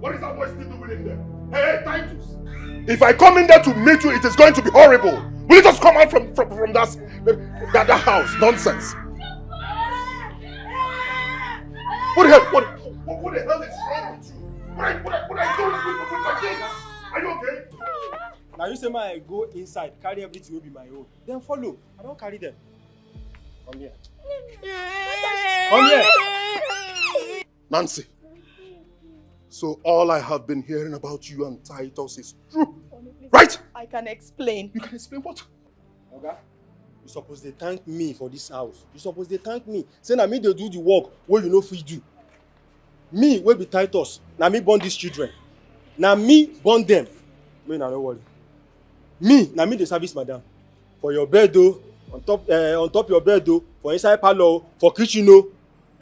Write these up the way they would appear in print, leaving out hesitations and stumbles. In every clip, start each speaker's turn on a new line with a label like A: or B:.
A: What is that boy still doing in there? Hey, Titus! If I come in there to meet you, it is going to be horrible. Will you just come out from that house? Nonsense. What the hell? What the hell is wrong with you? What are you doing with my kids? Are you okay?
B: Now you say I go inside, carry everything will be my own. Then follow. I don't carry them. Come here. Come here.
A: Nancy. So all I have been hearing about you and Titus is true. Right?
C: I can explain.
A: You can explain what?
B: Okay. You supposed to thank me for this house. You supposed to thank me. Say na me they do the work where you know free do. Me will be Titus. Now me born these children. Now me born them. Me na no worry. Me na me the service madam. For your bed though, on top your bed though, for inside parlor, for kitchen though.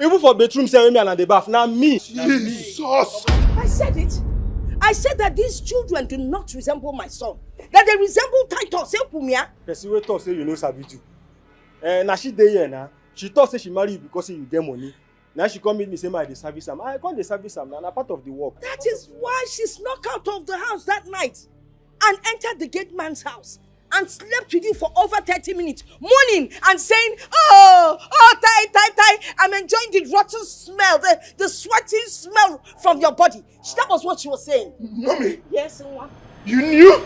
B: Even for bedroom, say me and the bath. Now me.
A: Jesus!
C: I said it. I said that these children do not resemble my son. That they resemble Titus.
B: Person wey talk say you know sabi do. Now she dey here now. She thought say she marry you because you get money. Now she come meet me say my dey service am. I come dey service am. Na part of the work.
C: That is why she snuck out of the house that night and entered the gate man's house and slept with you for over 30 minutes, moaning and saying, oh, Tai, I'm enjoying the rotten smell, the sweaty smell from your body. That was what she was saying.
A: Mommy!
C: Yes, Nwa.
A: You knew?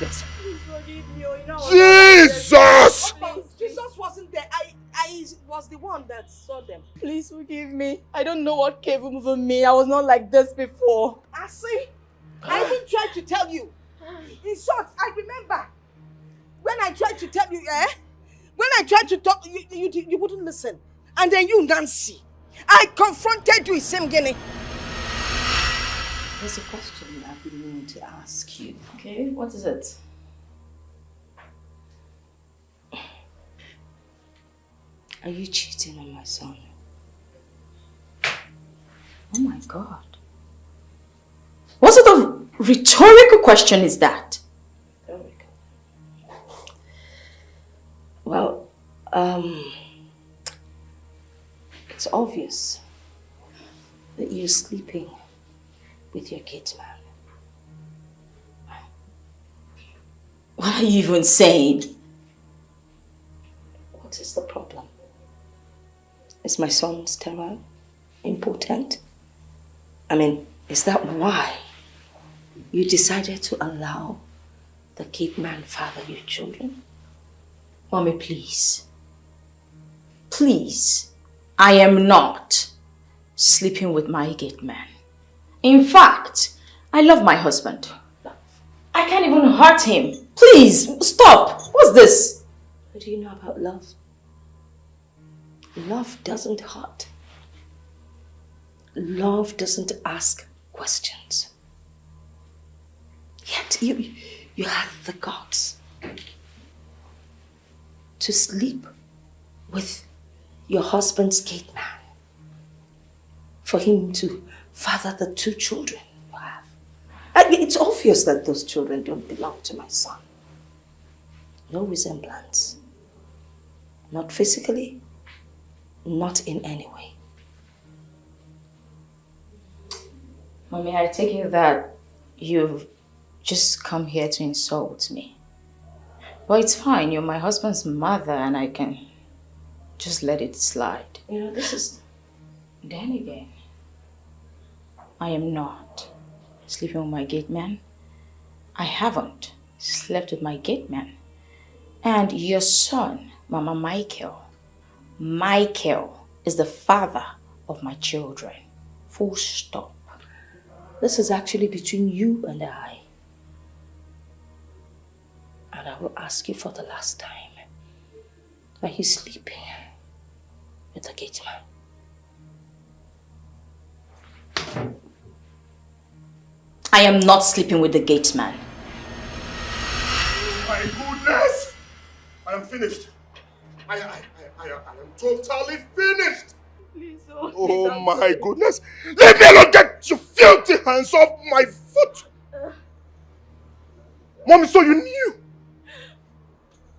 C: Please forgive me.
A: Jesus!
C: Jesus wasn't there. I was the one that saw them. Please forgive me. I don't know what came over me. I was not like this before. I see. I even tried to tell you. In short, I remember when I tried to tell you, when I tried to talk, you wouldn't listen. And then you, Nancy, I confronted you, Semgene.
D: There's a question I've been meaning to ask you, okay? What is it? Are you cheating on my son? Oh my God. What sort of rhetorical question is that? It's obvious that you're sleeping with your gate man. What are you even saying? What is the problem? Is my son sterile? Impotent? I mean, is that why you decided to allow the gate man father your children? Mommy, please. Please. I am not sleeping with my gate man. In fact, I love my husband. I can't even hurt him. Please, stop. What's this? What do you know about love? Love doesn't hurt. Love doesn't ask questions. Yet you have the guts to sleep with your husband's gate man for him to father the 2 children you have. It's obvious that those children don't belong to my son. No resemblance. Not physically, not in any way. Mommy, I take it that you've just come here to insult me. Well, it's fine. You're my husband's mother and I can just let it slide. You know, this is... Then again, I am not sleeping with my gate man. I haven't slept with my gate man. And your son, Mama Michael is the father of my children. Full stop. This is actually between you and I. And I will ask you for the last time. Are you sleeping with the gate man? I am not sleeping with the gate man.
A: Oh my goodness! I am finished. I am totally finished.
C: Please,
A: Oh my goodness. Leave me alone. Get your filthy hands off my foot. Mommy, so you knew.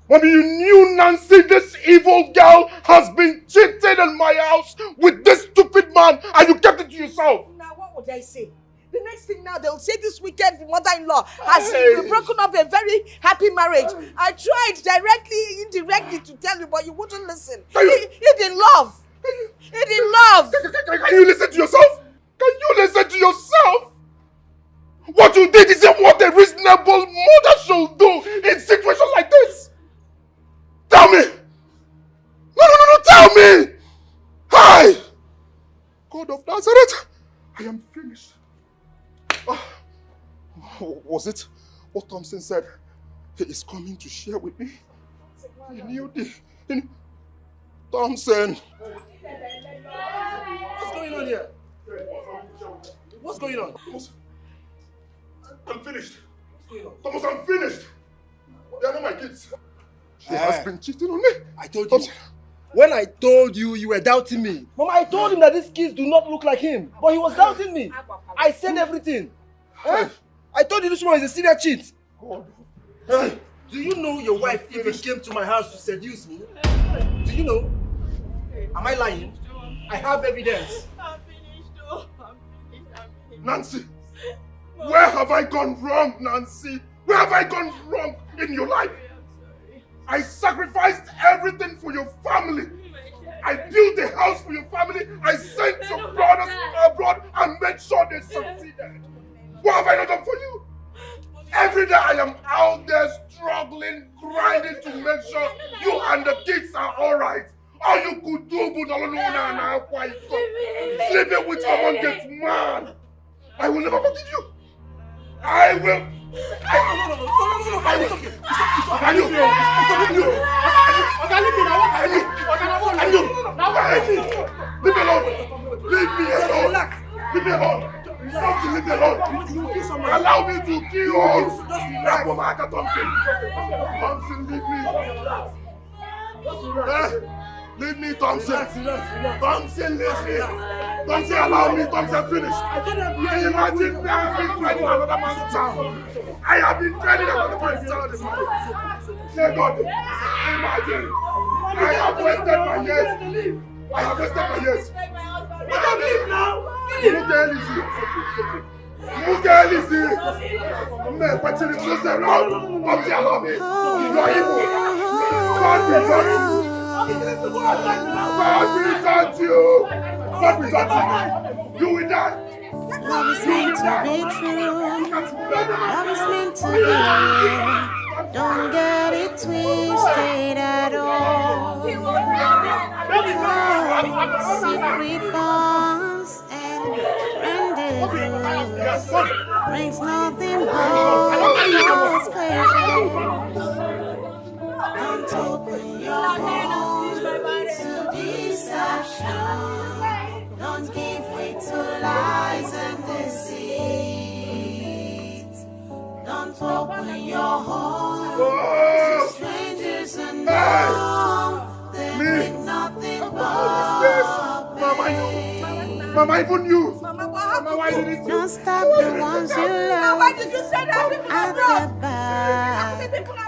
A: Mommy, you knew Nancy, this evil girl, has been cheating in my house with this stupid man and you kept it to yourself.
C: Now, what would I say? The next thing now, they'll say this wicked mother-in-law has broken up a very happy marriage. I tried directly, indirectly to tell you, but you wouldn't listen. He in love. He in love.
A: Can you listen to yourself? Can you listen to yourself? What you did isn't what a reasonable mother should do in situations like this. Tell me. No, tell me. Hi. God of Nazareth, I am finished. Was it what Thompson said? He is coming to share with me. He knew Thompson.
B: What's going on here? What's going on?
A: I'm finished.
B: What's going on?
A: Thomas, I'm finished. They are not my kids. She has been cheating on me.
B: I told you. When I told you, you were doubting me. Mama, I told him that these kids do not look like him. But he was doubting me. I said everything. I told you this one is a serious cheat. Do you know your wife even came to my house to seduce me? Do you know? Am I lying? I have evidence.
C: I'm finished. I'm finished.
A: Nancy, where have I gone wrong, Nancy? Where have I gone wrong in your life? I sacrificed everything for your family. I built a house for your family. I sent your brothers abroad and made sure they succeeded. What have I not done for you? Every day I am out there struggling, grinding to make sure you and the kids are alright. All you could do, sleeping with someone gets mad. I will never forgive you. I will. Leave me alone. Leave me alone. Leave me alone. Leave me alone. Allow me to kill you. Thompson, leave me. Leave me, Thompson. Thompson, leave me. Thompson, allow me. Thompson, finish. Imagine I have been training another man's child. I have been training another man's child. Dear God, imagine. I have wasted my years. I have wasted my years.
C: Let them leave now.
A: Look at Lizzie. Man, what's in the close around? What's your hobby? You are evil. God will judge you. God will judge you. God will judge you. You will die.
E: Love is meant to be true. Love is meant to be real. Don't get it twisted at all. Secret bonds and rendezvous brings nothing but false pleasure. Don't open your heart to deception. Don't give way to lies and deceit. Don't open your heart to strangers and know they bring nothing but pain.
A: Mama, even you.
C: Mama, what happened?
A: Mama, why did it
E: Don't stop the ones you love.
C: Why did you say that people
E: At
C: abroad?
E: the back.
C: I said people abroad.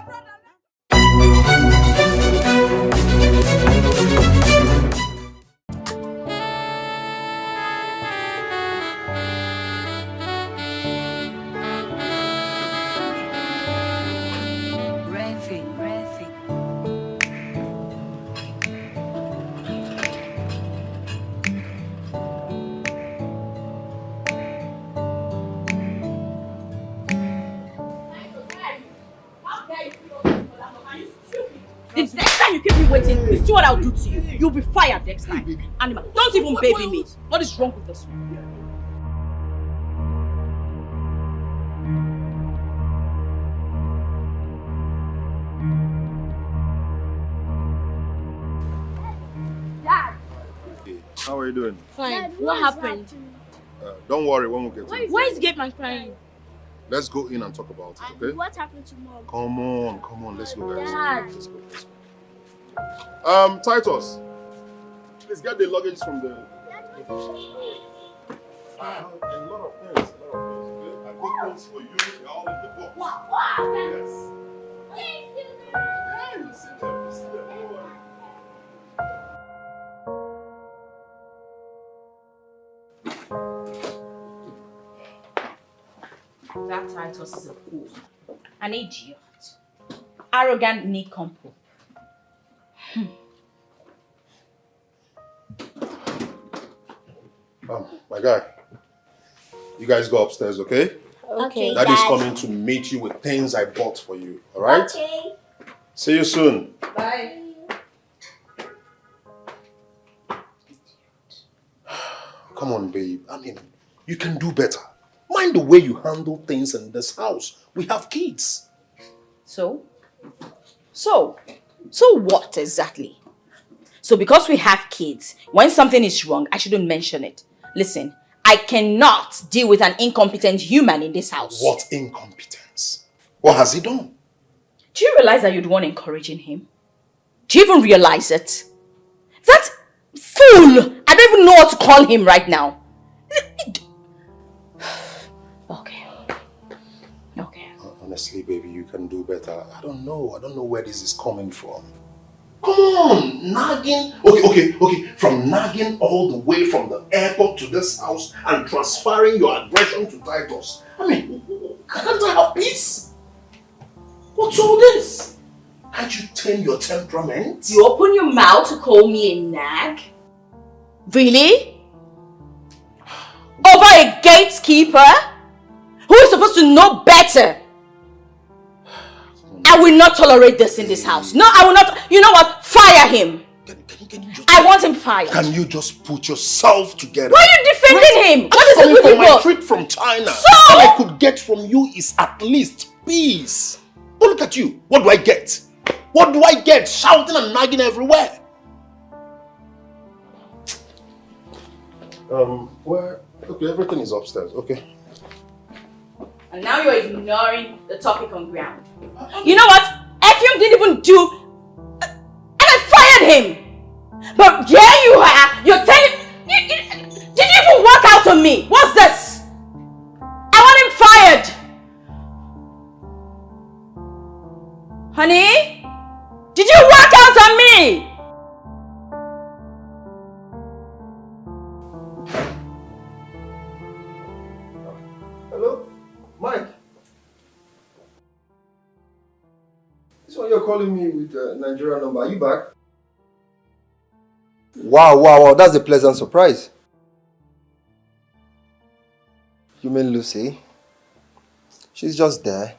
F: The next time you keep me waiting, you see what I'll do to you. You'll be fired next time. Animal, don't even baby me. What is wrong with this one?
C: Dad.
A: How are you doing?
F: Fine. What happened?
A: Don't worry, when we get to it.
F: Why is Gate Man crying?
A: Let's go in and talk about it, okay?
G: What happened to Mom?
A: Come on, let's go, guys.
F: Dad.
A: Let's go. Titus, please get the luggage from the... A lot of things, okay? I got things for you, they're all in the box.
G: What?
A: Yes. Yeah, you sit there, don't worry.
F: That Titus is a fool. An idiot. Arrogant nincompoop.
A: My guy, you guys go upstairs, okay?
G: Okay,
A: Daddy's
G: Dad.
A: coming to meet you with things I bought for you, alright?
G: Okay.
A: See you soon.
F: Bye.
A: Come on, babe. I mean, you can do better. Mind the way you handle things in this house. We have kids.
F: So what exactly? So because we have kids, when something is wrong, I shouldn't mention it. Listen, I cannot deal with an incompetent human in this house.
A: What incompetence? What has he done?
F: Do you realize that you're the one encouraging him? Do you even realize it? That fool! I don't even know what to call him right now. Okay.
A: Honestly, baby, you can do better. I don't know where this is coming from. Come on, nagging. Okay. From nagging all the way from the airport to this house and transferring your aggression to Titus. I mean, can't I have peace? What's all this? Can't you tame your temperament?
F: You open your mouth to call me a nag? Really? Over a gatekeeper? Who is supposed to know better? I will not tolerate this in this house. No, I will not. You know what? Fire him.
A: Can you just,
F: I want him fired.
A: Can you just put yourself together?
F: Why are you defending him? What is it
A: Coming
F: with
A: from
F: you
A: my
F: both?
A: trip from China,
F: So?
A: all I could get from you is at least peace. But look at you. What do I get? What do I get? Shouting and nagging everywhere. Where? Okay, everything is upstairs. Okay.
F: And now you're ignoring the topic on ground. You know what? Effium didn't even do... And I fired him! But here you are, you're telling... Did you even work out on me? What's this? I want him fired! Honey? Did you work out on me?
B: one you're calling me with a Nigerian number. Are you back? Wow. That's a pleasant surprise. You mean Lucy? She's just there.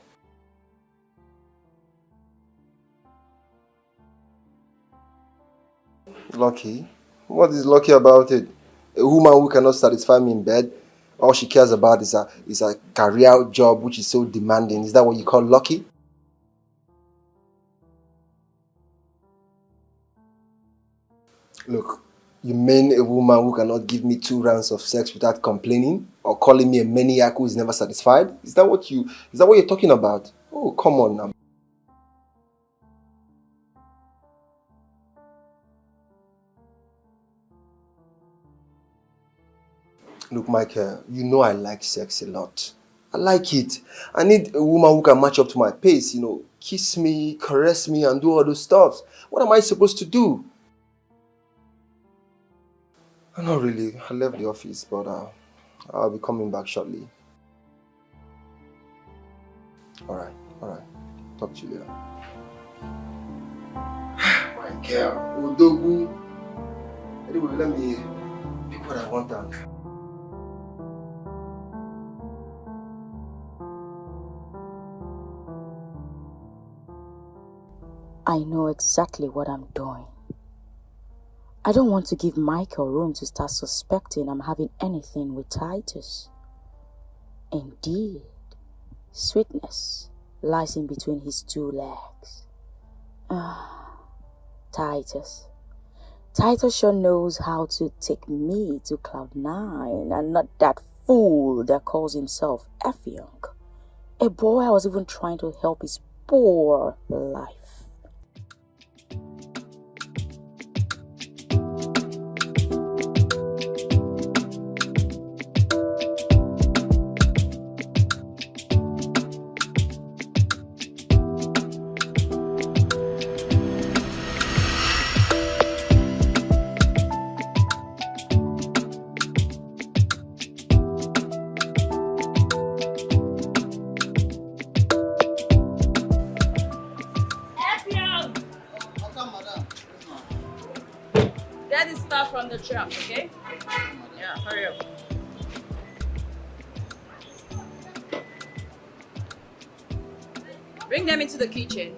B: Lucky? What is lucky about it? A woman who cannot satisfy me in bed, all she cares about is a career job which is so demanding. Is that what you call lucky? Look, you mean a woman who cannot give me 2 rounds of sex without complaining? Or calling me a maniac who is never satisfied? Is that what you're talking about? Oh, come on now. Look, Michael, you know I like sex a lot. I like it. I need a woman who can match up to my pace, kiss me, caress me, and do all those stuff. What am I supposed to do? Not really. I left the office, but I'll be coming back shortly. Alright. Talk to you later. My girl, Odogu. Anyway, let me pick what I want and...
D: I know exactly what I'm doing. I don't want to give Michael room to start suspecting I'm having anything with Titus. Indeed, sweetness lies in between his 2 legs. Titus. Titus sure knows how to take me to cloud 9 and not that fool that calls himself Effiong. A boy I was even trying to help his poor life.
F: From the truck, okay? Yeah, hurry up. Bring them into the kitchen.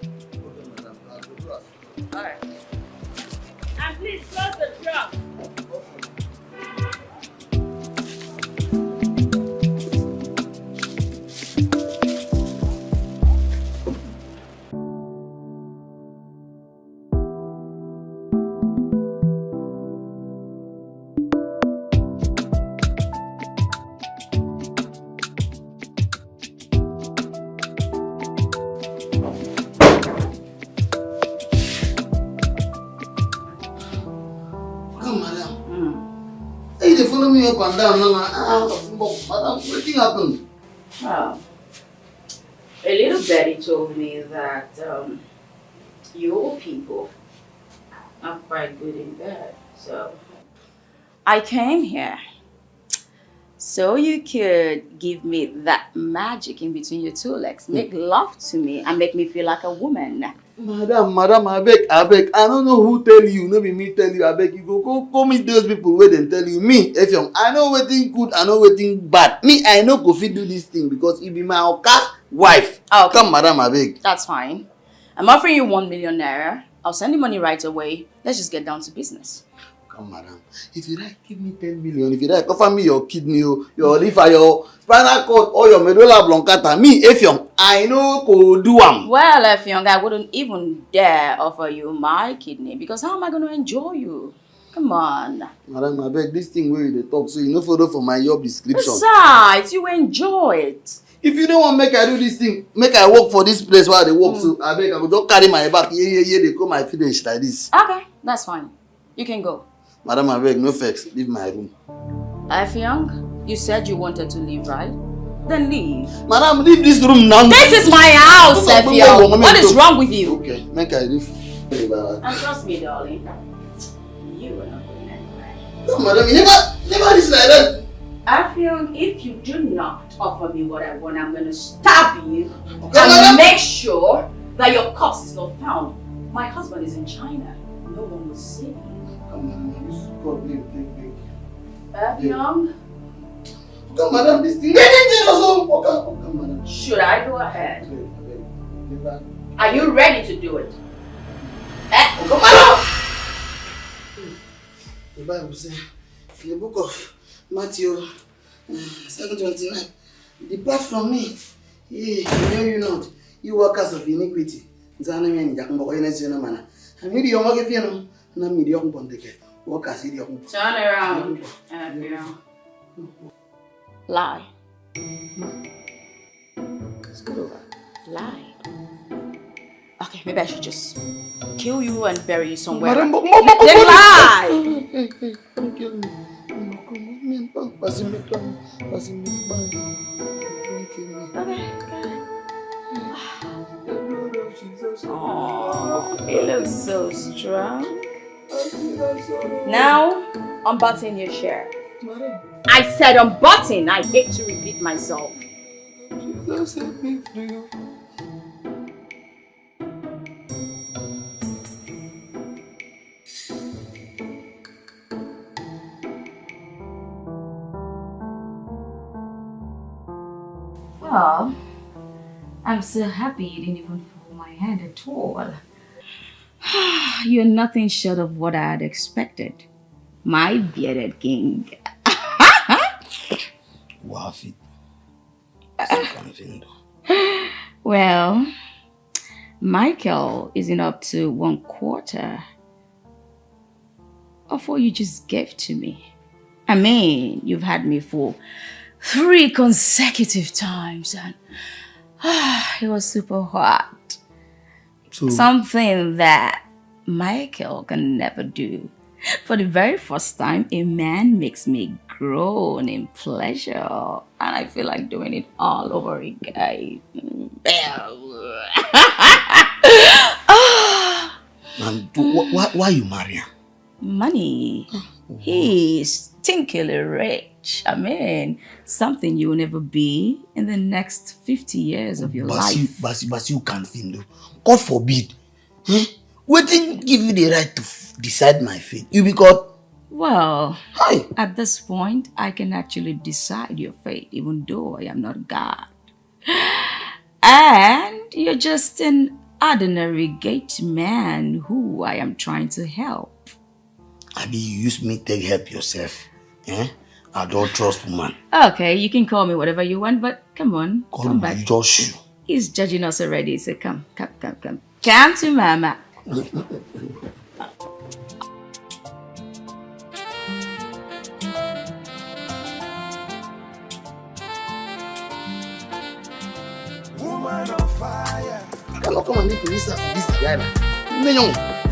F: Alright. And please close the truck.
G: Up and down, madam, what happened?
F: Well, a little Betty told me that your people are quite good in bed, so I came here so you could give me that magic in between your 2 legs, make love to me and make me feel like a woman.
G: Madam, I beg. I don't know who tell you, no be me tell you. I beg you go meet those people where they tell you. Me, Effiong, I know wetin good, I know wetin bad. Me, I know go fit do this thing because it be my oka wife. Okay. Come, madam, I beg.
F: That's fine. I'm offering you 1 million naira. I'll send you money right away. Let's just get down to business.
G: Come, madam. If you like, give me 10 million. If you like, offer me your kidney, your liver, your spinal cord, or your medulla oblongata. Me, Effiong, I know go do am.
F: Well, Effiong, I wouldn't even dare offer you my kidney because how am I going to enjoy you? Come on.
G: Madam, I beg, this thing where you talk, so you no follow for my job description.
F: Besides, you enjoy it.
G: If you don't want make I do this thing, make I work for this place while they work, so I beg, I will just carry my back. Yeah, they come my finish like this.
F: Okay, that's fine. You can go.
G: Madam, I beg, no vex. Leave my room.
F: Effiong, you said you wanted to leave, right? Then leave.
G: Madam, leave this room now.
F: This is my house, Effiong. What is wrong with you?
G: Okay, make I leave.
F: And trust me, darling. You are not going anywhere.
G: No, madam, you never listen like that.
F: Effiong, if you do not offer me what I want, I'm going to stab you.
G: Okay,
F: and
G: madam.
F: make sure that your corpse is not found. My husband is in China. No one will see me.
G: Come on, use God name, take.
F: Young?
G: Come, madam, this thing. Come, madam.
F: Should I go ahead?
G: Never.
F: Are you ready to do it?
G: Come, madam! The Bible says, in the book of Matthew 7:29, depart from me, ye know you not, you workers of iniquity. Turn
F: around. Lie. Scoot over. Lie. Okay, maybe I should just kill you and bury you somewhere. Then lie!
G: Don't kill me. Pass me. Don't kill me.
F: Okay, oh, you look so strong. Now, unbutton your shirt. I said unbutton. I hate to repeat myself.
G: Jesus set me free.
D: Well, I'm so happy you didn't even pull my hand at all. You're nothing short of what I had expected. My bearded king.
G: Wafi.
D: Well, Michael isn't up to 1/4 of what you just gave to me. I mean, you've had me for 3 consecutive times and it was super hot.
G: So,
D: Something that Michael can never do. For the very first time, a man makes me groan in pleasure. And I feel like doing it all over again.
G: and why you marry him?
D: Money. He's stinkily rich. I mean, something you will never be in the next 50 years of your life.
G: But you can't think. God forbid. Waiting give you the right to decide my fate. You be caught.
D: Well,
G: Hi.
D: at this point, I can actually decide your fate, even though I am not God. And you're just an ordinary gate man who I am trying to help.
G: Abi, you use me to help yourself. I don't trust woman.
D: Okay, you can call me whatever you want, but come on, come back.
G: Just you.
D: He's judging us already, so come. Come to mama.
H: Woman on fire.
G: I cannot come and live in this guy.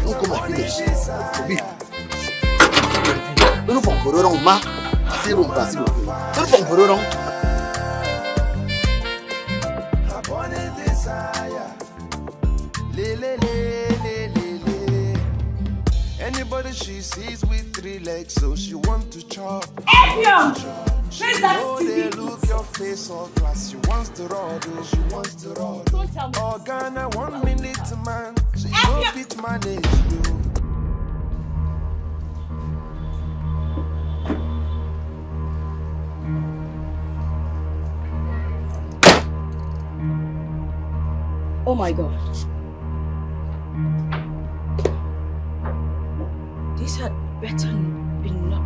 G: Don't come and finish. Don't from Corona, ma. I say don't pass it. Don't from Corona.
H: Upon a desire. Le. Anybody she sees with 3 legs, so she want to chop.
F: Epion! Where's that
H: Oh, they
F: stupid?
H: look your face all glass. She wants to roll.
F: Don't tell me.
H: Oh, Ghana, 1 minute, man. She no fit manage you.
F: Oh my God. This had better be not.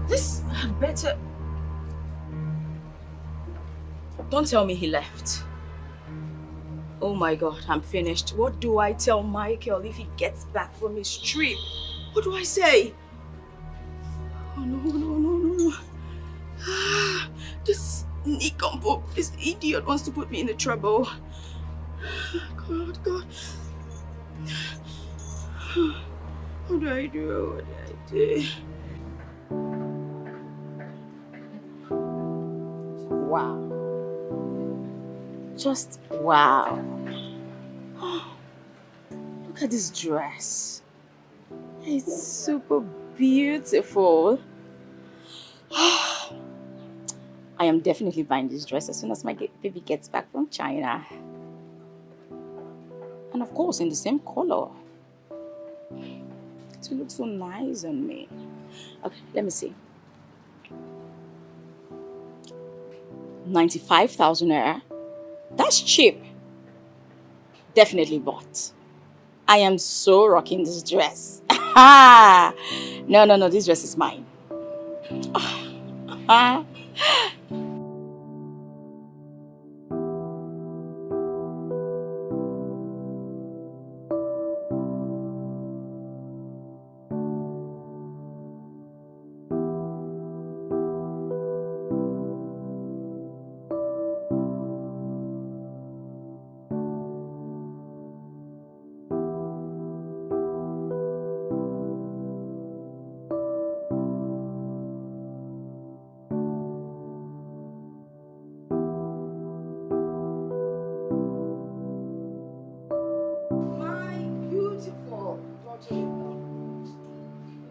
F: This had better. Don't tell me he left. Oh my God, I'm finished. What do I tell Michael if he gets back from his trip? What do I say? Oh no. This nincompoop, this idiot wants to put me in trouble. God. What do I do?
D: Wow. Just wow. Look at this dress. It's super beautiful.
F: I am definitely buying this dress as soon as my baby gets back from China. And of course, in the same color. It will look so nice on me. Okay, let me see. 95,000 naira. That's cheap. Definitely bought. I am so rocking this dress. No, this dress is mine.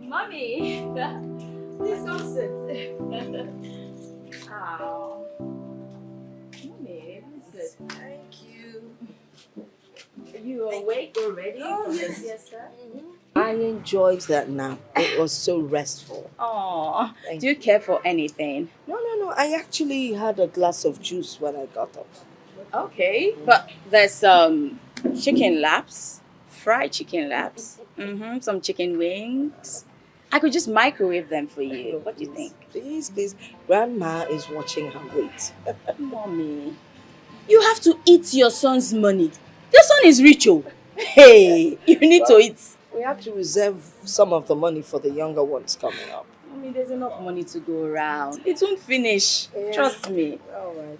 F: Mommy, please come sit. Oh, Mommy, please sit.
C: Thank you.
F: You awake already?
C: Oh, yes.
F: Yes, sir.
C: I enjoyed that nap. It was so restful.
F: Oh,
C: Thank
F: do you care for anything?
C: No. I actually had a glass of juice when I got up.
F: Okay, but there's chicken laps, fried chicken laps, some chicken wings. I could just microwave them for you. What do you think?
C: Please. Grandma is watching her weight.
F: Mommy, you have to eat your son's money. Your son is rich, oh. Hey, you need to eat.
C: We have to reserve some of the money for the younger ones coming up.
F: Mommy, there's enough money to go around. It won't finish.
C: Yeah.
F: Trust me.
C: All right.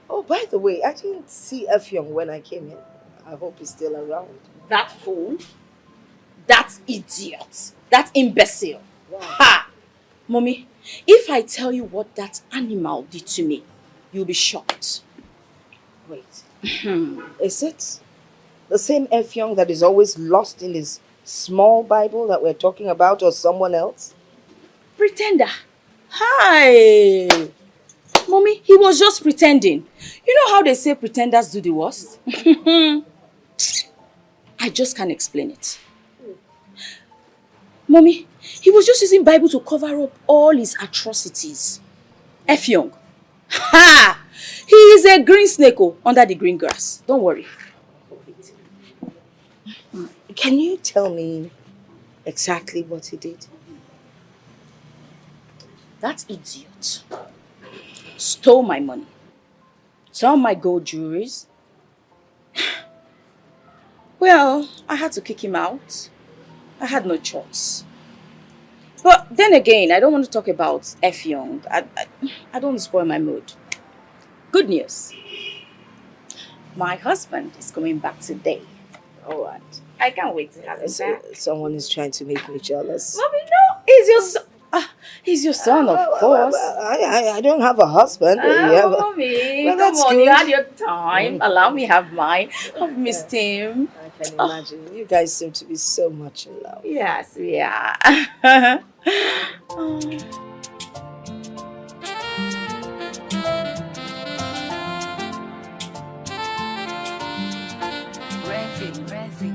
C: Oh, by the way, I didn't see Effiong when I came in. I hope he's still around.
F: That fool, that idiot, that imbecile.
C: Wow.
F: Ha! Mommy, if I tell you what that animal did to me, you'll be shocked.
C: Wait. Is it the same Effiong that is always lost in his small Bible that we're talking about, or someone else?
F: Pretender. Hi! Mommy, he was just pretending. You know how they say pretenders do the worst? I just can't explain it. Mommy, he was just using Bible to cover up all his atrocities. Effiong. Ha! He is a green snake under the green grass. Don't worry.
C: Can you tell me exactly what he did?
F: That idiot stole my money, some of my gold jewelries. Well, I had to kick him out. I had no choice. But then again, I don't want to talk about Effiong. I don't want to spoil my mood. Good news. My husband is coming back today.
C: All right.
F: I can't wait to have him back.
C: Someone is trying to make me jealous.
F: Mommy, no. He's your son. He's your son, of course.
C: I don't have a husband.
F: Mommy,
C: Well,
F: come
C: that's
F: on,
C: good.
F: you had your time. Allow me have mine. I've missed him.
C: I can imagine. You guys seem to be so much in love.
F: Yes, we are.
E: Refi.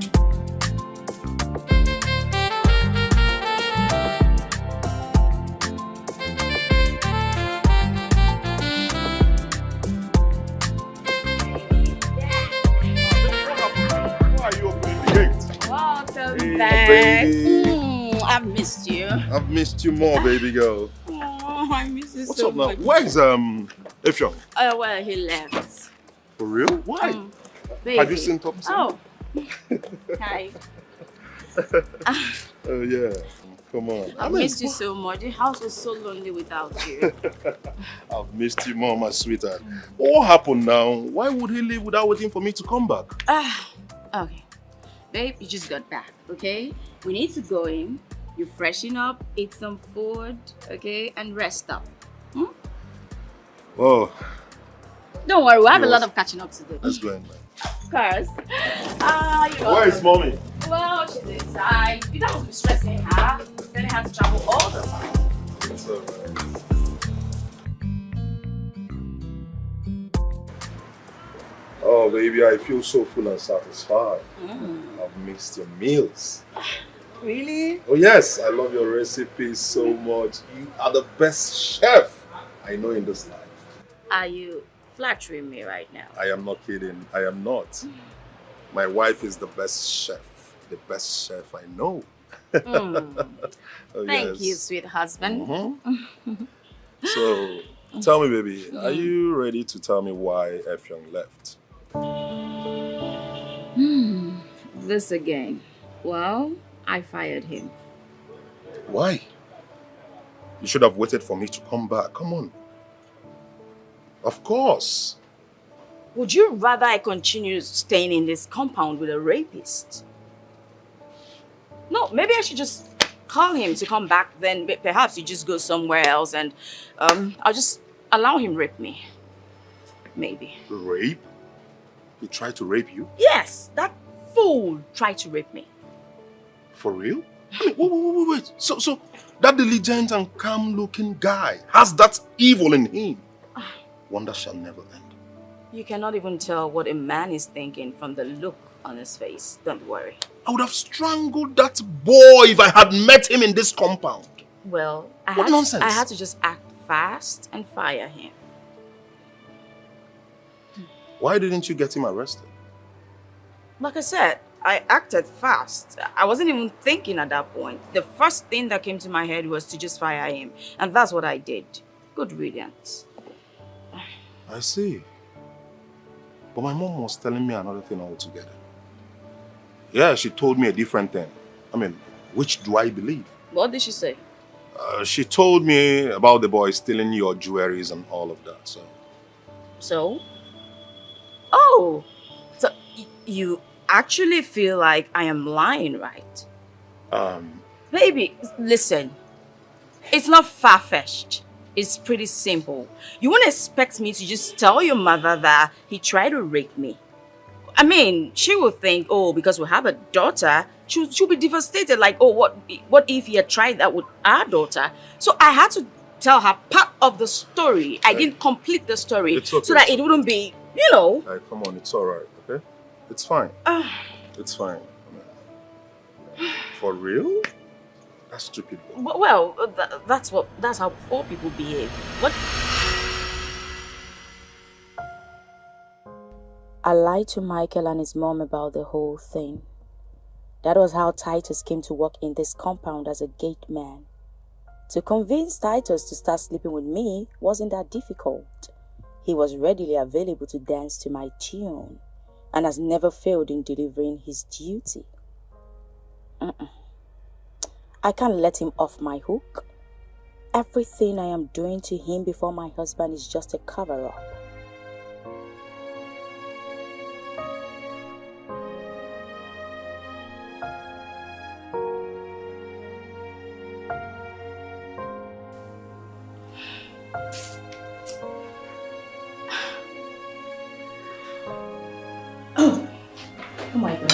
A: Why are you opening the gate?
F: Welcome
A: Hey,
F: back.
A: baby.
F: I've missed you.
A: I've missed you more, baby girl.
F: Oh, I miss you
A: What's
F: so
A: up now?
F: much.
A: Where's Effiong?
F: Oh, well, he left.
A: For real? Why?
F: Baby.
A: Have you seen Thompson?
F: Oh. Hi.
A: Oh yeah. Come on.
F: I missed you so much. The house was so lonely without you.
A: I've missed you more, my sweetheart. What happened now? Why would he leave without waiting for me to come back?
F: Okay. Babe, you just got back, okay? We need to go in, you freshen up, eat some food, okay? And rest up.
A: Oh,
F: Don't worry, we have a
A: Yes.
F: lot of catching up to do.
A: let's go in, man.
F: Of course.
A: Where is mommy?
F: Well, she's inside. You don't have to be stressing her. Then have to travel all the time.
A: It's alright. baby, I feel so full and satisfied. I've missed your meals.
C: Really?
A: Oh yes, I love your recipes so much. You are the best chef I know in this life.
F: Are you flattering me right now?
A: I am not kidding. I am not. My wife is the best chef. The best chef I know. Oh,
F: Thank you,
A: yes.
F: sweet husband.
A: So, tell me, baby, are you ready to tell me why Effiong left?
F: This again. Well, I fired him.
A: Why? You should have waited for me to come back. Come on. Of course.
F: Would you rather I continue staying in this compound with a rapist? No, maybe I should just call him to come back. Then perhaps you just go somewhere else and I'll just allow him rape me. Maybe.
A: Rape? He tried to rape you?
F: Yes, that fool tried to rape me.
A: For real? I mean, wait. So that diligent and calm-looking guy has that evil in him. Wonder shall never end.
F: You cannot even tell what a man is thinking from the look on his face. Don't worry.
A: I would have strangled that boy if I had met him in this compound.
F: Well, I
A: nonsense?
F: I had to just act fast and fire him.
A: Why didn't you get him arrested?
F: Like I said, I acted fast. I wasn't even thinking at that point. The first thing that came to my head was to just fire him. And that's what I did. Good riddance.
A: I see. But my mom was telling me another thing altogether. Yeah, she told me a different thing. I mean, which do I believe?
F: What did she say?
A: She told me about the boy stealing your jewelries and all of that, so...
F: So? Oh! So, you actually feel like I am lying, right? Baby, listen. It's not far-fetched. It's pretty simple. You won't expect me to just tell your mother that he tried to rape me. I mean, she will think, oh, because we have a daughter, she'll be devastated. Like, oh, what if he had tried that with our daughter? So I had to tell her part of the story. I didn't complete the story.
A: It's okay.
F: So that it wouldn't be, you know.
A: Hey, come on, it's all right, okay? It's fine. It's fine. I mean, for real? That's stupid.
F: Well, that's how poor people behave. What? I lied to Michael and his mom about the whole thing. That was how Titus came to work in this compound as a gate man. To convince Titus to start sleeping with me wasn't that difficult. He was readily available to dance to my tune and has never failed in delivering his duty. I can't let him off my hook. Everything I am doing to him before my husband is just a cover-up. Oh my God.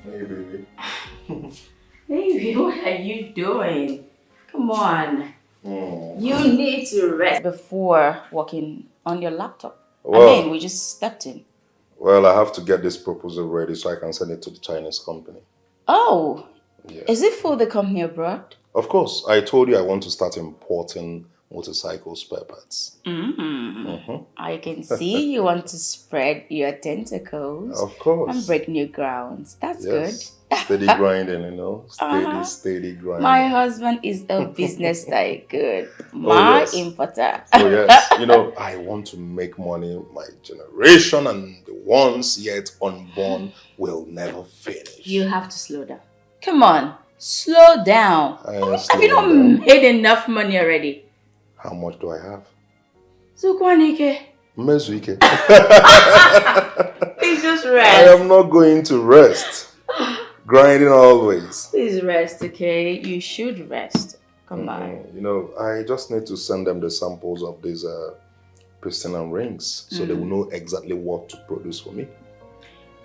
A: Hey, baby.
F: Baby, what are you doing? Come on. You need to rest before working on your laptop.
A: Well,
F: we just stepped in.
A: Well, I have to get this proposal ready so I can send it to the Chinese company.
F: Oh,
A: Yeah.
F: is it for the company abroad?
A: Of course. I told you I want to start importing motorcycle spare parts.
F: I can see you want to spread your tentacles
A: Of course.
F: and break new grounds. That's good.
A: Steady grinding, you know. Steady grinding.
F: My husband is a business tycoon. My
A: yes.
F: importer.
A: Oh, yes. You know, I want to make money. My generation and the ones yet unborn will never finish.
F: You have to slow down. Come on, slow down. Have you not made enough money already?
A: How much do I have?
F: Sukwanike.
A: Mezuike.
F: Please just
A: I
F: rest.
A: am not going to rest. Grinding always.
F: Please rest, okay? You should rest. Come on.
A: You know, I just need to send them the samples of these piston and rings so they will know exactly what to produce for me.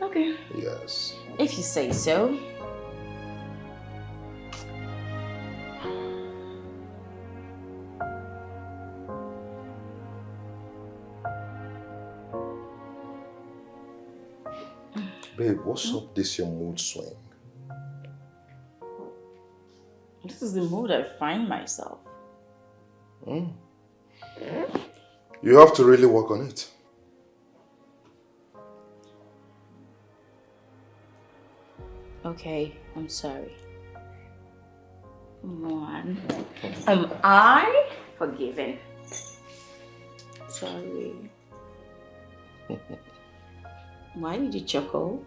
F: Okay.
A: Yes.
F: If you say so.
A: Babe, what's up this your mood swing?
F: This is the mood I find myself.
A: You have to really work on it.
F: Okay, I'm sorry. Come on. Am I forgiven? Sorry. Why did you chuckle?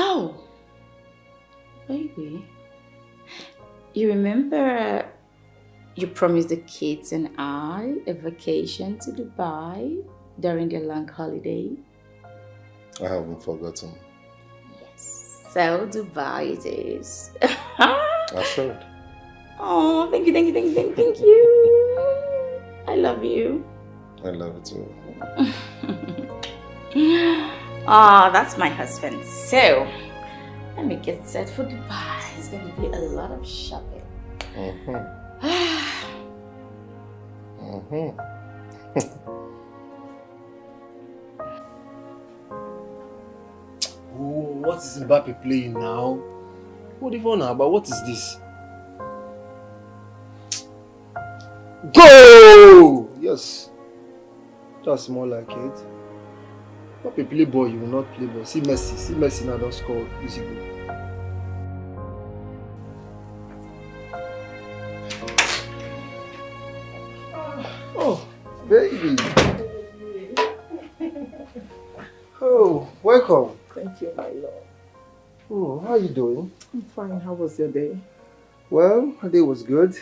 F: Oh, baby. You remember you promised the kids and I a vacation to Dubai during the long holiday?
A: I haven't forgotten.
F: Yes. So Dubai it is.
A: Assured.
F: Oh, thank you. I love you.
A: I love it too.
F: Ah, that's my husband. So, let me get set for Dubai. It's going to be a lot of shopping.
B: Oh, what is Mbappe playing now? What the phone now? But what is this? Go! Yes. That's more like it. Mbappe play ball, you will not play ball. See Messi now don't score. Easy goal. Oh, baby. Oh, welcome.
C: Thank you, my lord.
B: Oh, how are you doing?
C: I'm fine. How was your day?
B: Well, my day was good.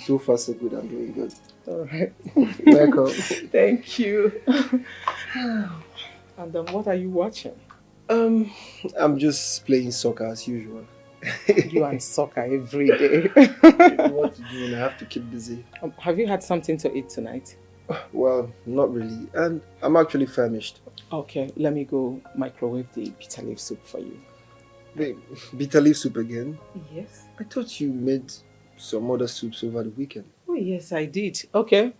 B: So far, so good. I'm doing good.
C: All right.
B: Welcome.
C: Thank you. And what are you watching?
B: I'm just playing soccer as usual.
C: You and soccer every day.
B: What to do, and I have to keep busy.
C: Have you had something to eat tonight?
B: Well, not really. And I'm actually famished.
C: Okay, let me go microwave the bitter leaf soup for you.
B: Wait, bitter leaf soup again?
C: Yes.
B: I thought you made some other soups over the weekend.
C: Oh, yes, I did. Okay.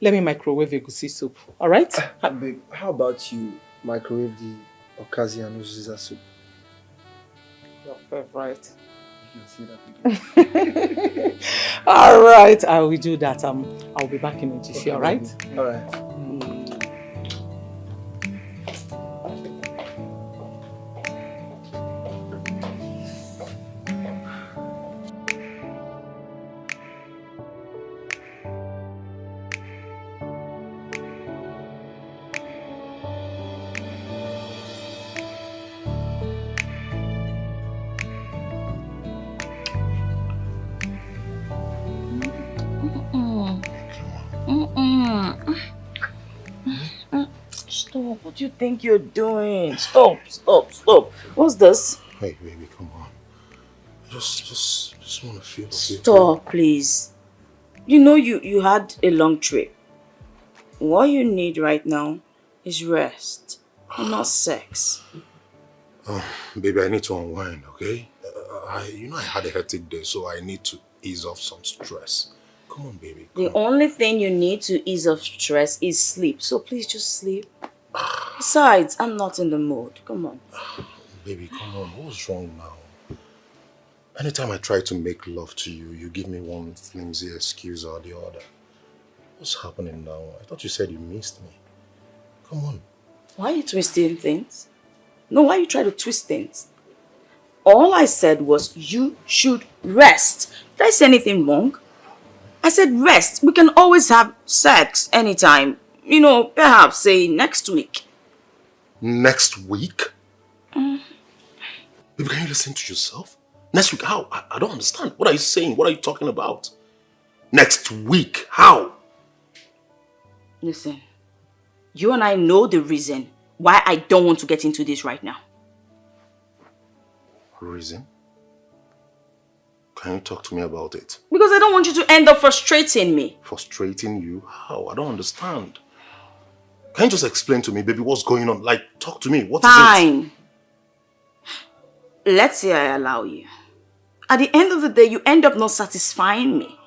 C: Let me microwave egusi soup. All right?
B: Babe, how about you microwave the okazi and uziza soup?
C: Your favorite.
B: You can see that.
C: All right, I will do that. I'll be back in a jiffy, all right?
B: All right.
F: Stop. What do you think you're doing? Stop. What's this?
A: Hey, baby, come on. Just want to feel.
F: Stop, please. You know you had a long trip. What you need right now is rest, and not sex.
A: Oh, baby, I need to unwind, okay? I had a hectic day, so I need to ease off some stress. Come on, baby.
F: The only thing you need to ease off stress is sleep. So please just sleep. Besides, I'm not in the mood. Come on.
A: Baby, come on. What's wrong now? Anytime I try to make love to you, you give me one flimsy excuse or the other. What's happening now? I thought you said you missed me. Come on.
F: Why are you twisting things? No, why you try to twist things? All I said was you should rest. Did I say anything wrong? I said rest. We can always have sex anytime. You know, perhaps say next week.
A: Next week? Baby, can you listen to yourself? Next week? How? I don't understand. What are you saying? What are you talking about? Next week? How?
F: Listen, You and I know the reason why I don't want to get into this right now.
A: Reason? Can you talk to me about it?
F: Because I don't want you to end up frustrating me.
A: Frustrating you? How? I don't understand. Can you just explain to me, baby, what's going on? Like, talk to me. What is it?
F: Fine. Let's say I allow you. At the end of the day, you end up not satisfying me.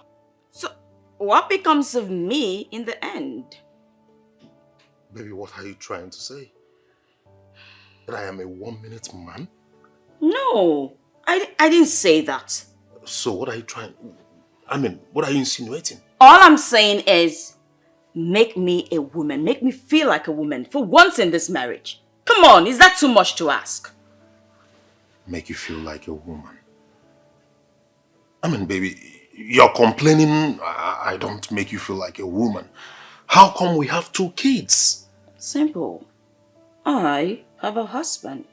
F: So, what becomes of me in the end?
A: Baby, what are you trying to say? That I am a 1-minute man?
F: No, I didn't say that.
A: So what are you trying... what are you insinuating?
F: All I'm saying is, make me a woman. Make me feel like a woman for once in this marriage. Come on, is that too much to ask?
A: Make you feel like a woman? Baby, you're complaining I don't make you feel like a woman. How come we have 2 kids?
F: Simple. I have a husband.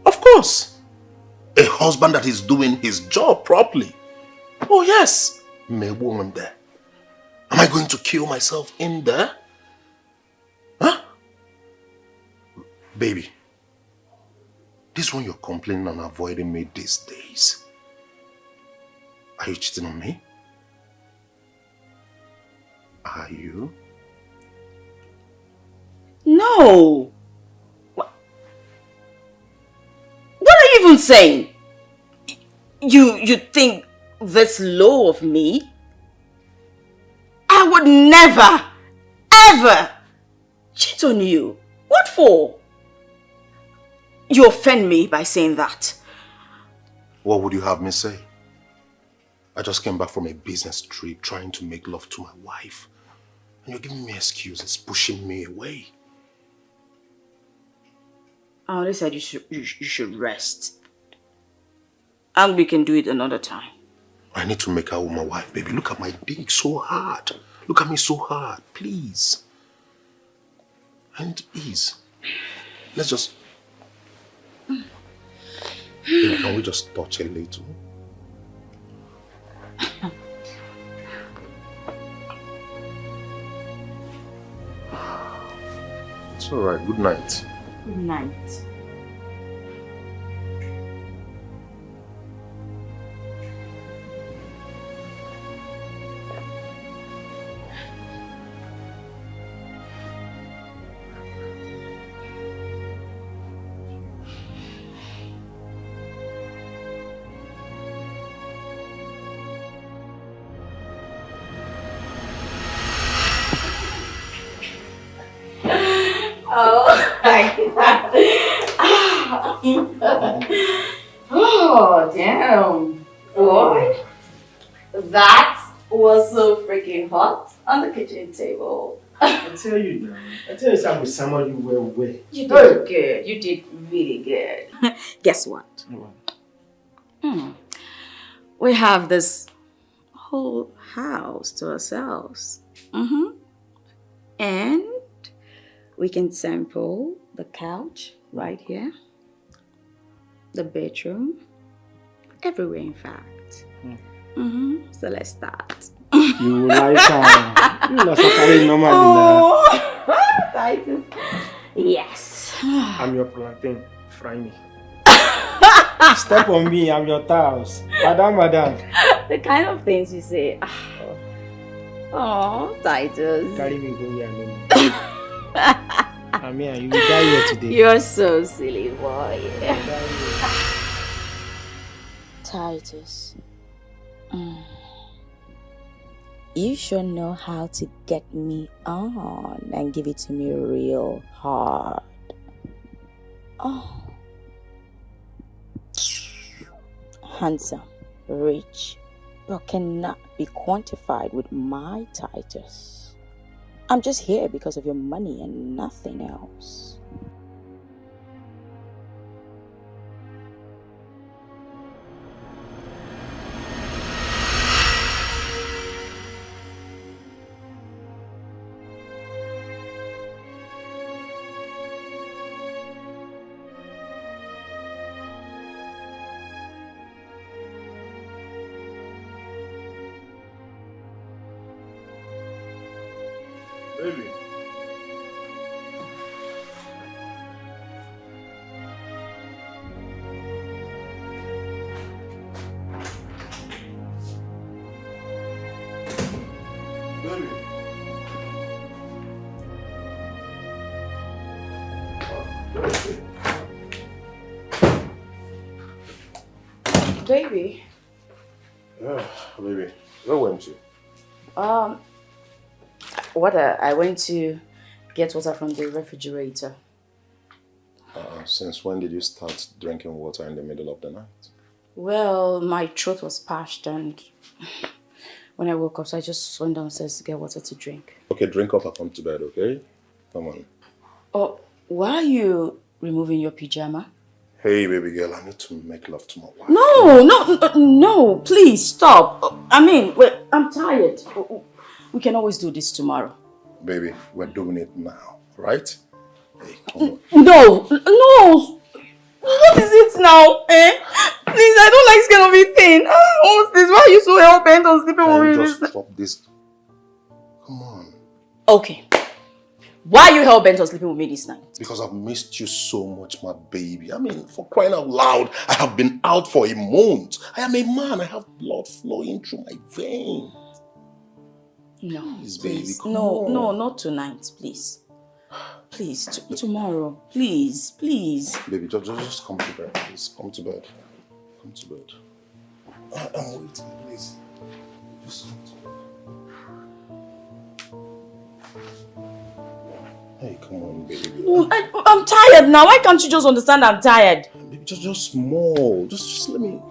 A: Of course. A husband that is doing his job properly. Oh yes. Me woman there. Am I going to kill myself in there? Huh? Baby. This one you're complaining and avoiding me these days. Are you cheating on me? Are you?
F: No. What are you even saying? You think this low of me? I would never, ever cheat on you. What for? You offend me by saying that.
A: What would you have me say? I just came back from a business trip trying to make love to my wife. And you're giving me excuses, pushing me away.
F: I only said you should rest. And we can do it another time.
A: I need to make out with my wife, baby. Look at my dick, so hard. Look at me so hard, please. I need to ease. Let's just... Baby, can we just touch a little? It's alright, good night.
F: Good night. Oh, damn. Boy, that was so freaking hot on the kitchen table.
B: I tell you now. I tell you, I'm with someone you were with.
F: You did good. You did really good. Guess what? We have this whole house to ourselves. And we can sample the couch right here, the bedroom, everywhere in fact. So let's start.
B: You like you not carrying normally now.
F: Titus. Yes.
B: I'm your plantain. Fry me. Step on me, I'm your tiles. Madam.
F: The kind of things you say. Oh, Titus.
B: Carry me go where I mean, you will die here today.
F: You're so silly, boy.
D: Titus. You sure know how to get me on and give it to me real hard. Oh. Handsome, rich, but cannot be quantified with my Titus. I'm just here because of your money and nothing else.
A: Baby.
F: Baby.
A: Yeah, baby. Where went you?
F: Water. I went to get water from the refrigerator.
A: Since when did you start drinking water in the middle of the night?
F: Well, my throat was parched and when I woke up, so I just went downstairs to get water to drink.
A: Okay, drink up and come to bed, okay? Come on.
F: Oh, why are you removing your pyjama?
A: Hey, baby girl, I need to make love to my wife.
F: No, please stop. I mean, I'm tired. We can always do this tomorrow.
A: Baby, we're doing it now, right? Hey, come on.
F: No. What is it now, eh? Please, I don't like this kind of a thing. What's this? Why are you so hell-bent on sleeping with me?
A: Just stop this. Come on.
F: Okay. Why are you hell-bent on sleeping with me this night?
A: Because I've missed you so much, my baby. I mean, for crying out loud, I have been out for a month. I am a man. I have blood flowing through my veins.
F: No,
A: please, baby, come
F: on.
A: on.
F: No, not tonight, please. Please, tomorrow. Please.
A: Baby, just come to bed, please. Come to bed. Come to bed. I'm waiting, please. Just come to bed. Hey, come on, baby.
F: I'm tired now. Why can't you just understand I'm tired?
A: Baby, just small. Just let me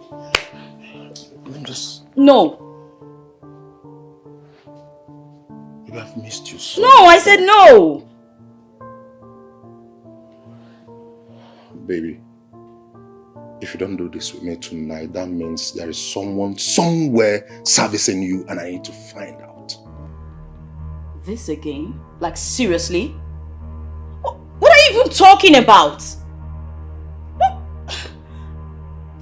A: just...
F: No.
A: Baby, I've missed you so
F: much. No, I said no.
A: Baby, if you don't do this with me tonight, that means there is someone somewhere servicing you and I need to find out.
F: This again? Like, seriously? What are you even talking about?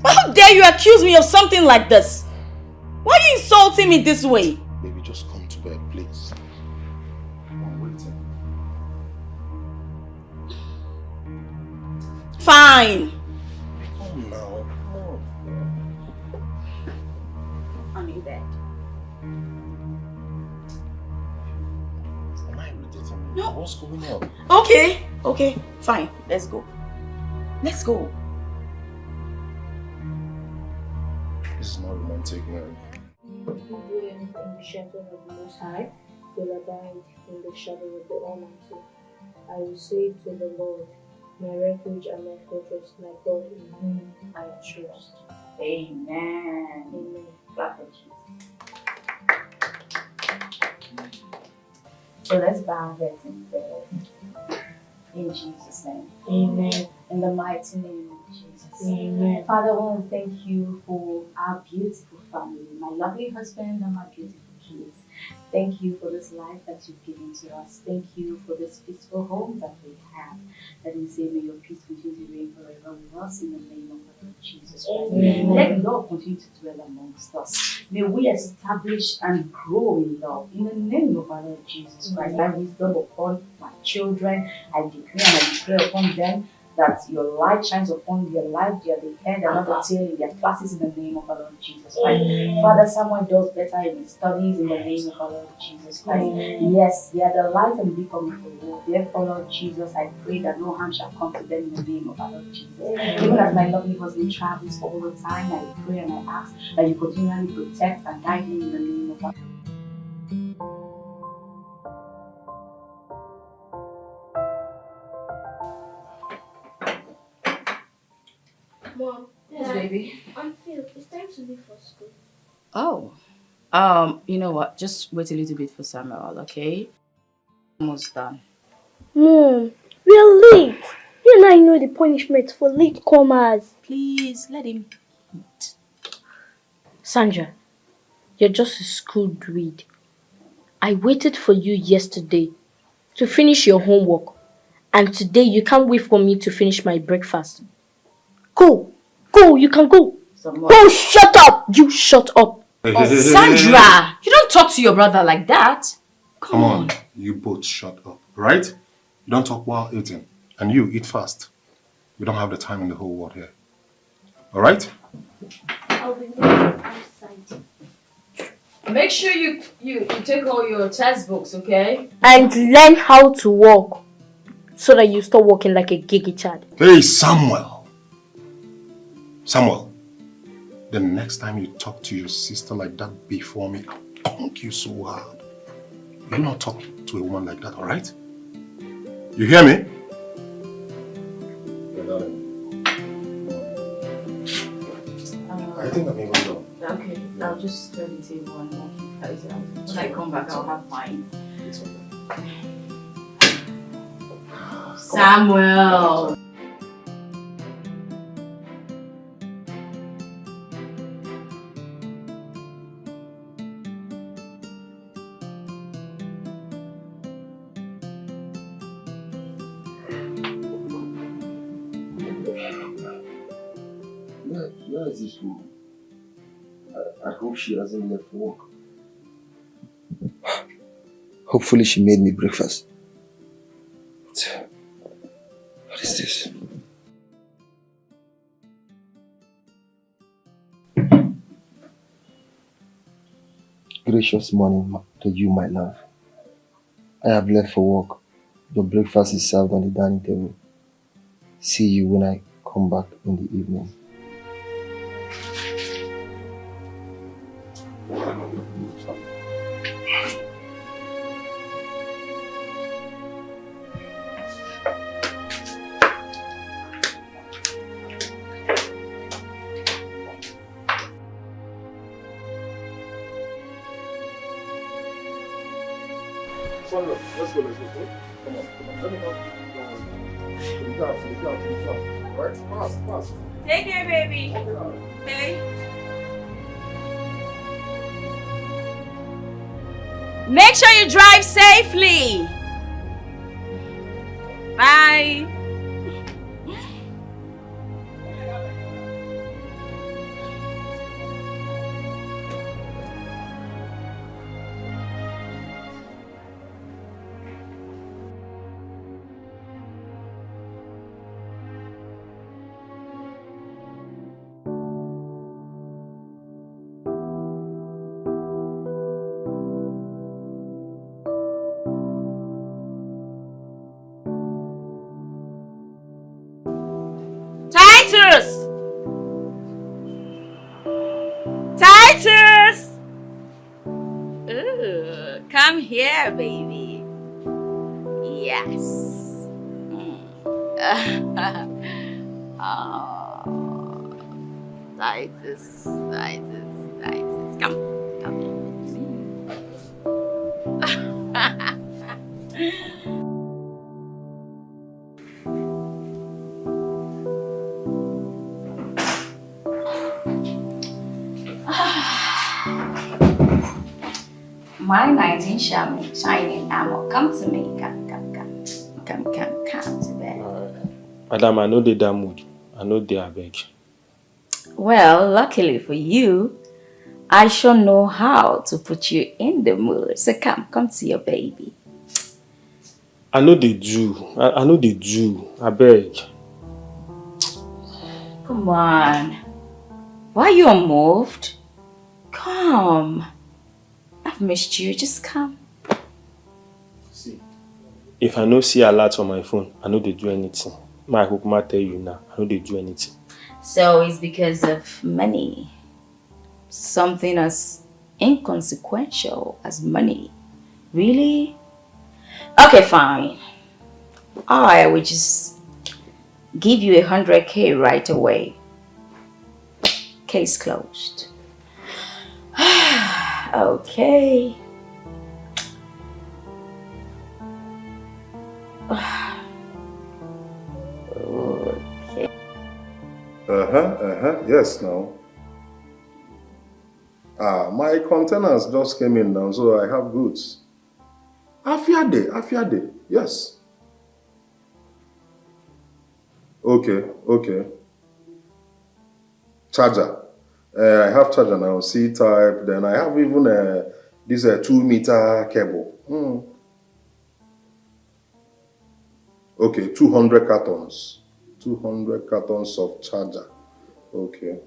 F: How dare you accuse me of something like this? Why are you insulting me this way?
A: Baby, just come to bed, please. I'm waiting.
F: Fine.
A: Come now. Come on.
F: I'm in bed.
A: Am I irritating you?
F: No.
A: What's going on?
F: Okay, fine. Let's go.
A: This is not romantic, man.
I: Do anything the shelter of the Most High will abide in the shadow of the Almighty. I will say to the Lord, my refuge and my fortress, my God in whom I trust.
F: Amen.
I: Clap for Jesus.
F: So let's bow our heads in prayer. In Jesus' name.
I: Amen.
F: In the mighty name of Jesus.
I: Amen.
F: Father, I want to thank you for our beautiful family, my lovely husband and my beautiful kids. Thank you for this life that you've given to us. Thank you for this peaceful home that we have. That we say, may your peace continue to reign forever with us in the name of the Lord Jesus Christ.
I: Amen.
F: Let love continue to dwell amongst us. May we establish and grow in love in the name of our Lord Jesus Christ. That wisdom upon my children, I declare and I declare upon them that your light shines upon their life, they are the head and not the tail in their classes in the name of our Lord Jesus Christ. Father, someone does better in his studies in the name of our Lord Jesus Christ. Yes, they are the light and the beacon of the world. Therefore, Lord Jesus, I pray that no harm shall come to them in the name of our Lord Jesus. Even as my lovely husband travels all the time, I pray and I ask that you continually protect and guide him in the name of our
I: Mom,
F: Yes, baby.
I: I'm Phil. It's time to leave for school.
F: Oh. You know what? Just wait a little bit for Samuel, okay? Almost done.
J: Mom, we're late. You and I know the punishment for late comers.
F: Please, let him eat.
J: Sandra, you're just a school dweeb. I waited for you yesterday to finish your homework. And today you can't wait for me to finish my breakfast. Go, you can go. Go, shut up. You shut up.
F: Oh, Sandra, you don't talk to your brother like that.
K: Come on, you both shut up, right? You don't talk while eating. And you eat fast. We don't have the time in the whole world here. Alright?
J: I'll be waiting outside.
D: Make sure you take all your textbooks, okay?
J: And learn how to walk so that you stop walking like a giggy child.
K: Hey, Samuel. Samuel, the next time you talk to your sister like that before me, I'll punk you so hard. You do not talk to a woman like that, alright? You hear me? I think I'm even done.
D: Okay, I'll just turn the table and walk you guys out. When I come back, I'll have mine.
K: It's okay.
D: Samuel!
G: Where is this woman? I hope she hasn't left work. Hopefully she made me breakfast. What is this? Gracious morning to you, my love. I have left for work. Your breakfast is served on the dining table. See you when I come back in the evening.
K: Let's go. Come on. Let me help you. To the ground. Right? Fast.
F: Take care, baby. Okay. Make sure you drive safely. Bye. Titus! Ooh, come here, baby. Yes. Oh, Titus. Come.
D: My knight in shining armor, come to me. Come to bed.
B: Madam, I know they damn mood. I know they are beg.
D: Well, luckily for you, I shall know how to put you in the mood. So come to your baby.
B: I know they do. I know they do. I beg.
D: Come on. Why are you unmoved? Come. I've missed you. Just come.
B: See, if I no see alert on my phone, I know they do anything. My hope might tell you now. I know they do anything.
D: So it's because of money. Something as inconsequential as money. Really? Okay, fine. I will just give you 100K right away. Case closed. Okay. Okay.
K: Yes, now. My containers just came in now, so I have goods. Afiade. Yes. Okay. Charger. I have charger now, C-type. Then I have even This 2-meter cable. Okay, 200 cartons. 200 cartons of charger. Okay.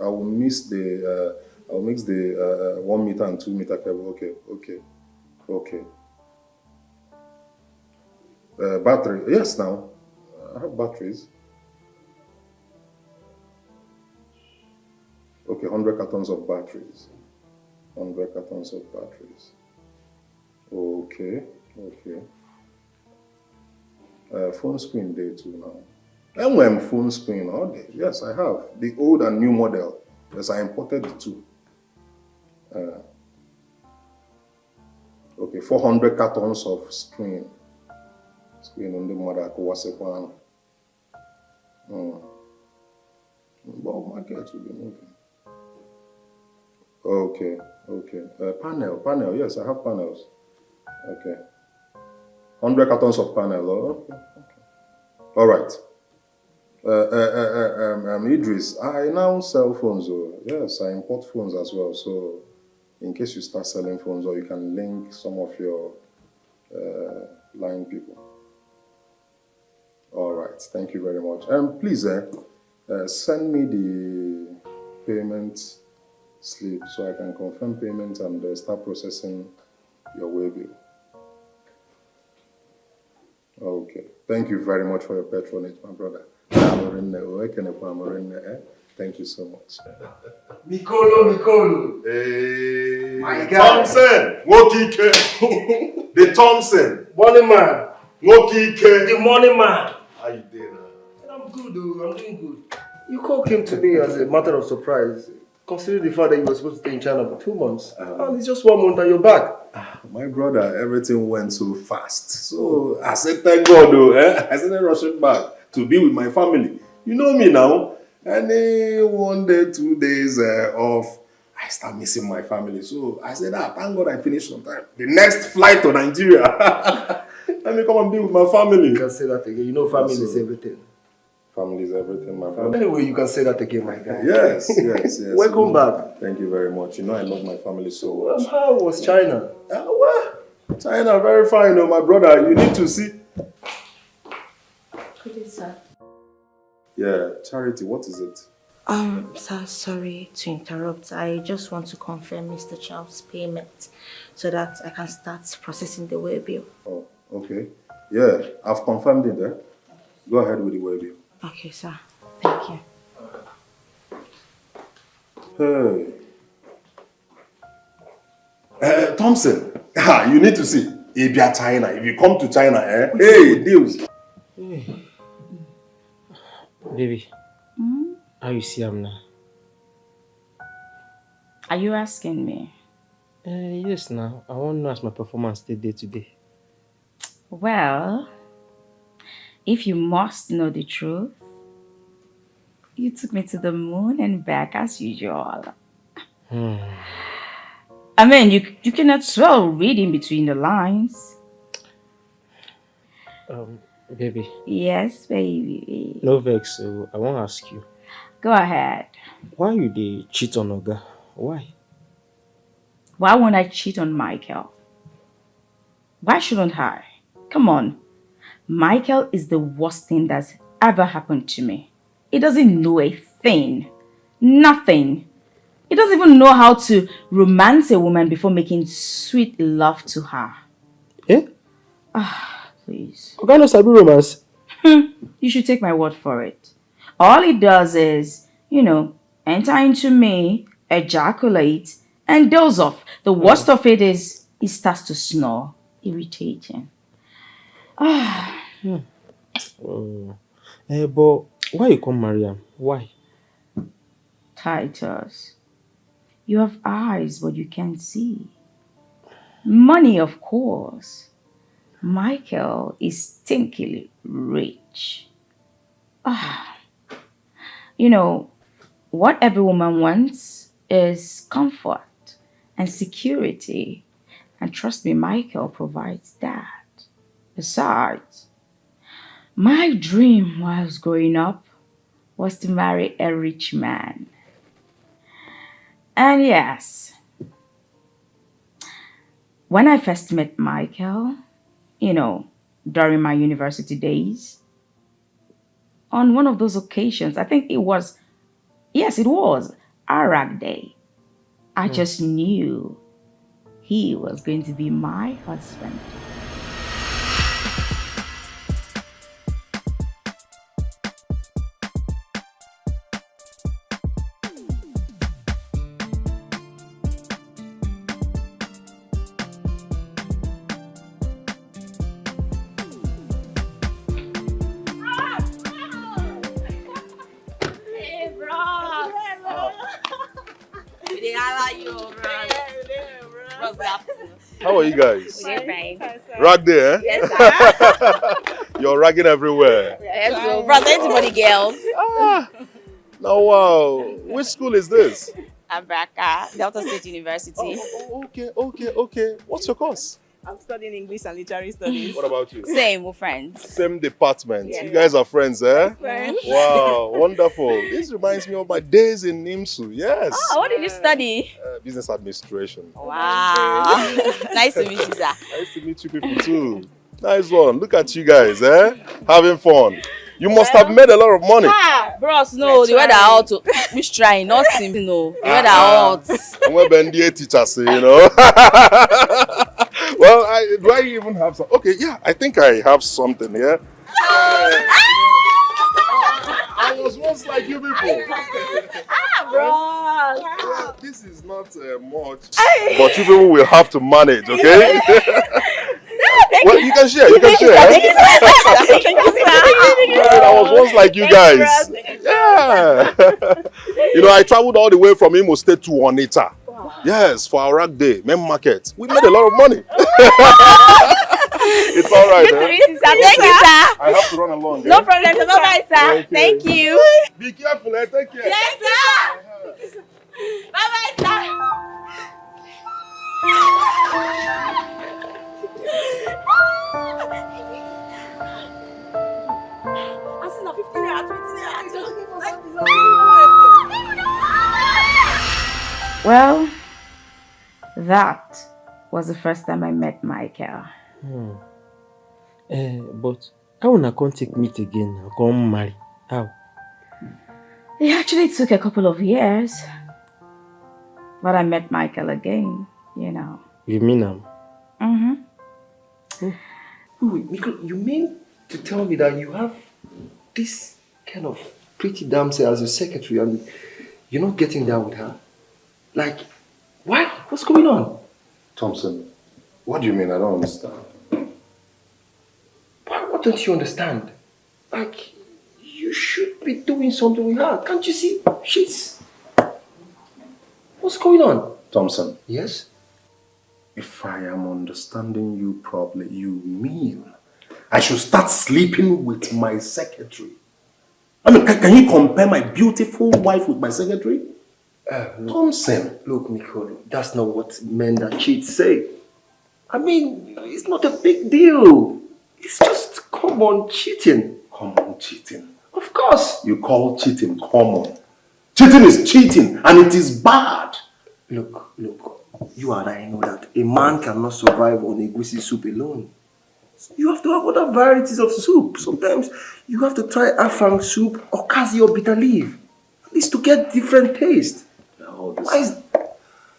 K: I will mix the 1 meter and 2 meter cable. Okay. Battery. Yes, now I have batteries. Okay, 100 cartons of batteries. 100 cartons of batteries. Okay. Phone screen day too now. And when phone screen all day. Yes, I have the old and new model. Yes, I imported the two. Okay, 400 cartons of screen. Screen on the mother Kowasepana. But market will be moving. Okay. Panel. Yes, I have panels. Okay. 100 cartons of panel. Oh, okay. All right. Idris, I now sell phones. Oh. Yes, I import phones as well. So, in case you start selling phones, or you can link some of your line people. All right. Thank you very much. Please, send me the payment slip so I can confirm payment and start processing your way bill. Okay. Thank you very much for your patronage, my brother. Thank you so much.
L: Mikolo.
K: Hey,
L: my God.
K: Thompson! Wokike! The Thompson!
L: Money man.
K: Wokike!
L: The money man.
K: How you doing?
L: I'm good, though. I'm doing good. You call came to me as a matter of surprise, considering the fact that you were supposed to stay in China for 2 months. And it's just 1 month and you're back.
K: My brother, everything went so fast. So I said, thank God, though. I started rushing back to be with my family. You know me now. And 1 day, 2 days off, I start missing my family. So I said, thank God I finished on time. The next flight to Nigeria. Let me come and be with my family.
L: You can say that again. You know family is everything.
K: Family is everything, my brother.
L: Anyway, you can say that again, my guy.
K: Yes.
L: Welcome back.
K: Thank you very much. You know I love my family so much.
L: How was China?
K: Well, China, very fine, my brother. You need to see.
D: Good day, sir.
K: Yeah, Charity, what is it?
J: Sir, sorry to interrupt. I just want to confirm Mr. Charles' payment so that I can start processing the way bill.
K: Oh, okay. Yeah, I've confirmed it there. Go ahead with the way bill.
J: Okay, sir. Thank you.
K: Hey. Thompson, you need to see. If you are China, if you come to China, hey, deals.
M: Baby, how you see him now?
F: Are you asking me?
M: Yes, now. I want to know as my performance day today.
F: Well, if you must know the truth, you took me to the moon and back as usual. I mean, you cannot well read in between the lines.
M: Baby.
F: Yes, baby.
M: No vex, so I want to ask you.
F: Go ahead.
M: Why you dey cheat on Oga? Why?
F: Why won't I cheat on Michael? Why shouldn't I? Come on. Michael is the worst thing that's ever happened to me. He doesn't know a thing. Nothing. He doesn't even know how to romance a woman before making sweet love to her.
M: Eh?
F: Please.
M: Oga no sabi romance?
F: You should take my word for it. All he does is, enter into me, ejaculate, and doze off. The worst of it is he starts to snore. Irritating.
M: But why you come marry him? Why?
F: Titus, you have eyes, but you can't see. Money, of course. Michael is stinkily rich. What every woman wants is comfort and security. And trust me, Michael provides that. Besides, my dream while I was growing up was to marry a rich man. And yes, When I first met Michael, during my university days, on one of those occasions, I think it was, yes, it was Arag Day. I just knew he was going to be my husband.
K: How are you guys?
F: We're fine.
K: Rag there, eh?
F: Yes, sir.
K: You're ragging everywhere.
F: Yes, so bros, anybody girls.
K: Now, wow. Which school is this?
F: Abraka, Delta State University.
K: Okay. What's your course?
C: I'm studying English and Literary Studies.
K: What about you?
F: Same, we're friends.
K: Same department.
C: Yeah.
K: You guys are friends, eh?
C: Friends.
K: Wow, wonderful. This reminds me of my days in NIMSU. Yes.
F: Oh, what did you study?
K: Business administration.
F: Wow. Nice to meet you, sir.
K: Nice to meet you people too. Nice one. Look at you guys, eh? Having fun. You must have made a lot of money.
F: Bros, no, the weather out. Which trying, not him, no. The weather out.
K: And we're BNDA teachers, Well, do I even have some? Okay, yeah, I think I have something here. I was once like you people.
F: Bros.
K: Yeah, this is not much, but you people will have to manage, okay? Well, you can share.
F: Thank you,
K: Eh? I was once like you guys. Yeah. I traveled all the way from Imo State to Onitsha. Yes, for our rack day, main market. We made a lot of money. It's all right.
F: Good to meet you, sir. Thank you, sir.
K: I have to run along.
F: No problem. Bye-bye, sir. Thank you.
K: Be careful, eh? Take care.
F: Yes, sir. Bye-bye, sir. Well, that was the first time I met Michael.
M: But how una come take meet again and come marry? How?
F: It actually took a couple of years. But I met Michael again,
M: You mean him?
F: Mm-hmm.
L: Wait, Nicole, you mean to tell me that you have this kind of pretty damsel as your secretary and you're not getting down with her? Like, what? What's going on?
K: Thompson, what do you mean? I don't understand.
L: What don't you understand? Like, you should be doing something with her. Can't you see? What's going on?
K: Thompson.
L: Yes?
K: If I am understanding you properly, you mean I should start sleeping with my secretary? I mean, can you compare my beautiful wife with my secretary? Thompson.
L: Look, Nicole, that's not what men that cheat say. I mean, it's not a big deal. It's just common cheating.
K: Common cheating?
L: Of course.
K: You call cheating common? Cheating is cheating and it is bad.
L: Look, you and I know that a man cannot survive on egusi soup alone. You have to have other varieties of soup. Sometimes you have to try afang soup or kasi or bitter leaf. At least to get different taste.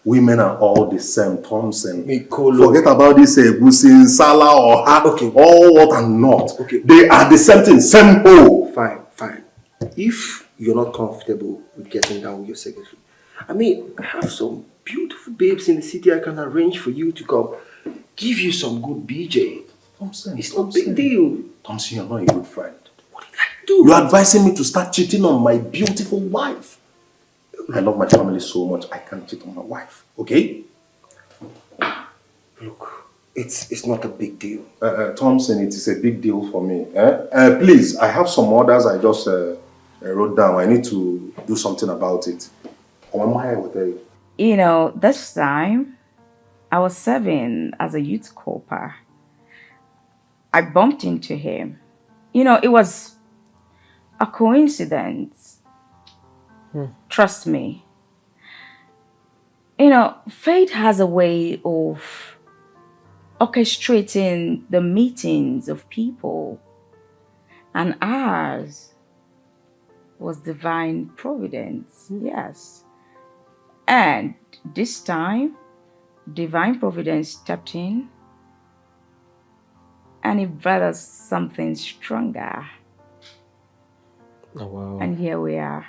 K: Women are all the same, Thompson.
L: Mikolo.
K: Forget about this egusi, sala or ha.
L: Okay.
K: All what and not.
L: Okay.
K: They are the same thing, same hole.
L: Fine. If you're not comfortable with getting down with your secretary, I mean, I have some beautiful babes in the city I can arrange for you to come. Give you some good BJ.
K: Thompson,
L: it's not a big deal.
K: Thompson, you're not a good friend.
L: What did I do?
K: You're advising me to start cheating on my beautiful wife. I love my family so much, I can't cheat on my wife. Okay?
L: Look, it's not a big deal.
K: Thompson, it is a big deal for me. Please, I have some orders I just wrote down. I need to do something about it.
F: This time, I was serving as a youth corper. I bumped into him. It was a coincidence. Trust me. Fate has a way of
D: orchestrating the meetings of people, and ours was divine providence. Yes. And this time, divine providence stepped in and it brought us something stronger.
M: Oh, wow.
D: And here we are.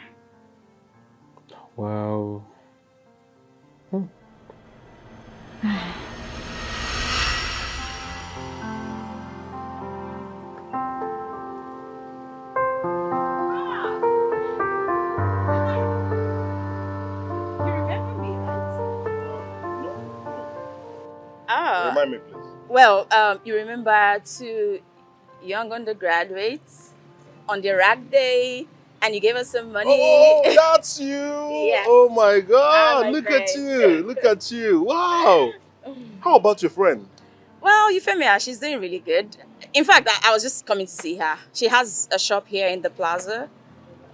M: Wow.
A: Remind me, please.
F: Well, you remember two young undergraduates on the rag day, and you gave us some money.
K: Oh, that's you!
F: Yes.
K: Oh my God!
F: my
K: Look
F: friend.
K: at you! Look at you! Wow! How about your friend?
F: Well, Euphemia, she's doing really good. In fact, I was just coming to see her. She has a shop here in the plaza.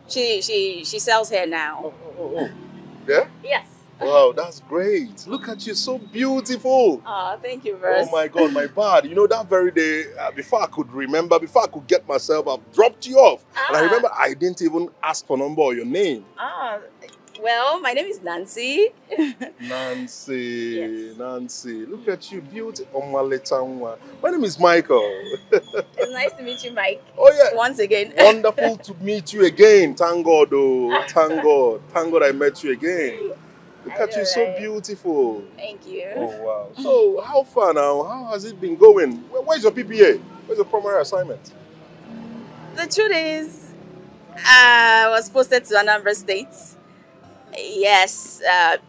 F: She sells hair now.
K: Oh. Yeah?
F: Yes.
K: Wow, that's great. Look at you, so beautiful.
F: Oh, thank you, Verse.
K: Oh my God, my bad. You know, that very day, before I could remember, before I could get myself, I've dropped you off. And I remember I didn't even ask for number or your name.
F: Well, my name is Nancy.
K: Nancy,
F: Yes.
K: Nancy. Look at you, beautiful. My name is Michael.
F: It's nice to meet you, Mike.
K: Oh yeah.
F: Once again.
K: Wonderful to meet you again. Thank God, oh. Thank God. Thank God I met you again. Look at you, so beautiful.
F: Thank you.
K: Oh, wow. So, how far now? How has it been going? Where's your PPA? Where's your primary assignment?
F: The truth is, I was posted to Anambra State. Yes,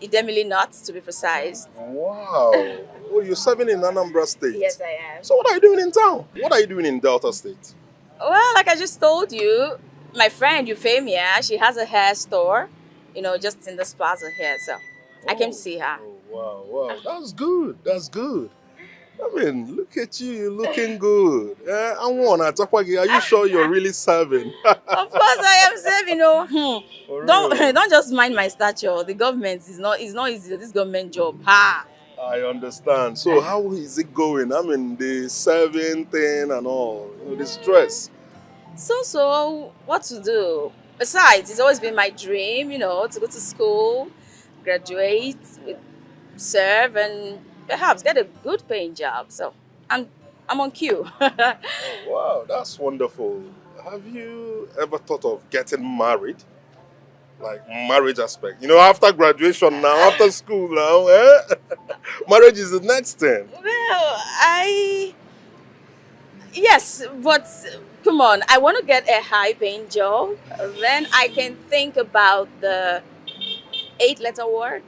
F: Idemili North, to be precise.
K: Wow. Oh, you're serving in Anambra State?
F: Yes, I am.
K: So, what are you doing in town? What are you doing in Delta State?
F: Well, like I just told you, my friend Euphemia, she has a hair store, just in this plaza here. So I came to see her.
K: Oh, wow. That's good. That's good. I mean, look at you. You're looking good. Are you sure you're really serving?
F: Of course I am serving, Don't just mind my stature. The government is not easy. This government job. Ha!
K: I understand. So how is it going? I mean, the serving thing and all, the stress.
F: So, what to do? Besides, it's always been my dream, to go to school, graduate, serve, and perhaps get a good paying job. So, I'm on cue.
K: Oh, wow, that's wonderful. Have you ever thought of getting married? Like marriage aspect. After graduation now, after school now, marriage is the next thing.
F: Well, yes, but come on, I want to get a high paying job. Then I can think about the 8-letter word.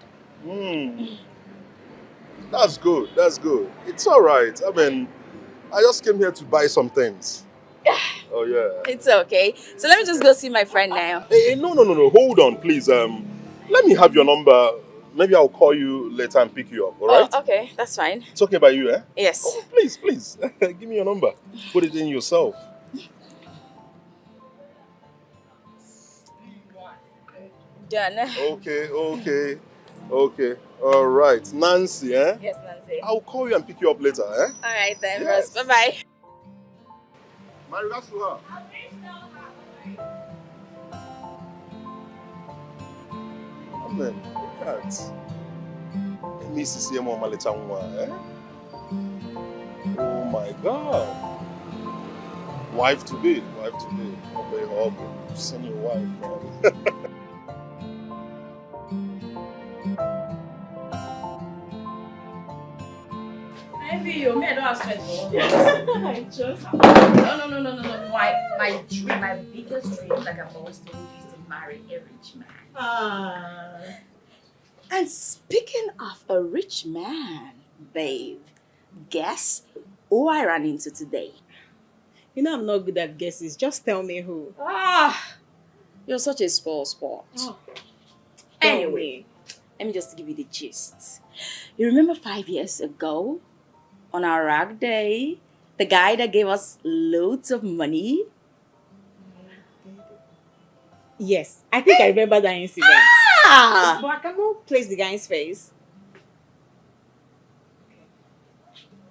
K: That's good. That's good. It's all right. I mean, I just came here to buy some things. Oh, yeah.
F: It's okay. So let me just go see my friend now.
K: Hey, no. Hold on, please. Let me have your number. Maybe I'll call you later and pick you up, all right?
F: Oh, okay. That's fine.
K: It's okay by you, eh?
F: Yes.
K: Oh, please. Give me your number. Put it in yourself.
F: Done.
K: Okay. All right. Nancy, eh?
F: Yes, Nancy.
K: I'll call you and pick you up later, eh?
F: All right then,
K: Yes.
F: Rose. Bye-bye.
K: My regards to her. Amen. Look at. Miss see Mama later on, eh? Oh my God. Wife to be. Okay, I've seen your wife, man.
F: I don't have strength for
C: I just...
F: No. My dream, my biggest dream, like I've always told you, is to marry a rich man. And speaking of a rich man, babe, guess who I ran into today?
C: I'm not good at guesses. Just tell me who.
F: You're such a spoil sport. Anyway, let me just give you the gist. You remember 5 years ago, on our rag day, the guy that gave us loads of money?
C: Yes, I think I remember that incident. But I cannot place the guy's face.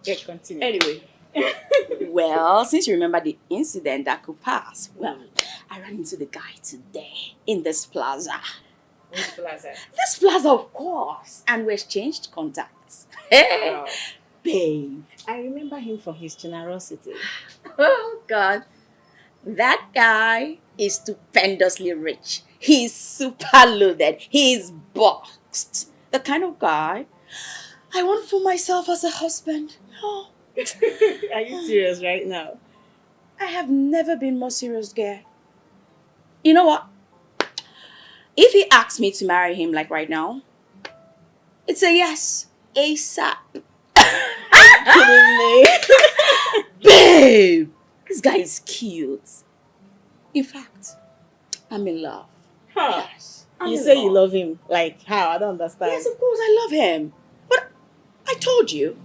C: Yeah, continue.
F: Anyway. Well, since you remember the incident that could pass, well, I ran into the guy today in this plaza.
C: Which plaza?
F: This plaza, of course. And we exchanged contacts. Hey,
C: Wow.
F: babe.
C: I remember him for his generosity.
F: Oh, God. That guy is stupendously rich. He's super loaded. He's boxed. The kind of guy I want for myself as a husband. Oh.
C: Are you serious right now?
F: I have never been more serious, girl. You know what? If he asks me to marry him like right now, it's a yes. ASAP.
C: Kidding me?
F: Babe! This guy is cute. In fact, I'm in love.
C: Huh.
F: Yes.
C: You say you love him. Like how? I don't understand.
F: Yes, of course, I love him. But I told you.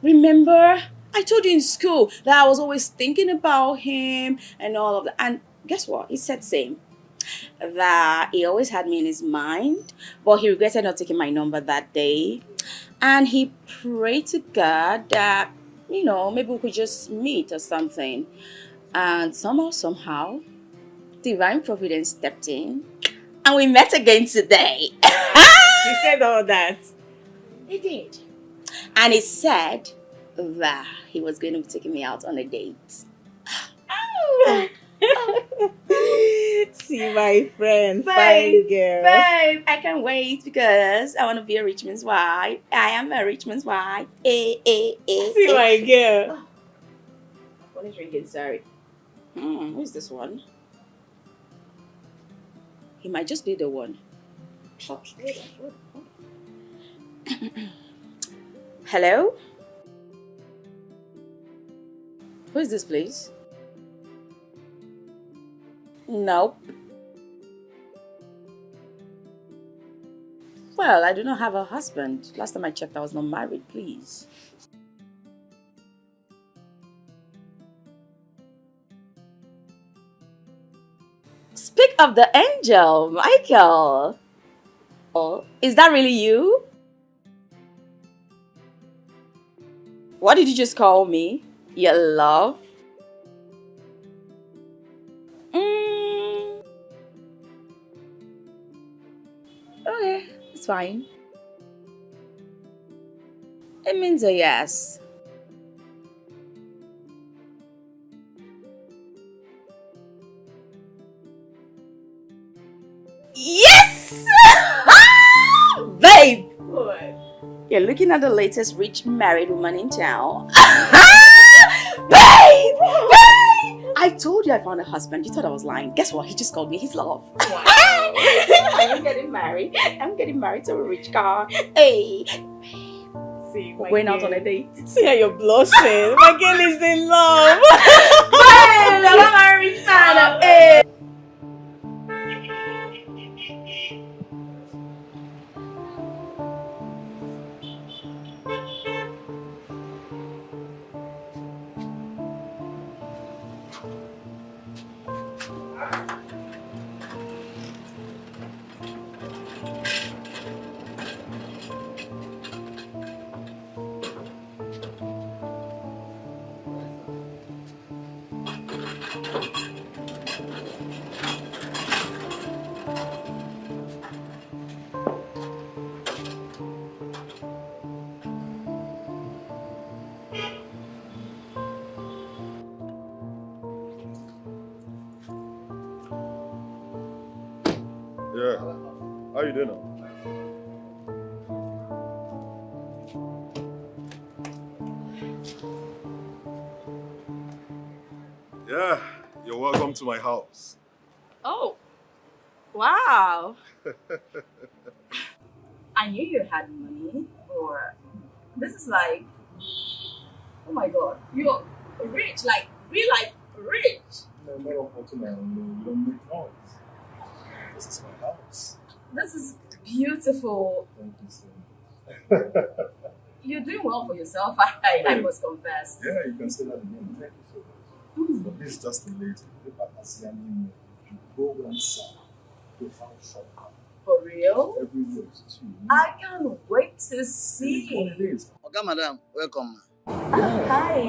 F: Remember? I told you in school that I was always thinking about him and all of that. And guess what? He said same. That he always had me in his mind, but he regretted not taking my number that day. And he prayed to God that, you know, maybe we could just meet or something. And somehow, divine providence stepped in. And we met again today.
C: He said all that.
F: He did. And he said that he was going to be taking me out on a date.
C: See my friend,
F: Babe,
C: fine girl.
F: babe, I can't wait because I want to be a rich man's wife. I am a rich man's wife.
C: See my girl.
F: Oh, phone is ringing, sorry. Who's this one? He might just be the one. Hello? Who is this, please? Nope. Well, I do not have a husband. Last time I checked, I was not married, please. Speak of the angel, Michael. Oh, is that really you? What did you just call me? Your love? Okay, it's fine. It means a yes. Yes! Babe!
C: What?
F: You're looking at the latest rich married woman in town. Babe! Babe! I told you I found a husband. You thought I was lying. Guess what? He just called me his love.
C: Wow.
F: I'm getting married. I'm getting married to a rich guy. Hey!
C: See,
F: We're going out on a date.
C: See how you're blushing. My girl is in love.
F: Babe! I'm a rich man. Hey!
A: Yeah. How you doing now? Yeah, you're welcome to my house.
F: Oh, wow. I knew you had money, or this is like, oh my God, you're rich, like real life rich.
K: This is my house.
F: This is beautiful.
K: Thank you so much.
F: You're doing well for yourself, I must confess.
K: Yeah, you can say that again. Thank you so much. But this is just a little. You go inside to house shop.
F: For real?
K: Every year is 2.
F: I can't wait to see.
K: It's what it is.
G: Okay, madam, welcome.
F: Hi.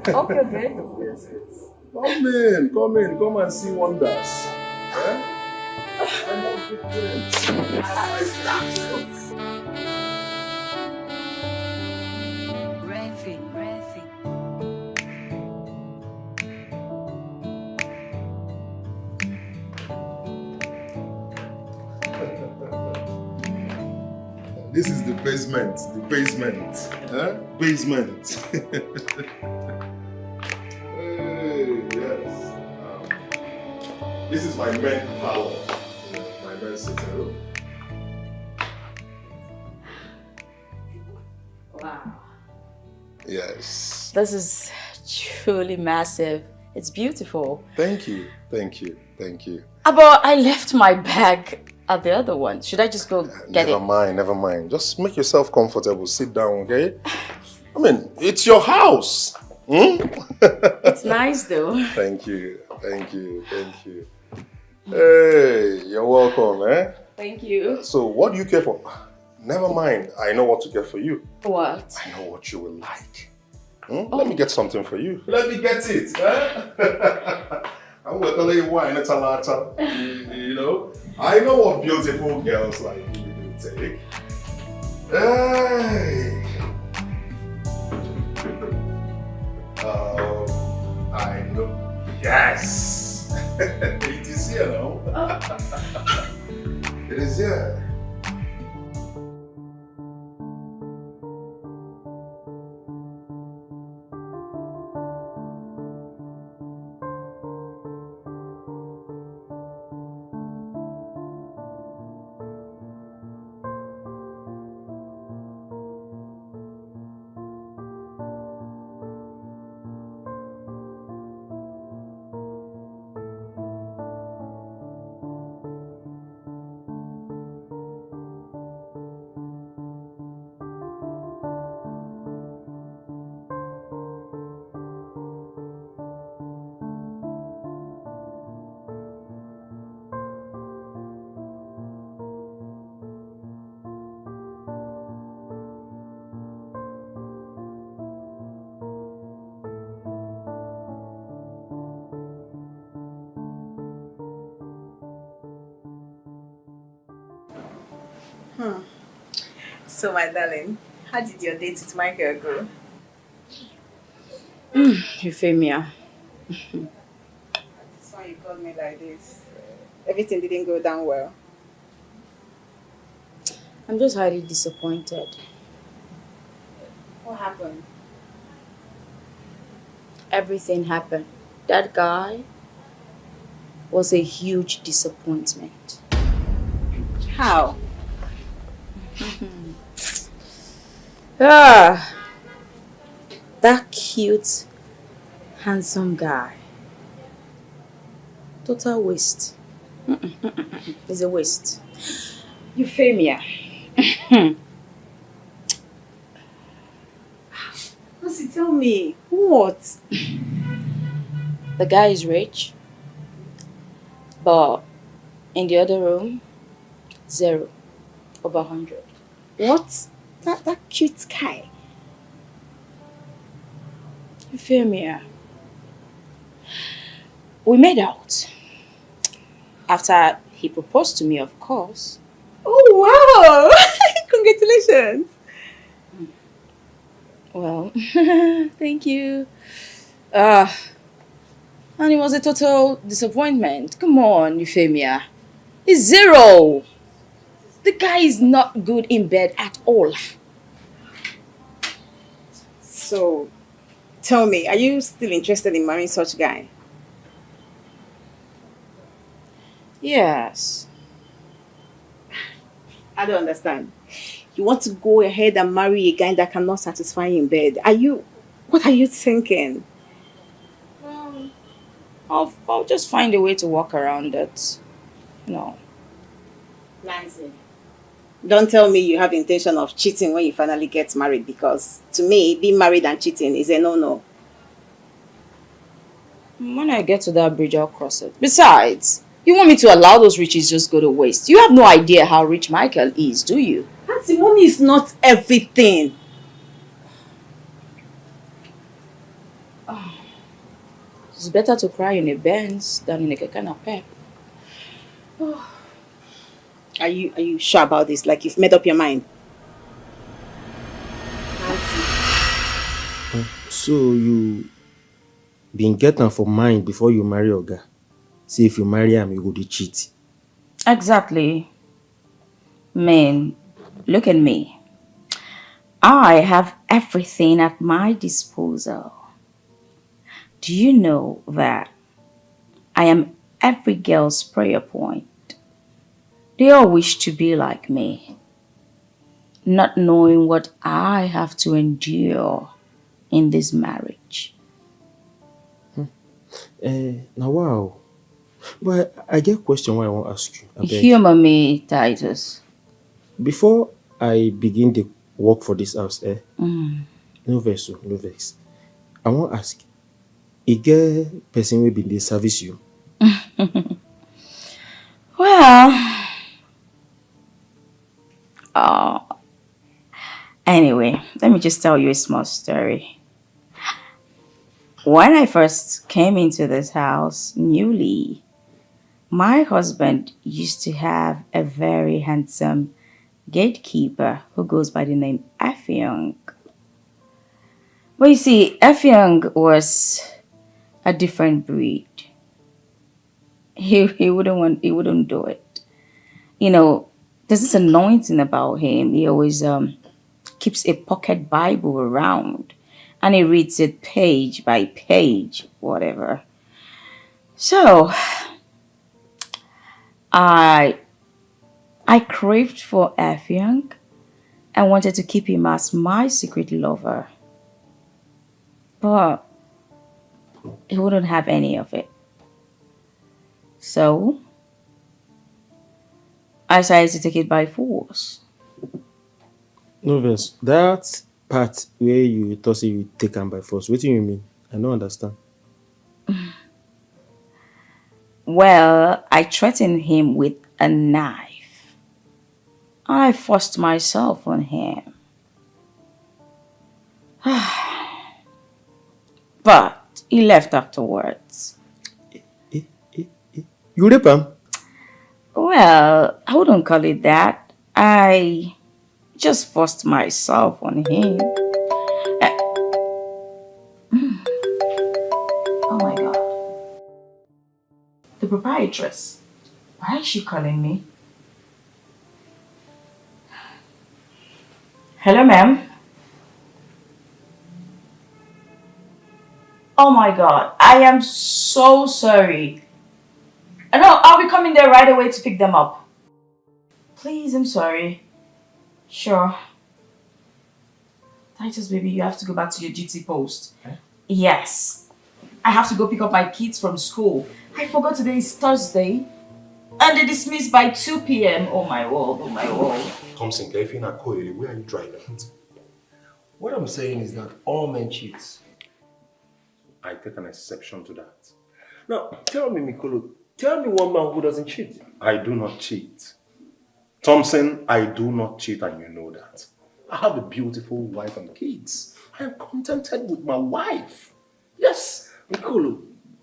F: Hope you're good.
K: Yes. Come and see wonders. Eh? I love good This is the basement. Huh? Basement. Hey, yes. This is my main parlor. My main sitting room.
F: Wow.
K: Yes.
F: This is truly massive. It's beautiful.
K: Thank you.
F: But I left my bag at the other one. Should I just go get it?
K: Never mind. Just make yourself comfortable. Sit down, okay? I mean, it's your house.
F: It's nice though.
K: Thank you. Hey, you're welcome, eh?
F: Thank you.
K: So, what do you care for? Never mind. I know what to get for you.
F: What?
K: I know what you will like. Let me get something for you. Let me get it. Eh? I'm going to tell you why in a talata. You know? I know what beautiful girls like you will take. Hey. I know. Yes. It is here now. It is here.
C: So, my darling, how did your date with Michael go?
F: Euphemia.
C: That's why you called me like this. Everything didn't go down well.
F: I'm just highly disappointed.
C: What happened?
F: Everything happened. That guy was a huge disappointment.
C: How?
F: That cute, handsome guy. Total waste. It's a waste. Euphemia.
C: Lucy, tell me, what?
F: The guy is rich, but in the other room, 0 over 100.
C: What? That cute guy.
F: Euphemia. We made out. After he proposed to me, of course.
C: Oh, wow! Congratulations!
F: Well, thank you. And it was a total disappointment. Come on, Euphemia. It's 0. The guy is not good in bed at all.
C: So, tell me, are you still interested in marrying such a guy?
F: Yes.
C: I don't understand. You want to go ahead and marry a guy that cannot satisfy you in bed. What are you thinking?
F: I'll just find a way to walk around it. No.
C: Nancy, don't tell me you have the intention of cheating when you finally get married, because to me, being married and cheating is a no-no.
F: When I get to that bridge, I'll cross it. Besides, you want me to allow those riches just go to waste? You have no idea how rich Michael is, do you?
C: Nancy, money is not everything.
F: It's better to cry in a Benz than in a keke napep.
C: Are you sure about this? Like you've made up your mind?
B: So you been getting for mind before you marry Oga. See if you marry him, you go to cheat.
F: Exactly. Man, look at me. I have everything at my disposal. Do you know that I am every girl's prayer point? They all wish to be like me, not knowing what I have to endure in this marriage.
B: Now wow. But I get a question why I want to ask you. Abeg.
F: Humor me, Titus.
B: Before I begin the work for this house, no vex, no vex. I want to ask, a get person will be dey service you?
F: Well, anyway, let me just tell you a small story. When I first came into this house newly, my husband used to have a very handsome gatekeeper who goes by the name Effiong. But you see, Effiong was a different breed. He wouldn't do it. You know, there's this anointing about him. He always keeps a pocket Bible around and he reads it page by page, whatever. So I craved for Effiong and wanted to keep him as my secret lover. But he wouldn't have any of it. So I decided to take it by force.
B: No vex. That part where you thought say you take him by force, what do you mean? I don't understand.
F: Well, I threatened him with a knife. I forced myself on him. But he left afterwards.
B: You rape him?
F: Well, I wouldn't call it that. I just forced myself on him. Oh my God. The proprietress. Why is she calling me? Hello, ma'am. Oh my God. I am so sorry. No, I'll be coming there right away to pick them up. Please, I'm sorry. Sure. Titus, baby, you have to go back to your duty post.
B: Eh?
F: Yes. I have to go pick up my kids from school. I forgot today is Thursday. And they dismissed by 2 p.m. Oh my word, oh my word.
K: Thompson, where are you driving?
L: What I'm saying is that all men cheat.
K: I take an exception to that.
L: Now, tell me, Mikolo, tell me one man who doesn't cheat.
K: I do not cheat. Thompson, I do not cheat and you know that. I have a beautiful wife and kids. I am contented with my wife. Yes.
L: Mikolo,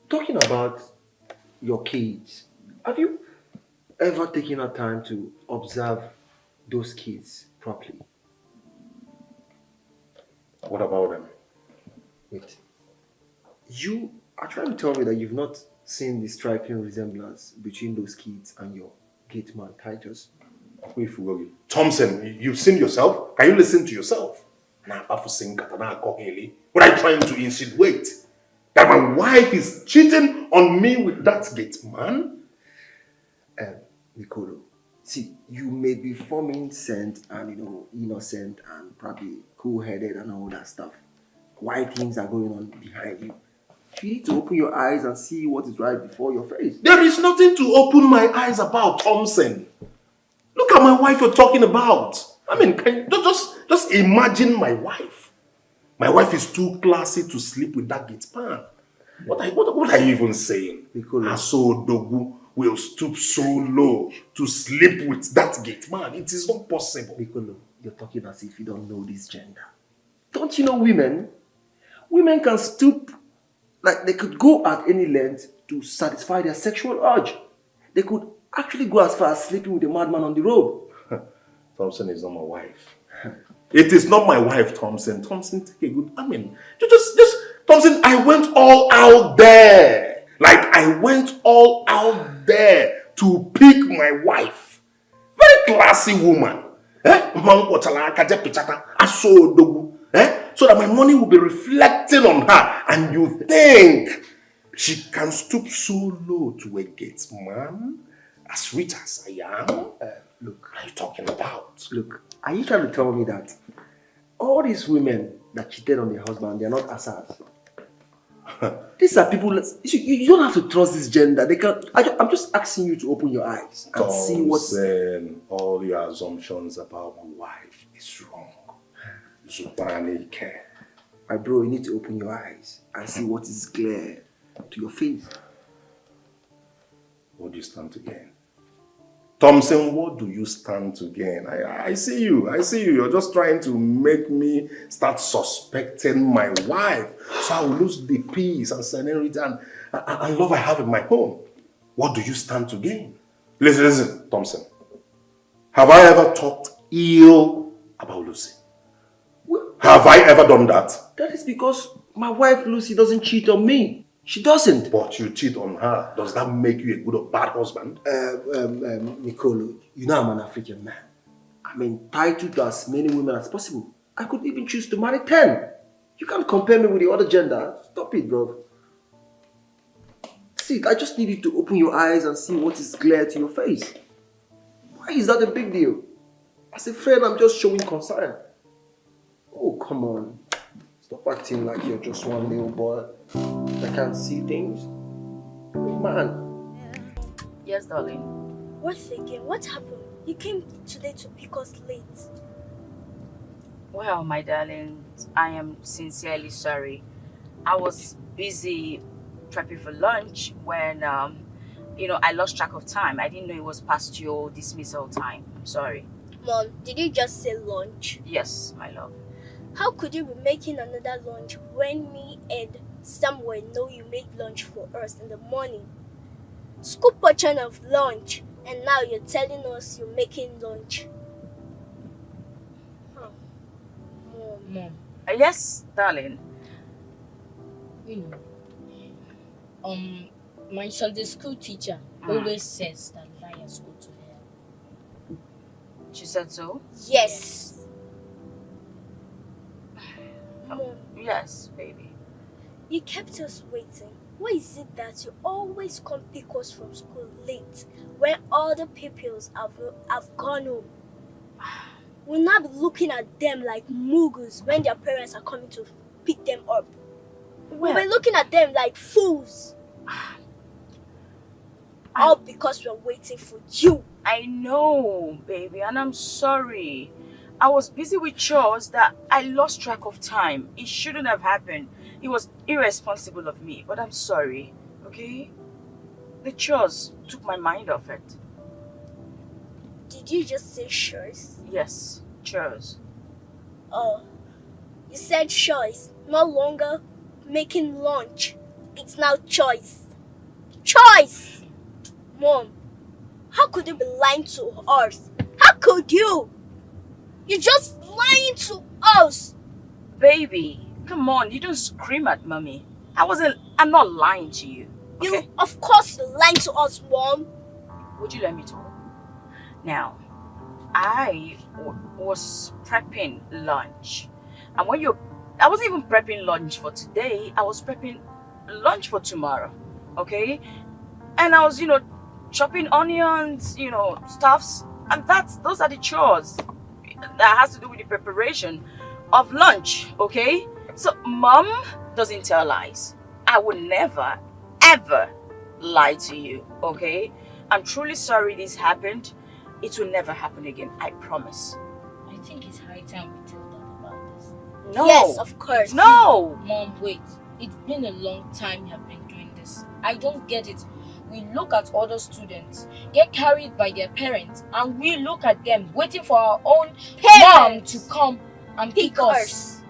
L: talking about your kids, have you ever taken a time to observe those kids properly?
K: What about them?
L: Wait. You are trying to tell me that you've not seen the striking resemblance between those kids and your gate man Titus?
K: Thompson, you've seen yourself? Can you listen to yourself? What are you trying to insinuate? That my wife is cheating on me with that gate man?
L: Nicolo, see, you may be forming scent and innocent and probably cool-headed and all that stuff. Why things are going on behind you? You need to open your eyes and see what is right before your face.
K: There is nothing to open my eyes about, Thompson. Look at my wife you're talking about. I mean, can you just imagine my wife. My wife is too classy to sleep with that gate man. What are you even saying? Aso Dogu will stoop so low to sleep with that gate man. It is not possible.
L: Nicolo, you're talking as if you don't know this gender. Don't you know women? Women can stoop Like, they could go at any length to satisfy their sexual urge. They could actually go as far as sleeping with a madman on the road.
K: Thompson is not my wife. It is not my wife, Thompson. Thompson, take a good... I mean, just... Thompson, I went all out there. Like, I went all out there to pick my wife. Very classy woman. So that my money will be reflecting on her. And you think she can stoop so low to a gate man? As rich as I am?
L: Look.
K: What are you talking about?
L: Look, are you trying to tell me that all these women that cheated on their husband, they are not assassins? These are people that you don't have to trust this gender. They can. I'm just asking you to open your eyes and see what's.
K: All your assumptions about my wife is wrong. Zubani care.
L: My bro, you need to open your eyes and see what is clear to your face.
K: What do you stand to gain? Thompson, what do you stand to gain? I see you. You're just trying to make me start suspecting my wife. So I will lose the peace and serenity and love I have in my home. What do you stand to gain? Listen, Thompson. Have I ever talked ill about Lucy? Have I ever done that?
L: That is because my wife Lucy doesn't cheat on me. She doesn't.
K: But you cheat on her. Does that make you a good or bad husband?
L: Nicolo, you know I'm an African man. I'm entitled to as many women as possible. I could even choose to marry 10. You can't compare me with the other gender. Stop it, bro. See, I just need you to open your eyes and see what is clear to your face. Why is that a big deal? As a friend, I'm just showing concern. Oh, come on. Stop acting like you're just one little boy that can't see things. Man.
F: Yes, darling.
J: Once again, what happened? You came today to pick us late.
F: Well, my darling, I am sincerely sorry. I was busy prepping for lunch when, I lost track of time. I didn't know it was past your dismissal time. I'm sorry.
J: Mom, did you just say lunch?
F: Yes, my love.
J: How could you be making another lunch when me and Samuel know you made lunch for us in the morning? Scoop portion of lunch, and now you're telling us you're making lunch.
F: Mom. Yes, darling.
J: My Sunday school teacher always says that liars go to hell.
F: She said so?
J: Yes. Mom.
F: Yes, baby.
J: You kept us waiting. Why is it that you always come pick us from school late when all the pupils have gone home? We'll not be looking at them like muggles when their parents are coming to pick them up. We'll be looking at them like fools. All because we're waiting for you.
F: I know, baby, and I'm sorry. I was busy with chores that I lost track of time. It shouldn't have happened. It was irresponsible of me, but I'm sorry, okay? The chores took my mind off it.
J: Did you just say chores?
F: Yes, chores.
J: Oh, you said choice, no longer making lunch. It's now choice. Choice! Mom, how could you be lying to us? How could you? You're just lying to us.
F: Baby, come on, you don't scream at mommy. I'm not lying to you. Okay?
J: You, of course you're lying to us, Mom.
F: Would you let me talk? Now, I was prepping lunch. And I wasn't even prepping lunch for today. I was prepping lunch for tomorrow. Okay? And I was, chopping onions, stuffs. And those are the chores. That has to do with the preparation of lunch, okay? So Mom doesn't tell lies. I would never, ever lie to you, okay? I'm truly sorry this happened. It will never happen again, I promise.
J: I think it's high time we tell them about this.
F: No.
J: Yes, of course.
F: No.
J: Mom, wait. It's been a long time you have been doing this. I don't get it. We look at other students get carried by their parents, and we look at them waiting for our own mom to come and pick us.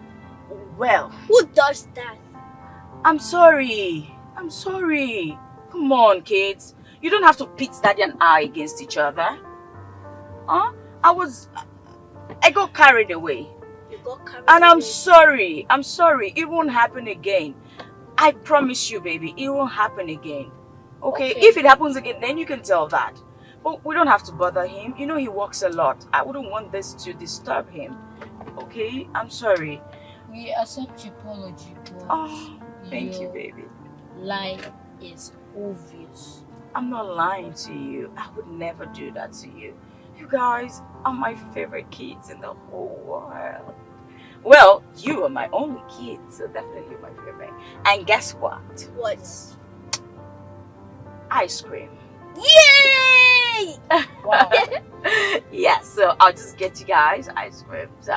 F: Well,
J: who does that?
F: I'm sorry. I'm sorry. Come on, kids. You don't have to pit Daddy and I against each other. Huh? I got carried away.
I: You got carried
F: And
I: away.
F: I'm sorry. I'm sorry. It won't happen again. I promise you, baby, it won't happen again. Okay? If it happens again, then you can tell that. But we don't have to bother him. You know he works a lot. I wouldn't want this to disturb him. Okay? I'm sorry.
J: We accept your apology, but
F: Oh, thank you, baby.
J: lie is obvious.
F: I'm not lying to you. I would never do that to you. You guys are my favorite kids in the whole world. Well, you are my only kid, so definitely my favorite. And guess what?
I: What?
F: Ice cream.
I: Yay!
J: Wow.
F: Yeah, so I'll just get you guys ice cream. So,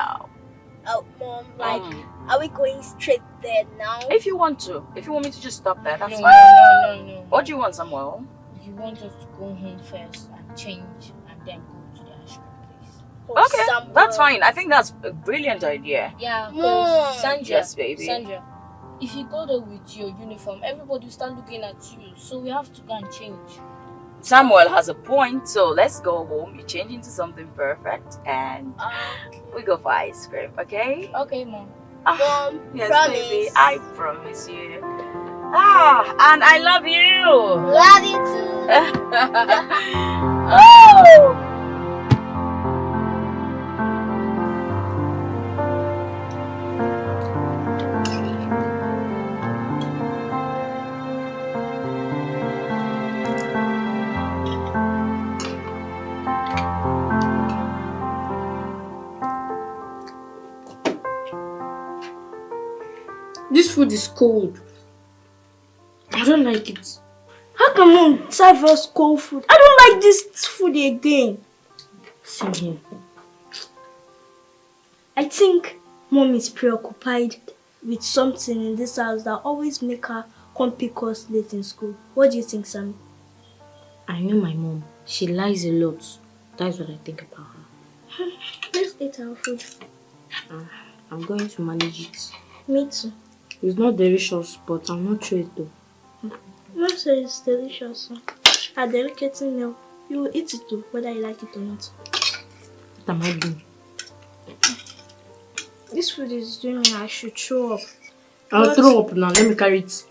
I: Oh, Mom, like, are we going straight there now?
F: if you want to, if you want me to just stop there, that's
J: No,
F: fine.
J: no.
F: What do you want, Samuel?
J: You want us to go home first and change and then go to the ice cream place.
I: Oh,
F: Okay,
I: Samuel.
F: that's fine. I think that's a brilliant idea.
J: Yeah,
I: Mom.
J: because Sandra,
F: Yes, baby.
J: Sandra, if you go there with your uniform, everybody will start looking at you. So we have to go and change.
F: Samuel has a point, so let's go home. You change into something perfect, and we go for ice cream, okay?
J: Okay, Mom.
I: Mom,
F: Yes,
I: promise.
F: baby, I promise you. And I love you.
I: Love you too.
F: Oh!
J: This food is cold. I don't like it.
E: How come Mom serve us cold food? I don't like this food again.
J: Same here.
E: I think Mom is preoccupied with something in this house that always make her come pick us late in school. What do you think, Sam?
J: I know my mom. She lies a lot. That's what I think about her.
E: Let's eat our food.
J: I'm going to manage it.
E: Me too.
J: It's not delicious, but I'm not sure it though.
E: Mom says it's delicious. A delicate meal. You will eat it too, whether you like it or not.
J: What am I doing?
E: This food is doing me. I should throw up.
J: I'll
E: What?
J: throw up now. Let me carry it.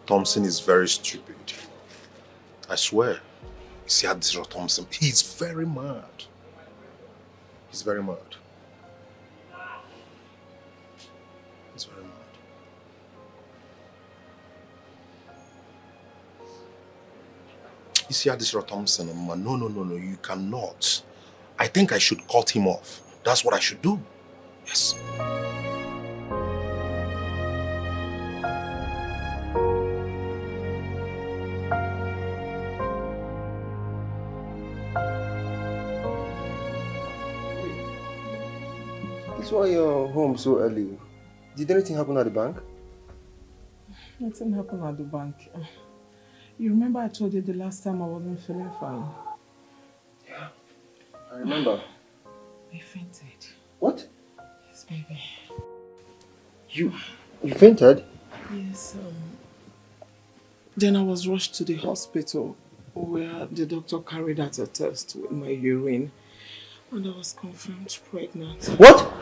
K: Thompson is very stupid. I swear. You see how this Thompson, he's very mad. He's very mad. He's very mad. You see how this Thompson, man, no, you cannot. I think I should cut him off. That's what I should do. Yes.
L: That's why you're home so early. Did anything happen at the bank?
N: Nothing happened at the bank. You remember I told you the last time I wasn't feeling fine?
L: Yeah, I remember.
N: I fainted.
L: What?
N: Yes, baby.
L: You fainted?
N: Yes, then I was rushed to the hospital where the doctor carried out a test with my urine and I was confirmed pregnant.
L: What?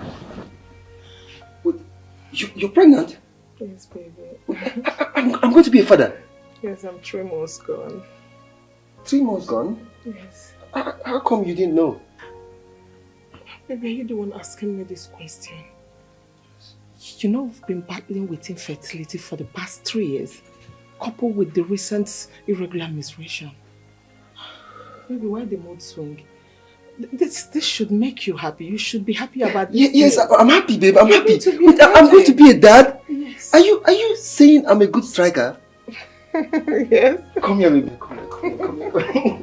L: You're pregnant?
N: Yes, baby.
L: I'm going to be a father.
N: Yes, I'm 3 months gone.
L: 3 months gone?
N: Yes.
L: How come you didn't know?
N: Baby, you're the one asking me this question. You know, we've been battling with infertility for the past 3 years, coupled with the recent irregular menstruation. Baby, why the mood swing? This should make you happy. You should be happy about this.
L: Yes, I'm happy, babe. I'm happy.
N: Wait,
L: I'm going to be a dad.
N: Yes.
L: Are you saying I'm a good striker?
N: Yes.
L: Come here, baby. Come here.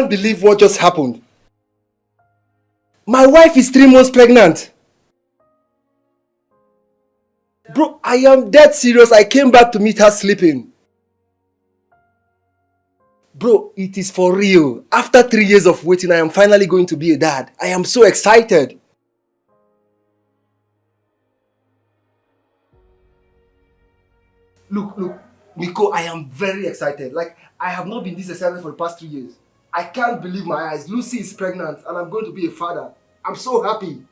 B: can't believe what just happened. My wife is 3 months pregnant. Bro, I am dead serious. I came back to meet her sleeping. Bro, it is for real. After 3 years of waiting, I am finally going to be a dad. I am so excited. Look, Nico, I am very excited. Like, I have not been this excited for the past 3 years. I can't believe my eyes. Lucy is pregnant and I'm going to be a father. I'm so happy.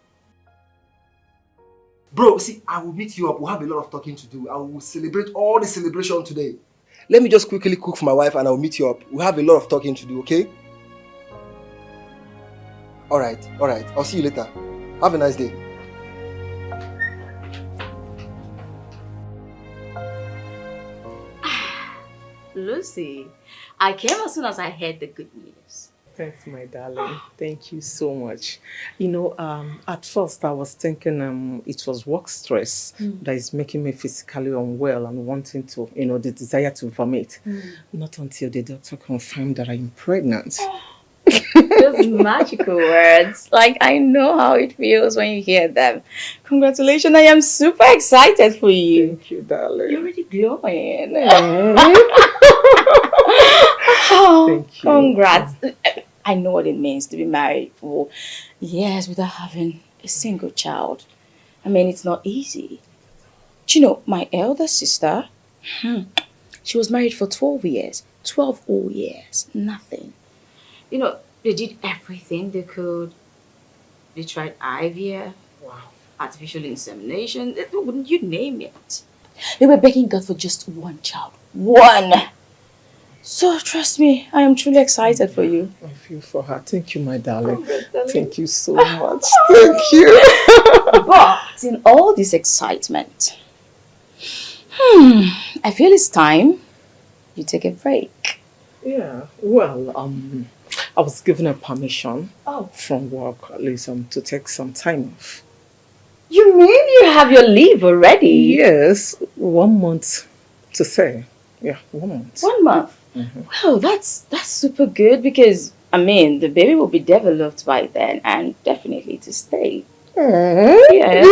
B: Bro, see, I will meet you up. We'll have a lot of talking to do. I will celebrate all the celebration today. Let me just quickly cook for my wife and I'll meet you up. We'll have a lot of talking to do, okay? Alright. I'll see you later. Have a nice day.
F: Lucy, I came as soon as I heard the good news.
N: Thanks, my darling. Thank you so much. You know, at first I was thinking it was work stress that is making me physically unwell and wanting to, the desire to vomit. Not until the doctor confirmed that I'm pregnant.
F: Those magical words. Like, I know how it feels when you hear them. Congratulations, I am super excited for you.
N: Thank you, darling.
F: You're already glowing.
N: Thank you.
F: Congrats. I know what it means to be married for years without having a single child. I mean, it's not easy. Do you know, my elder sister, she was married for 12 years. 12 whole years. Nothing. You know, they did everything they could. They tried IVF, artificial insemination, you name it. They were begging God for just one child. One! So trust me, I am truly excited for you.
N: I feel for her. Thank you, my darling. Thank you so much. Thank you.
F: But in all this excitement, I feel it's time you take a break.
N: Yeah, well, I was given a permission from work, at least, to take some time off.
F: You mean you have your leave already?
N: Yes, 1 month to say. Yeah, 1 month.
F: 1 month? Well, that's super good because, I mean, the baby will be developed by then and definitely to stay. Yeah.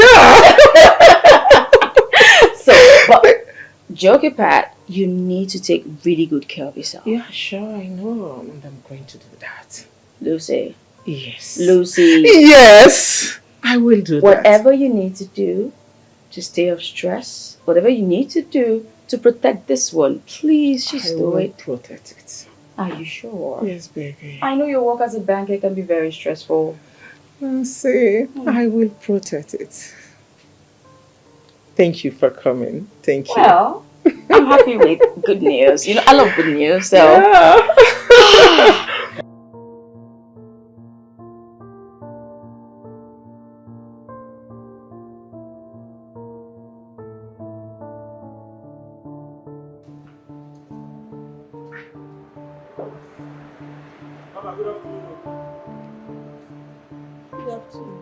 F: So, but joke apart, you need to take really good care of yourself.
N: Yeah, sure, I know. And I'm going to do that.
F: Lucy.
N: Yes.
F: Lucy.
N: Yes, I will do that.
F: Whatever you need to do to stay off stress, whatever you need to do to protect this one, please just do it.
N: I will protect it.
F: Are you sure?
N: Yes, baby.
F: I know your work as a banker can be very stressful.
N: See, I will protect it. Thank you for coming. Thank you.
F: Well, I'm happy with good news. You know, I love good news, so.
N: Yeah.
C: Good afternoon.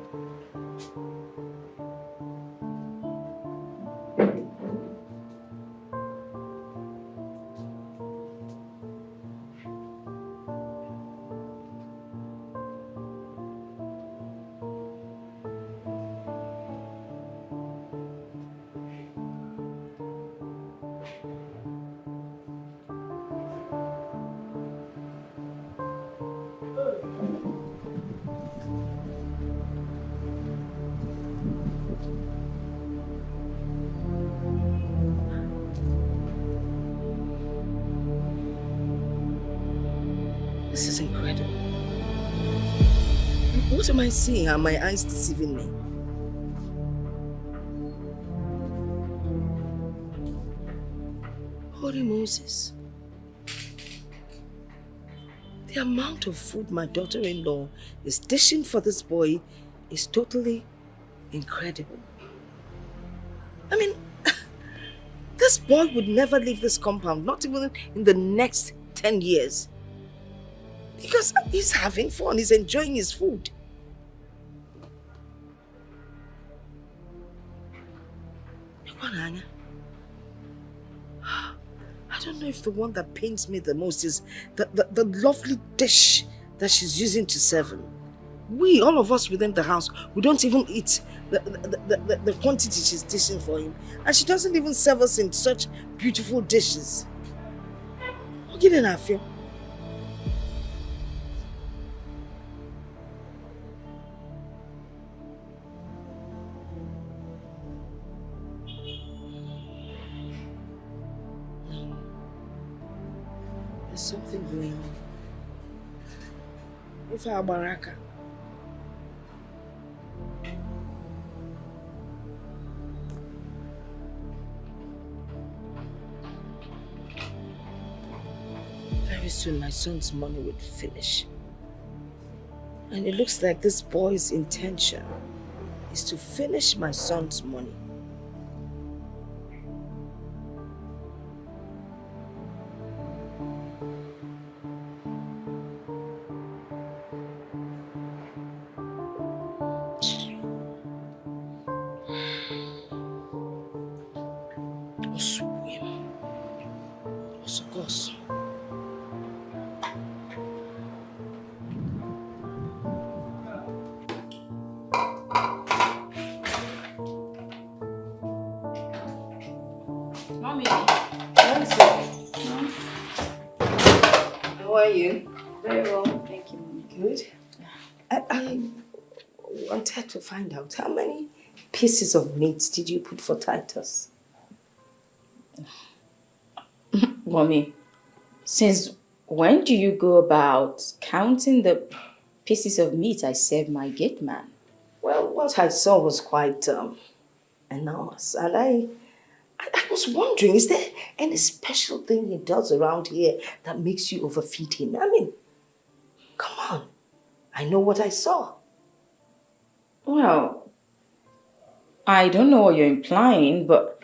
O: This is incredible. What am I seeing? Are my eyes deceiving me? Holy Moses. The amount of food my daughter-in-law is dishing for this boy is totally incredible. I mean, this boy would never leave this compound, not even in the next 10 years. Because he's having fun, he's enjoying his food. I don't know if the one that pains me the most is the lovely dish that she's using to serve him. We, all of us within the house, we don't even eat the quantity she's dishing for him. And she doesn't even serve us in such beautiful dishes. Get in her feel. There's something going on. If our baraka. Very soon my son's money would finish. And it looks like this boy's intention is to finish my son's money.
F: Mommy, how are you? Very well, thank you, Mommy.
O: Good. I wanted to find out how many pieces of meat did you put for Titus?
F: Mommy, since when do you go about counting the pieces of meat I serve my gate man?
O: Well, what I saw was quite enormous, and I was wondering, is there any special thing he does around here that makes you overfeed him? I mean, come on. I know what I saw.
F: Well, I don't know what you're implying, but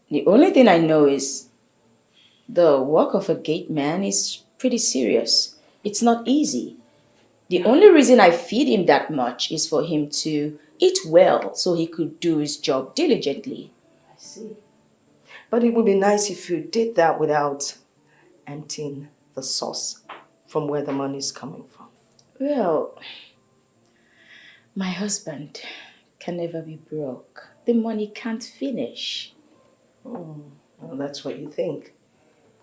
F: the only thing I know is the work of a gate man is pretty serious. It's not easy. The only reason I feed him that much is for him to eat well so he could do his job diligently.
O: I see. But it would be nice if you did that without emptying the source from where the money is coming from.
F: Well, my husband can never be broke. The money can't finish.
O: Well, that's what you think.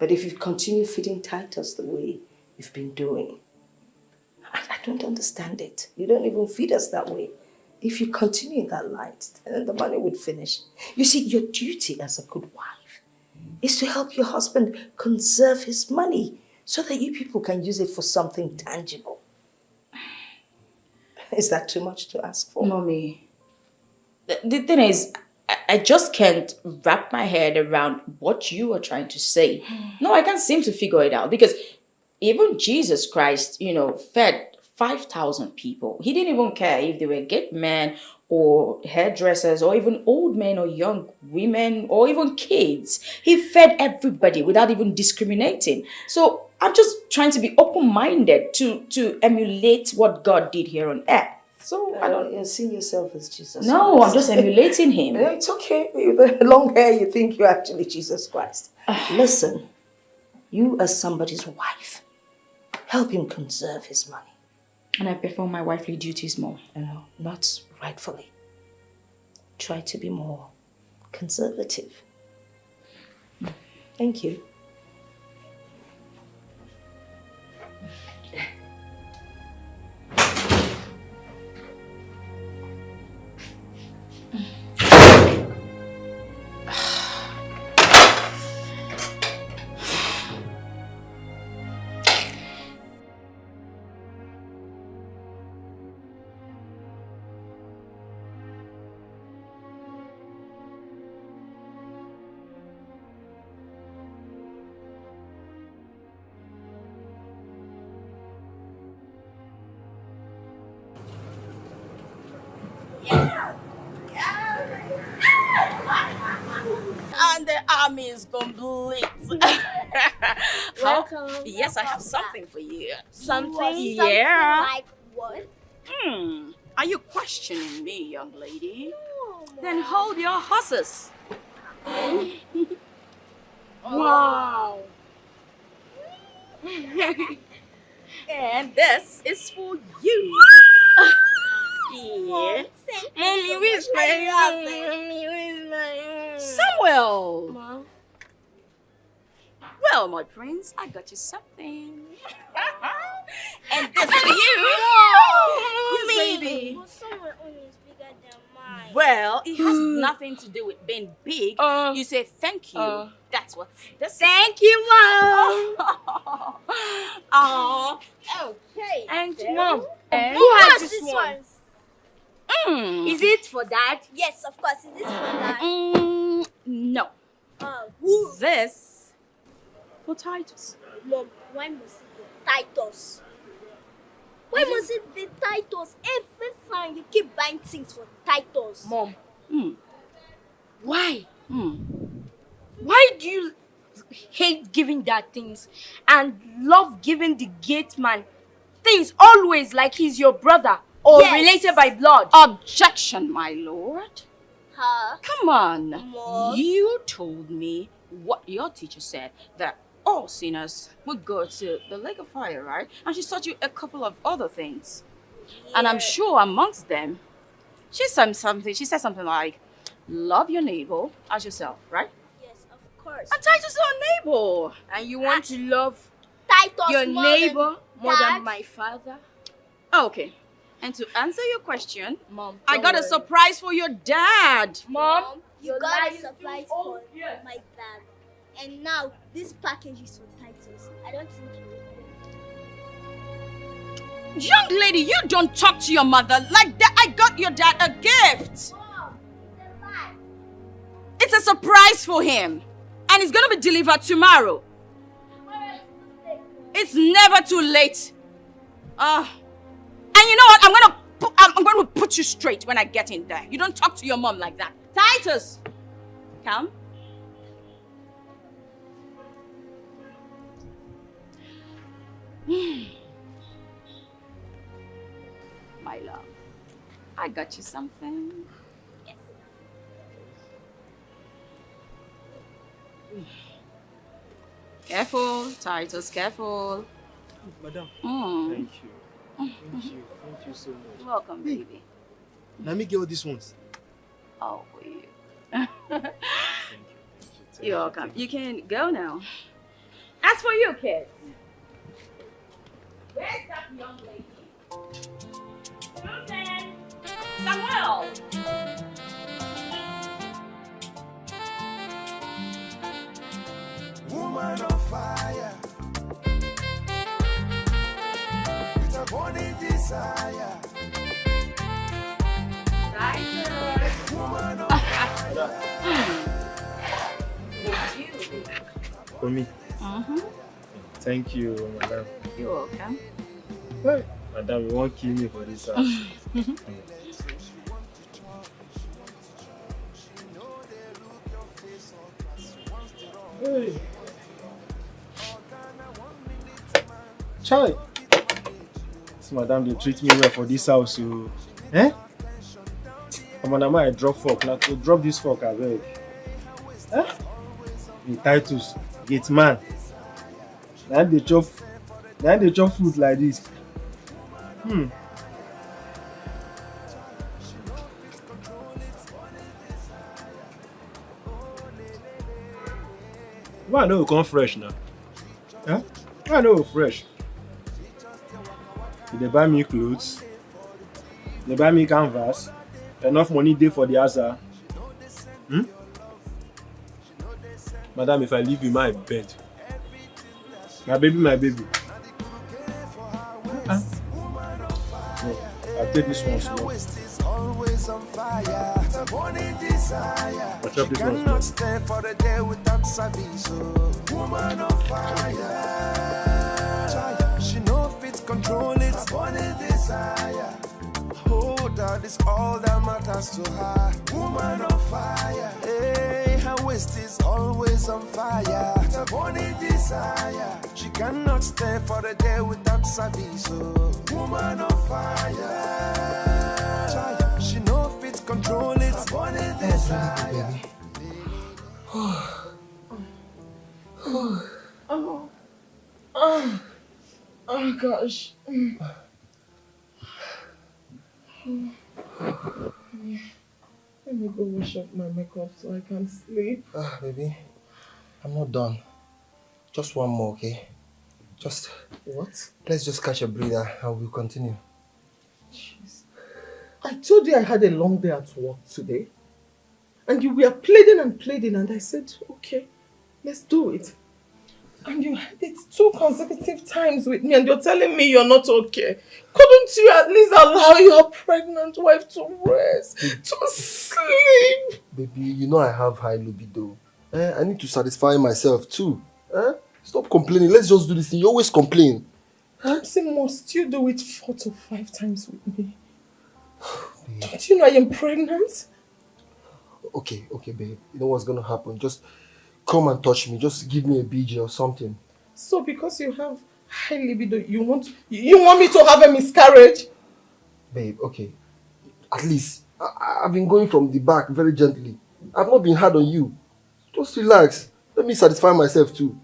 O: But if you continue feeding Titus the way you've been doing, I don't understand it. You don't even feed us that way. If you continue in that light, then the money would finish. You see, your duty as a good wife is to help your husband conserve his money so that you people can use it for something tangible. Is that too much to ask for?
F: Mommy, the thing is, I just can't wrap my head around what you are trying to say. No, I can't seem to figure it out because even Jesus Christ, fed 5,000 people. He didn't even care if they were gate men or hairdressers or even old men or young women or even kids. He fed everybody without even discriminating. So I'm just trying to be open-minded to emulate what God did here on earth. So I don't...
O: You see yourself as Jesus
F: No,
O: Christ.
F: I'm just emulating him.
O: It's okay. With the long hair, you think you're actually Jesus Christ. Listen, you as somebody's wife, help him conserve his money.
F: And I perform my wifely duties more.
O: No, not rightfully. Try to be more conservative. Thank you.
C: And the army is complete.
F: Welcome. Yes, I have something for you.
C: Something?
F: Yeah.
C: Like what?
F: Are you questioning me, young lady? Then hold your horses.
C: Wow.
F: And this is for you. Yeah.
J: Mommy, where's my
F: Samuel.
J: Mom.
F: Well, my prince, I got you something. And this for you. Yes, baby.
I: But someone own is bigger than mine.
F: Well, it has nothing to do with being big. You say thank you. That's what this
J: Thank you, Mom.
F: Oh, okay.
J: Thanks, Mom.
F: And
J: Who has
I: What's
J: this one?
I: Is
J: it for Dad?
I: Yes, of course. Is this for that?
F: No.
I: Who?
F: This for Titus.
I: Mom, why must it be Titus? Why must it be Titus? Every time you keep buying things for Titus.
J: Mom. Why? Why do you hate giving Dad things and love giving the gate man things always like he's your brother or related by blood?
F: Objection, my lord.
I: Huh?
F: Come on.
I: Mom?
F: You told me what your teacher said, that all sinners would go to the lake of fire, right? And she taught you a couple of other things. And I'm sure amongst them, she said something like, love your neighbor as yourself, right?
I: Yes, of course.
F: And Titus is our neighbor.
J: And you want to love
I: Titus
J: your
I: more
J: neighbor more
I: Dad?
J: than my father?
F: Okay. And to answer your question,
J: Mom,
F: I got a surprise for your dad.
I: Mom, you got
J: life
I: a
J: is
I: surprise
J: too
I: for my dad. And now, this package is for Titus. I don't think you will.
F: Young lady, you don't talk to your mother like that. I got your dad a gift.
I: Mom, it's a lie.
F: It's a surprise for him. And it's going to be delivered tomorrow. It's never too late. And you know what? I'm going to put you straight when I get in there. You don't talk to your mom like that. Titus, come. My love, I got you something. Yes. Careful, Titus, careful.
B: Madam,
F: Mm.
B: thank you. Thank you. Thank you so much.
F: Welcome, baby.
B: Let me get all these ones.
F: Oh, for you.
B: Thank you.
F: You're welcome. You can go now. As for you, kids, where's that young lady? Susan! Samuel!
H: Woman on fire, with a burning desire. Woman on fire.
B: For me. Thank you, madam.
F: You're welcome.
B: Hey, madam, you won't kill me for this house. Hey. Chai. This madam, they treat me well for this house. So, eh? Come on, I drop fork. Now to drop this fork, I beg. Eh? The Titus, gate man. Now they chop food like this. Why I know we come fresh now? Huh? Why I know we fresh? They buy me clothes. They buy me canvas. Enough money there for the answer. Madam, if I leave you my bed. My baby. No, I'll take this one slow. I'll chop this one slow.
H: Stay for the day without service. Woman on fire. She know fit control it. Burning desire. Oh, that is all that matters to her. Woman on fire. Hey, her waist is always on fire. The burning desire. She cannot stay for the day without service. Woman on fire. She know fit control it. Burning desire.
N: gosh. Let me go wash up my makeup so I can sleep.
L: Baby, I'm not done. Just one more, okay? Just...
N: What?
L: Let's just catch a breather and we'll continue.
N: Jeez. I told you I had a long day at work today. And you were pleading and I said, okay, let's do it. And you had it 2 consecutive times with me and you're telling me you're not okay. Couldn't you at least allow your pregnant wife to rest, to sleep?
L: Baby, you know I have high libido. I need to satisfy myself too. Stop complaining. Let's just do this thing. You always complain.
N: Ramsey, must you do it 4 to 5 times with me? Don't you know I am pregnant?
L: Okay, babe. You know what's gonna happen? Just come and touch me. Just give me a BJ or something.
N: So because you have high libido, you want me to have a miscarriage?
L: Babe, okay. At least, I've been going from the back very gently. I've not been hard on you. Just relax. Let me satisfy myself too.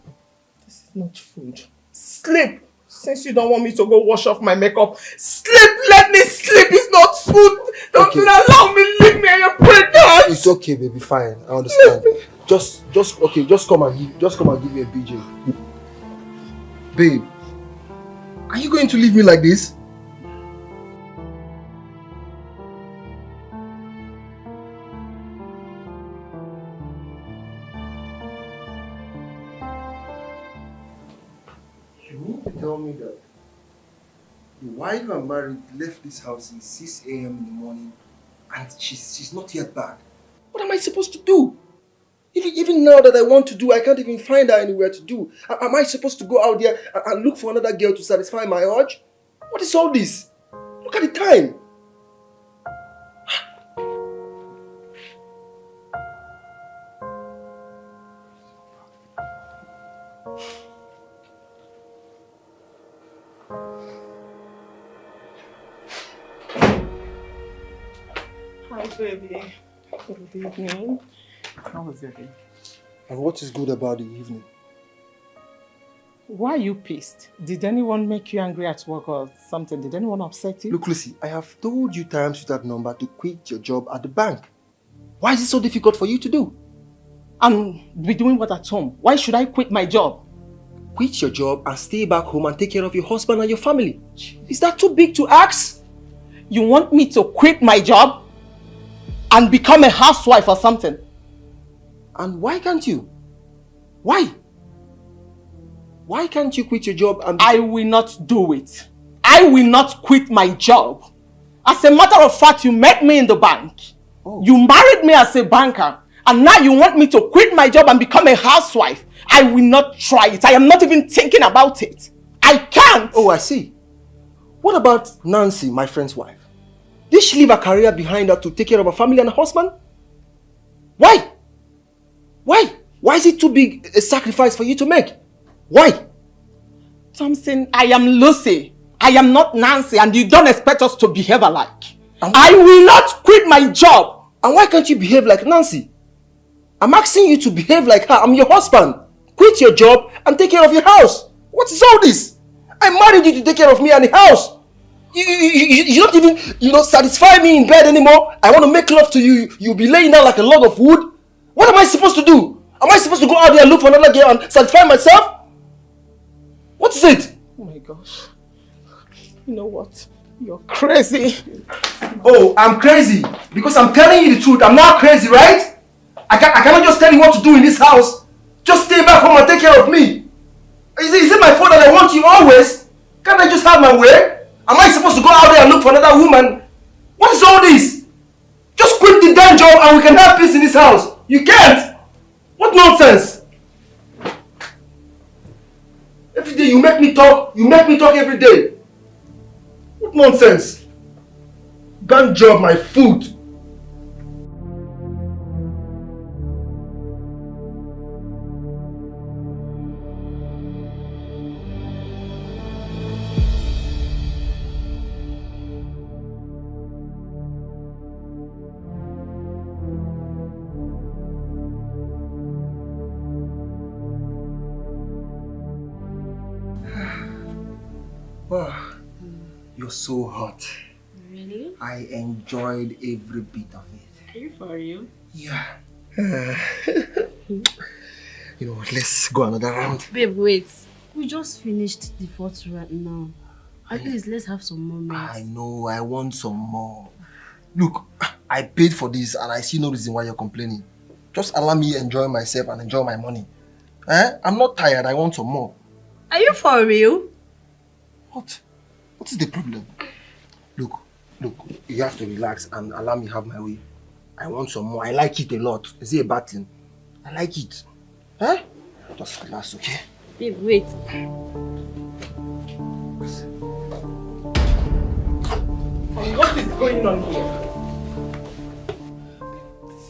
N: This is not food. Sleep! Since you don't want me to go wash off my makeup, sleep! Let me sleep! It's not food! Don't allow me, leave me, you're pregnant!
L: It's okay, baby, fine. I understand. Just come and give me a BJ. Babe, are you going to leave me like this? You mean to tell me that the wife I'm married left this house at 6 a.m. in the morning and she's not yet back? What am I supposed to do? Even now that I want to do, I can't even find her anywhere to do. Am I supposed to go out there and look for another girl to satisfy my urge? What is all this? Look at the time.
N: Hi, baby. Good evening. How was your day?
L: And what is good about the evening?
N: Why are you pissed? Did anyone make you angry at work or something? Did anyone upset you?
L: Look, Lucy, I have told you times with that number to quit your job at the bank. Why is it so difficult for you to do?
N: And be doing what at home? Why should I quit my job?
L: Quit your job and stay back home and take care of your husband and your family. Is that too big to ask?
N: You want me to quit my job and become a housewife or something?
L: And why can't you? Why? Why can't you quit your job and...
N: I will not do it. I will not quit my job. As a matter of fact, you met me in the bank. Oh. You married me as a banker. And now you want me to quit my job and become a housewife. I will not try it. I am not even thinking about it. I can't.
L: Oh, I see. What about Nancy, my friend's wife? Did she leave her career behind her to take care of her family and her husband? Why? Why? Why is it too big a sacrifice for you to make? Why?
N: Thompson, I am Lucy. I am not Nancy, and you don't expect us to behave alike. I will not quit my job.
L: And why can't you behave like Nancy? I'm asking you to behave like her. I'm your husband. Quit your job and take care of your house. What is all this? I married you to take care of me and the house. You don't even, satisfy me in bed anymore. I want to make love to you. You'll be laying down like a log of wood. What am I supposed to do? Am I supposed to go out there and look for another girl and satisfy myself? What is it?
N: Oh my gosh. You know what? You're crazy.
L: Oh, I'm crazy. Because I'm telling you the truth. I'm not crazy, right? I cannot just tell you what to do in this house. Just stay back home and take care of me. Is it my fault that I want you always? Can't I just have my way? Am I supposed to go out there and look for another woman? What is all this? Just quit the damn job and we can have peace in this house. You can't. What nonsense? Every day you make me talk. You make me talk every day. What nonsense? Bank job, my food. Oh, you're so hot.
I: Really?
L: I enjoyed every bit of it.
I: Are you for real?
L: Yeah. You know, let's go another round.
I: Babe, wait. We just finished the fourth round now. At least let's have some moments.
L: I know, I want some more. Look, I paid for this and I see no reason why you're complaining. Just allow me to enjoy myself and enjoy my money. I'm not tired, I want some more.
I: Are you for real?
L: What? What is the problem? Look, you have to relax and allow me have my way. I want some more. I like it a lot. Is it a bad thing? I like it. Just relax, okay?
I: Babe, wait.
N: What is going on here?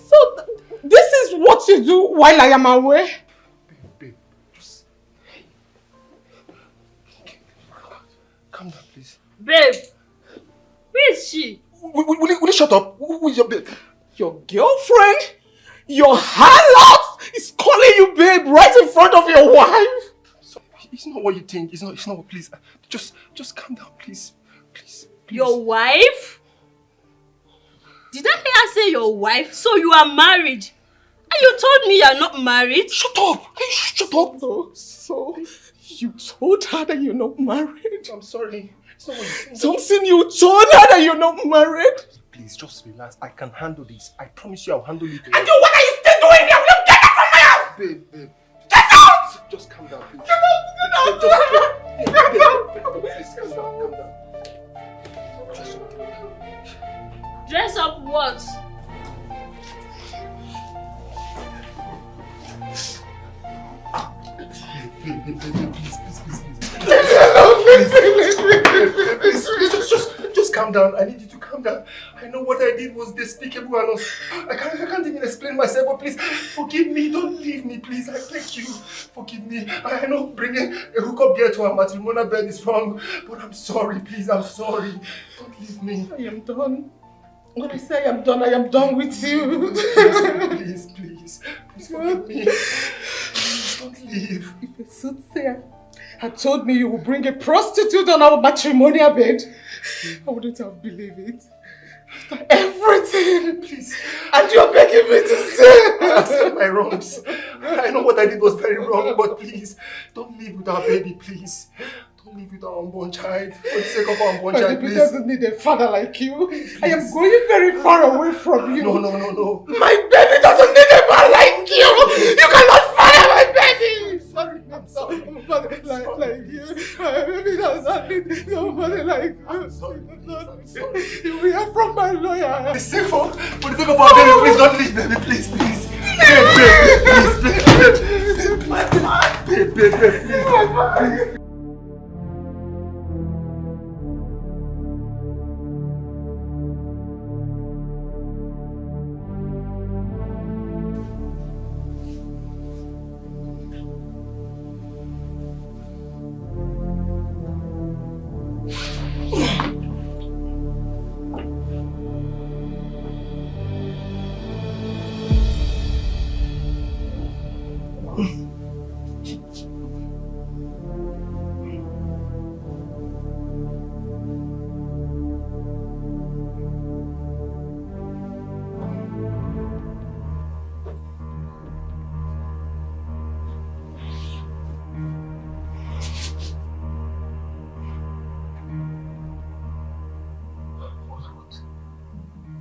N: So, this is what you do while I am away?
L: Babe, just... Calm down, please.
I: Babe, where is she?
L: Will you shut up? Who is your babe?
N: Your girlfriend, your harlot, is calling you babe right in front of your wife.
L: So, it's not what you think. It's not what, please. Just calm down, please. Please.
I: Your wife? Did I hear her say your wife? So you are married? And you told me you are not married?
L: Shut up! Hey, shut up!
N: So you told her that you're not married?
L: I'm sorry. It's not what you think.
N: Something you told her that you're not married?
L: Please, just relax. I can handle this. I promise you I'll handle it.
N: And what are you still doing here? Will you get out from my house?
L: Babe.
N: Get out!
L: Just calm down, please.
N: Get out!
L: Please, calm down.
I: Dress up what?
L: Just calm down. I need you to calm down. I know what I did was despicable and I can't even explain myself, but please forgive me. Don't leave me, please. I beg you. Forgive me. I know bringing a hookup girl to a matrimonial bed is wrong, but I'm sorry, please. I'm sorry. Don't leave me.
N: I am done. When I say I am done with you.
L: Please forgive me. Please don't leave.
N: If a soothsayer had told me you would bring a prostitute on our matrimonial bed, I wouldn't have believed it. After everything,
L: please.
N: And you're begging me to stay.
L: I accept my wrongs. I know what I did was very wrong, but please, don't leave with our baby, please. Don't leave with our unborn child. For the sake of our unborn child,
N: baby
L: please.
N: doesn't need a father like you. Please. I am going very far away from you.
L: No.
N: My baby doesn't need a man like you. You cannot father my baby. I'm sorry. Nobody like you. My baby does not need nobody like you. I'm sorry. You will hear from my lawyer.
L: For the sake of our baby, please don't leave, baby. Please. Babe, please.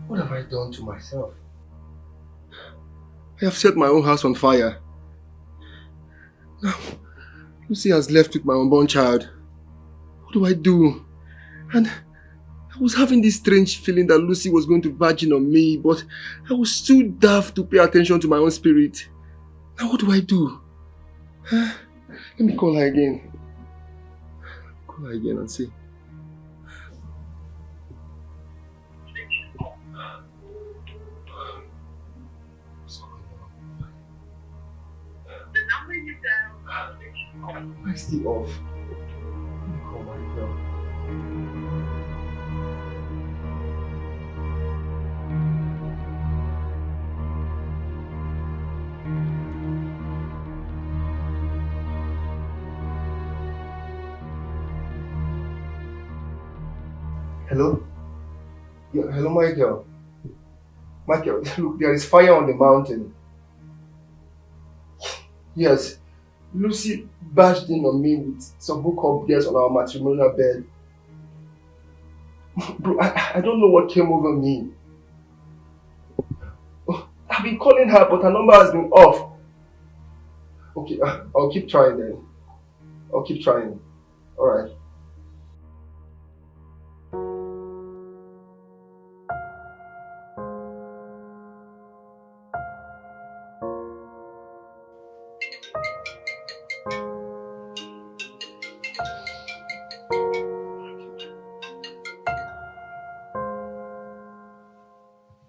L: What have I done to myself? I have set my own house on fire. Now, Lucy has left with my unborn child. What do I do? And I was having this strange feeling that Lucy was going to virgin on me, but I was too daft to pay attention to my own spirit. Now what do I do? Let me call her again. Call her again and see. Why is the off? Let me call my girl. Hello? Yeah, hello, Michael. Michael, look, there is fire on the mountain. Yes, Lucy bashed in on me with some hookup girls on our matrimonial bed. Bro, I don't know what came over me. I've been calling her, but her number has been off. Okay, I'll keep trying then. I'll keep trying. Alright.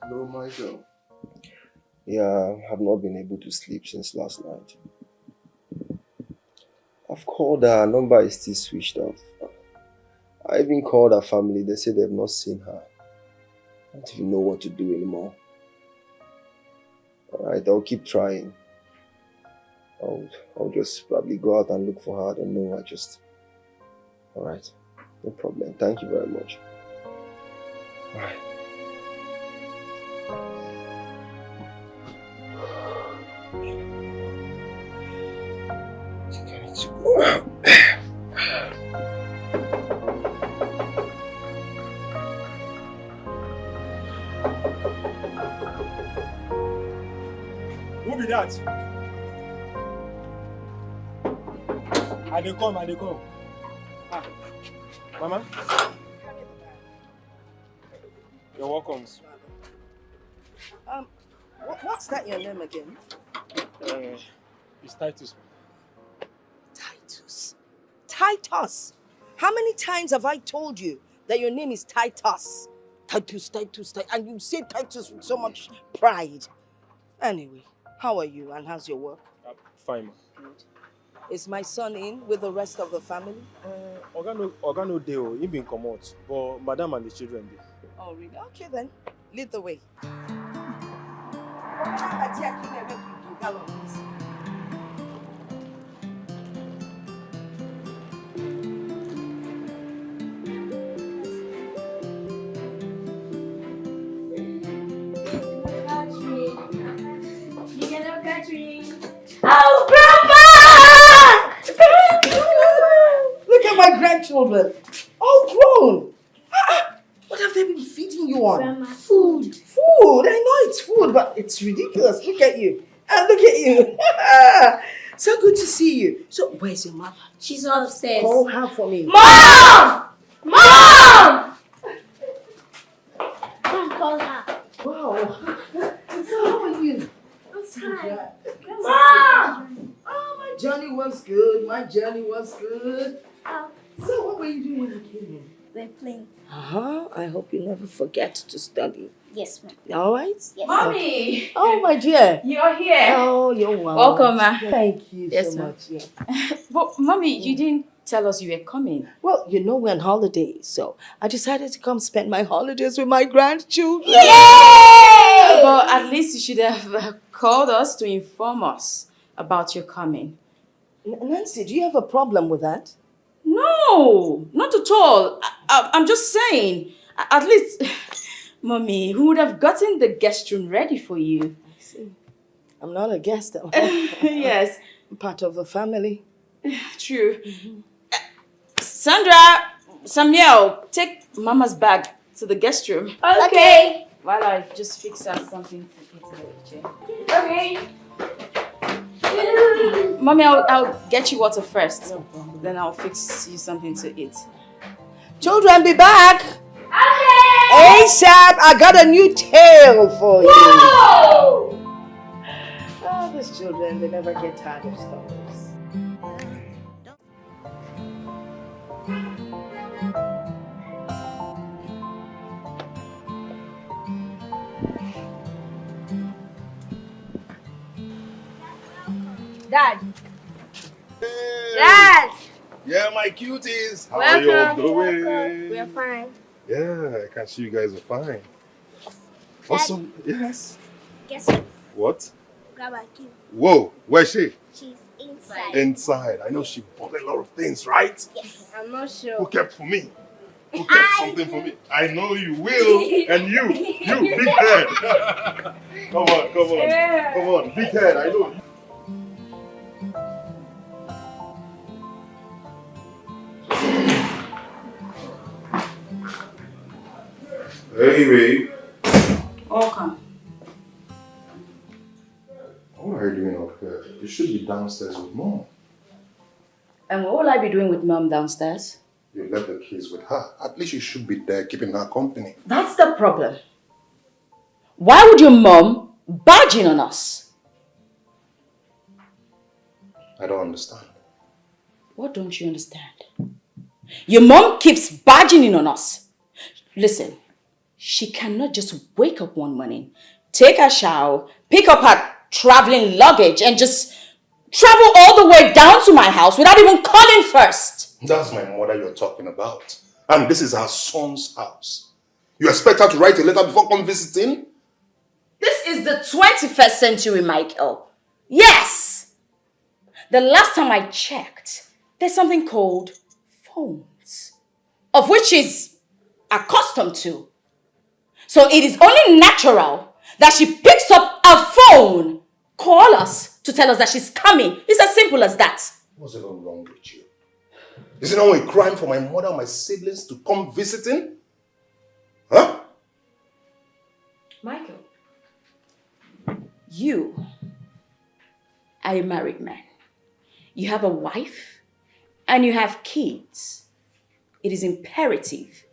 L: Hello, Michael. Yeah, I've not been able to sleep since last night. I've called her, her number is still switched off. I even called her family, they say they've not seen her. I don't even know what to do anymore. Alright, I'll keep trying. I'll just probably go out and look for her, I don't know, Alright, no problem, thank you very much. Alright.
B: Who be that? I dey come. Ah, Mama? You're welcome.
O: What's that your name again?
B: It's Titus.
O: Titus? How many times have I told you that your name is Titus? Titus, and you say Titus with so much pride. Anyway, how are you and how's your work?
B: Fine, ma.
O: Good. Is my son in with the rest of the family?
B: Oga no dey o, he been comot, but madam and the children dey.
O: Oh, really? Okay then, lead the way.
C: Oh, Grandma!
O: Look at my grandchildren, all grown. What have they been feeding you on?
C: Grandma,
O: food. Food, I know it's food, but it's ridiculous. Look at you. And look at you. So good to see you. So, where's your mother?
C: She's upstairs.
O: Call her for me.
C: Mom! Mom! Mom, call her.
O: Wow. So how are you?
C: Hi.
O: Mom! Oh, my journey was good.
C: Oh.
O: So what were you doing when you came in?
C: We're playing.
O: I hope you never forget to study.
C: Yes, ma'am.
O: All right?
C: Yes.
F: Mommy!
O: Oh, my dear.
F: You're here.
O: Oh, you're welcome.
F: Welcome, ma.
O: Thank you
F: Yes,
O: so
F: ma'am.
O: much. Yeah.
F: But Mommy, you didn't tell us you were coming.
O: Well, you know we're on holidays, so I decided to come spend my holidays with my grandchildren.
F: Yay! But at least you should have called us to inform us about your coming.
O: Nancy, do you have a problem with that?
F: No, not at all. I'm just saying, at least, Mommy, who would have gotten the guest room ready for you?
O: I see. I'm not a guest.
F: Yes.
O: I'm part of the family.
F: True. Sandra, Samuel, take Mama's bag to the guest room.
C: Okay.
F: While I just fix us something to eat in the kitchen.
C: Okay.
F: Mommy, I'll get you water first. Then I'll fix you something to eat.
O: Children, be back.
C: Okay.
O: ASAP, I got a new tale for you.
C: Whoa!
O: Oh, these children, they never get tired of stories.
C: Dad.
K: Hey.
C: Dad.
K: Yeah, my cuties. How are you all doing?
C: We are fine.
K: Yeah, I can see you guys are fine. Awesome. Yes.
C: Guess what?
K: What?
C: Grandma Q.
K: Whoa, where's she?
C: She's inside.
K: Inside. I know she bought a lot of things, right?
C: Yes. I'm not sure.
K: Who kept for me?
A: cook up something for me. I know you will. And you, big head. Come on. Come on, big head, I know. Hey, babe.
F: Welcome.
A: What are you doing up here? You should be downstairs with Mom.
F: And what will I be doing with Mom downstairs?
A: You left the keys with her. At least you should be there keeping her company.
F: That's the problem. Why would your mom barge in on us?
A: I don't understand.
F: What don't you understand? Your mom keeps barging in on us. Listen, she cannot just wake up one morning, take a shower, pick up her traveling luggage and just travel all the way down to my house without even calling first.
A: That's my mother you're talking about. And this is her son's house. You expect her to write a letter before come visiting?
F: This is the 21st century, Michael. Yes! The last time I checked, there's something called phones, of which she's accustomed to. So it is only natural that she picks up a phone, call us to tell us that she's coming. It's as simple as that.
A: What's even wrong with you? Is it not a crime for my mother and my siblings to come visiting? Huh?
F: Michael, you are a married man. You have a wife and you have kids. It is imperative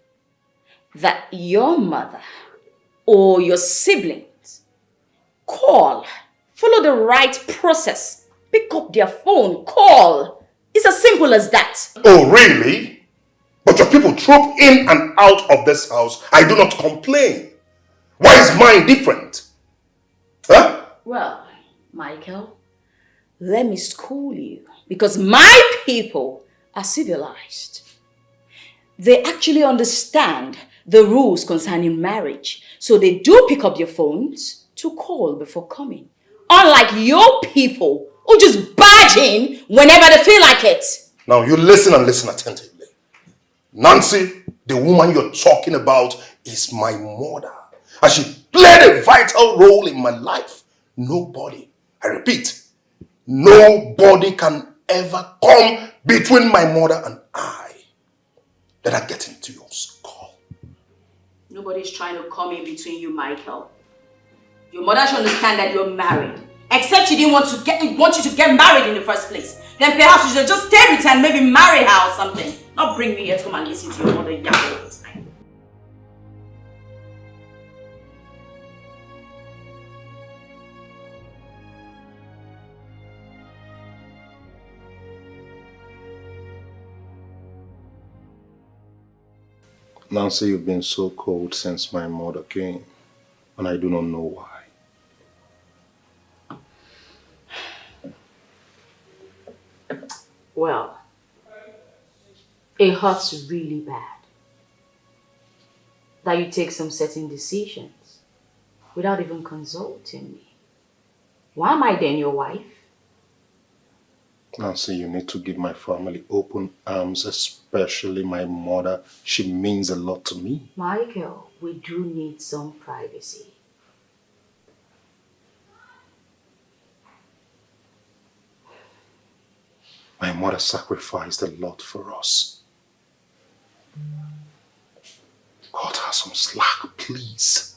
F: that your mother or your siblings call, follow the right process, pick up their phone, call. It's as simple as that.
A: Oh, really? But your people troop in and out of this house. I do not complain. Why is mine different? Huh?
F: Well, Michael, let me school you because my people are civilized. They actually understand the rules concerning marriage. So they do pick up their phones to call before coming. Unlike your people who just barge in whenever they feel like it.
A: Now you listen and listen attentively. Nancy, the woman you're talking about is my mother. And she played a vital role in my life. Nobody, I repeat, nobody can ever come between my mother and I. Let her get into your skull.
F: Nobody's trying to come in between you, Michael. Your mother should understand that you're married. Except she didn't want you to get married in the first place. Then perhaps you should just stay with her and maybe marry her or something. Not bring me here to come and listen to your mother yell all the time.
A: Nancy, you've been so cold since my mother came, and I do not know why.
F: Well, it hurts really bad that you take some certain decisions without even consulting me. Why am I then your wife?
A: Nancy, you need to give my family open arms, especially my mother. She means a lot to me.
F: Michael, we do need some privacy.
A: My mother sacrificed a lot for us. Cut her some slack, please.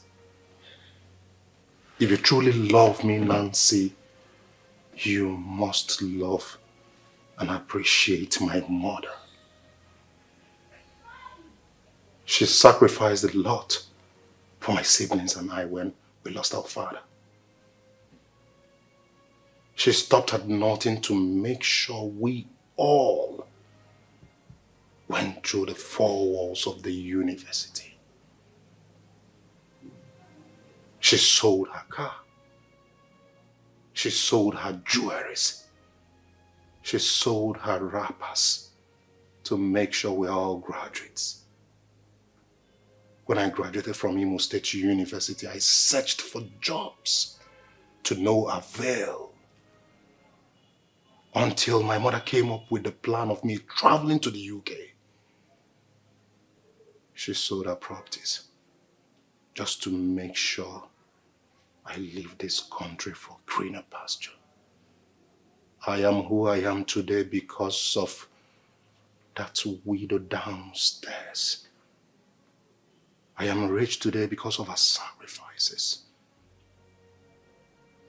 A: If you truly love me, Nancy, you must love and appreciate my mother. She sacrificed a lot for my siblings and I when we lost our father. She stopped at nothing to make sure we all went through the four walls of the university. She sold her car. She sold her jewelries. She sold her wrappers to make sure we're all graduates. When I graduated from Imo State University, I searched for jobs to no avail. Until my mother came up with the plan of me traveling to the UK.
K: She sold her properties just to make sure I leave this country for greener pasture. I am who I am today because of that widow downstairs. I am rich today because of her sacrifices.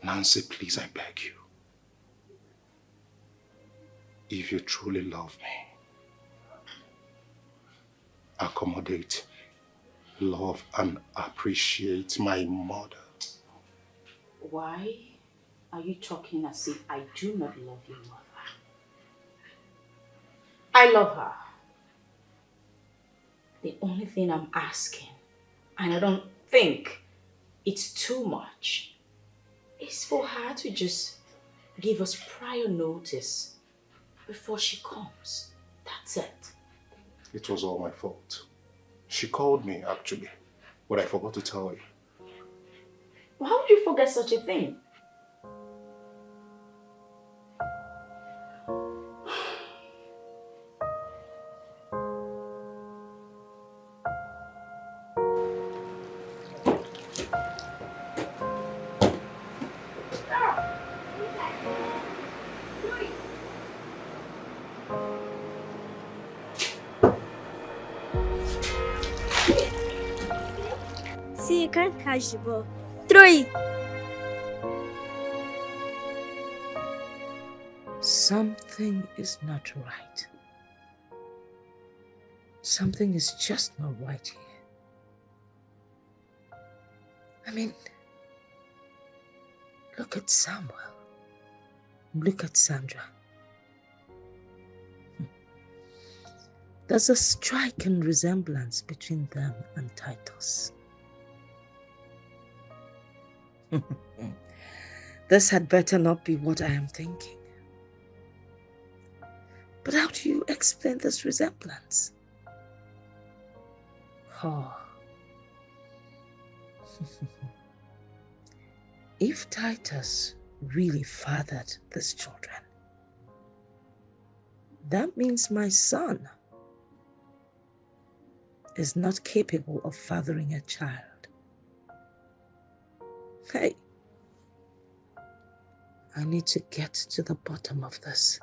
K: Nancy, please, I beg you. If you truly love me, accommodate, love, and appreciate my mother.
F: Why are you talking as if I do not love your mother? I love her. The only thing I'm asking, and I don't think it's too much, is for her to just give us prior notice before she comes. That's it.
K: It was all my fault. She called me, actually, but I forgot to tell you.
F: How would you forget such a thing?
P: See, you can't catch the ball. Throw it.
O: Something is not right. Something is just not right here. I mean, look at Samuel. Look at Sandra. There's a striking resemblance between them and Titus. This had better not be what I am thinking. But how do you explain this resemblance? Oh. If Titus really fathered these children, that means my son is not capable of fathering a child. Hey, I need to get to the bottom of this.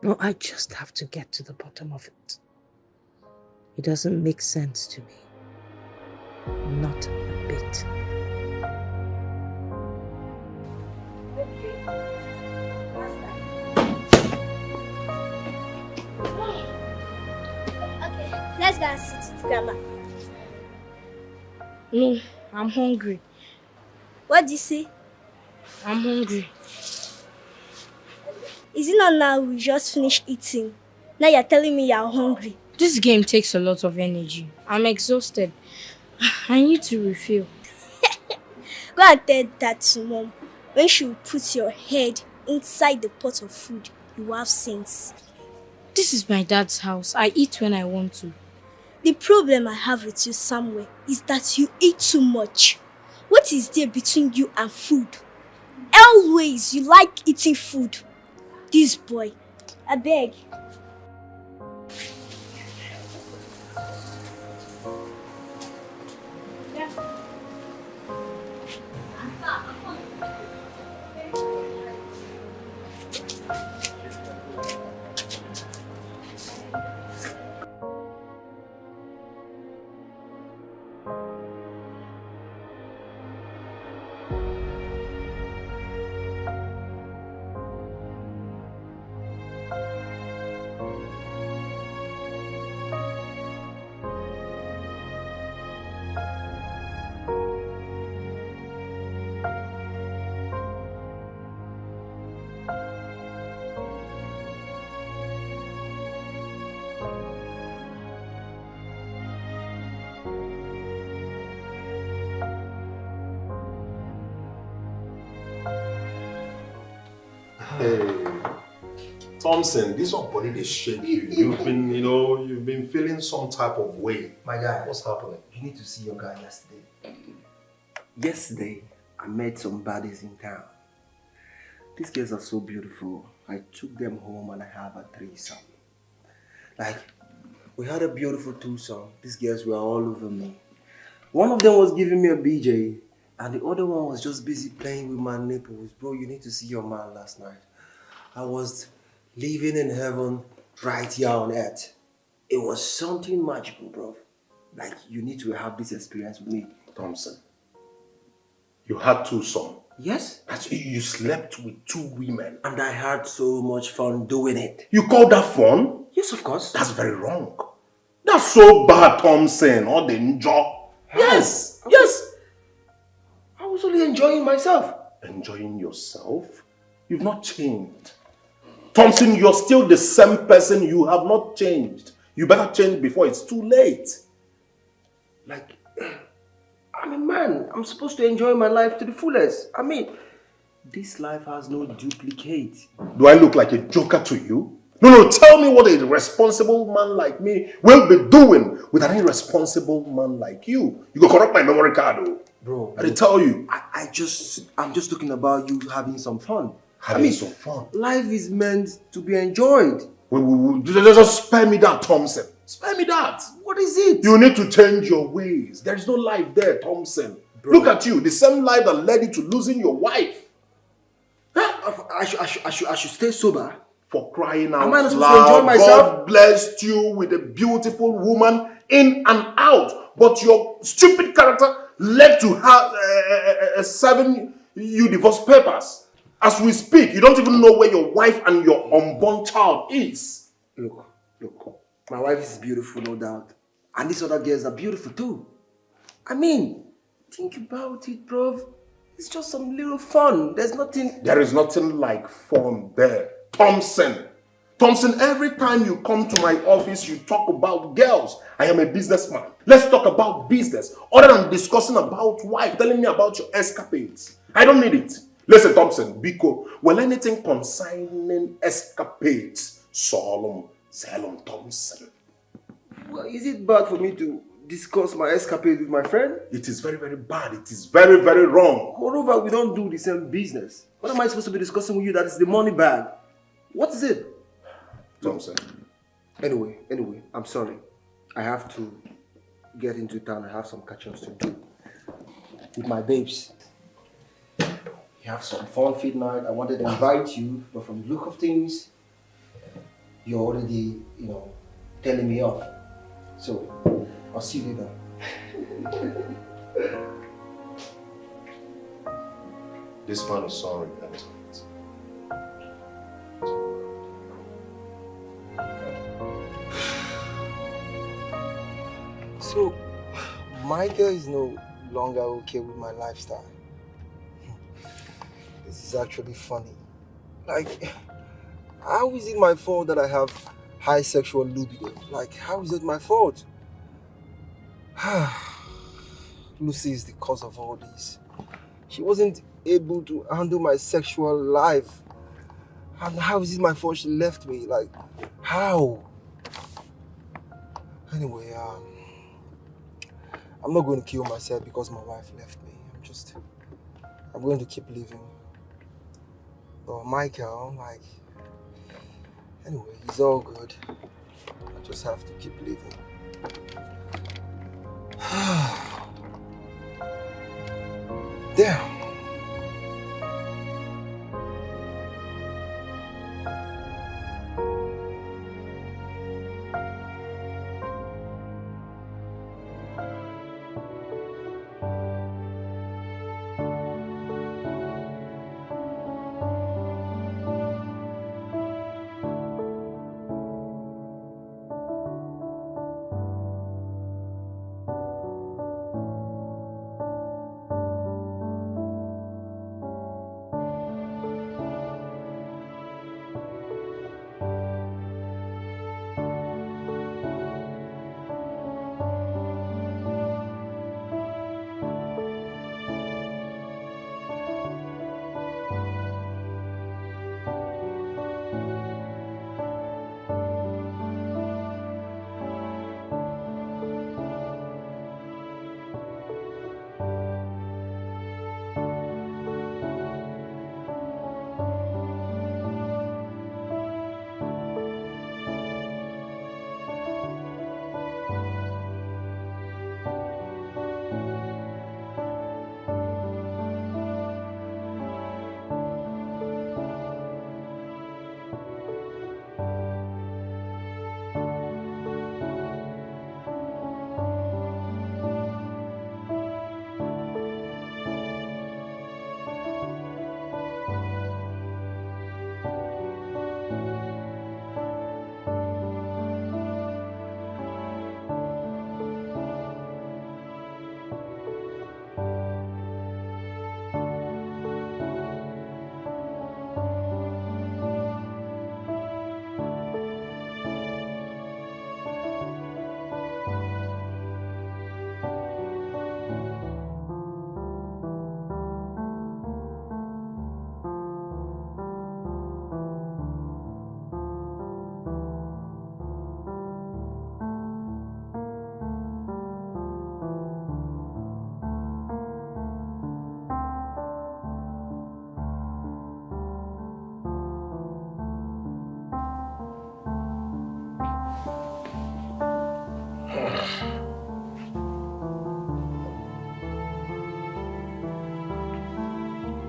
O: No, I just have to get to the bottom of it. It doesn't make sense to me. Not a bit.
P: Okay, let's go and sit with Grandma.
J: No, I'm hungry.
P: What do you say?
J: I'm hungry.
P: Is it not now we just finished eating? Now you're telling me you're hungry.
J: This game takes a lot of energy. I'm exhausted. I need to refill.
P: Go and tell that to Mom. When she will put your head inside the pot of food, you will have sense.
J: This is my dad's house. I eat when I want to.
P: The problem I have with you, Samuel, is that you eat too much. What is there between you and food? Always you like eating food. This boy, I beg.
K: Hey, Thompson, this one body they shake you. You've been feeling some type of way.
L: My guy,
K: what's happening?
L: You need to see your guy yesterday. Yesterday, I met some baddies in town. These girls are so beautiful. I took them home and I have a threesome. Like, We had a beautiful twosome. These girls were all over me. One of them was giving me a BJ, and the other one was just busy playing with my nipples. Bro, you need to see your man last night. I was living in heaven right here on earth. It was something magical, bro. Like, you need to have this experience with me.
K: Thompson, you had two sons.
L: Yes?
K: You slept with two women.
L: And I had so much fun doing it.
K: You call that fun?
L: Yes, of course.
K: That's very wrong. That's so bad, Thompson. All the enjoy. Yes, yes.
L: I was only enjoying myself.
K: Enjoying yourself? You've not changed. Thompson, you're still the same person. You have not changed. You better change before it's too late.
L: Like, I'm a man. I'm supposed to enjoy my life to the fullest. I mean, this life has no duplicate.
K: Do I look like a joker to you? No, tell me what a responsible man like me will be doing with an irresponsible man like you. You go corrupt my memory card, though.
L: Bro,
K: I didn't tell you.
L: I'm just talking about you having some fun.
K: Having some fun.
L: Life is meant to be enjoyed.
K: Just spare me that, Thompson. Spare me that.
L: What is it?
K: You need to change your ways. There is no life there, Thompson. Bro. Look at you. The same life that led you to losing your wife.
L: I should stay sober.
K: For crying out
L: Am I not supposed
K: loud,
L: to enjoy myself?
K: God blessed you with a beautiful woman in and out. But your stupid character led to have 7 you divorce papers. As we speak, you don't even know where your wife and your unborn child is.
L: Look. My wife is beautiful, no doubt. And these other girls are beautiful too. I mean, think about it, bro. It's just some little fun. There is nothing
K: like fun there. Thompson, every time you come to my office, you talk about girls. I am a businessman. Let's talk about business. Other than discussing about wife, telling me about your escapades. I don't need it. Listen, Thompson, Biko, well, anything concerning escapades, solemn, Thompson.
L: Well, is it bad for me to discuss my escapade with my friend?
K: It is very, very bad. It is very, very wrong.
L: Moreover, we don't do the same business. What am I supposed to be discussing with you? That is the money bag. What is it?
K: Thompson.
L: Anyway, I'm sorry. I have to get into town. I have some catch-ups to do with my babes. We have some fun fit night. I wanted to invite you, but from the look of things, you're already, telling me off. So, I'll see you later.
K: This man is sorry.
L: So, Michael is no longer okay with my lifestyle. This is actually funny. Like, how is it my fault that I have high sexual libido? Like, how is it my fault? Lucy is the cause of all this. She wasn't able to handle my sexual life. And how is it my fault she left me? Like, how? Anyway, I'm not going to kill myself because my wife left me. I'm going to keep living. But Michael, anyway, he's all good. I just have to keep living. There.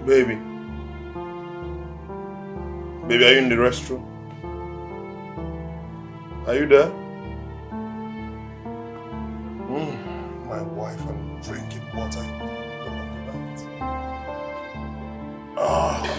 K: Baby. Baby, are you in the restroom? Are you there? My wife, I'm drinking water. Ah.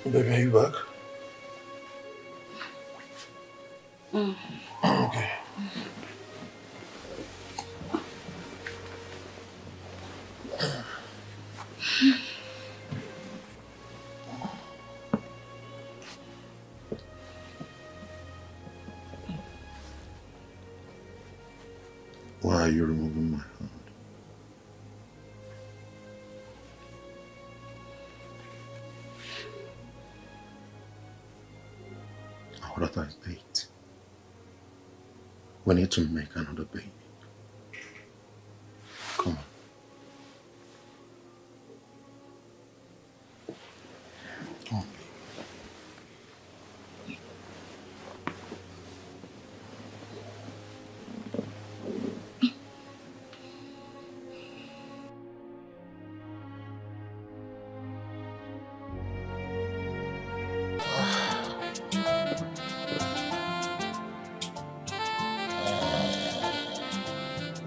K: Baby, are you back?
D: Mm.
K: Okay. Why are you removing my hand? What are 8? We need to make another baby. Come on. Come on.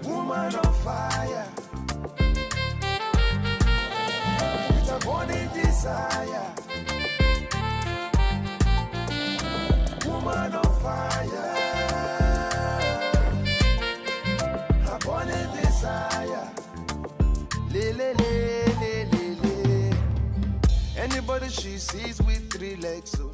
H: Woman on fire, with a burning desire. Woman on fire, a burning desire. Le le le le le le. Anybody she sees with 3 legs, so.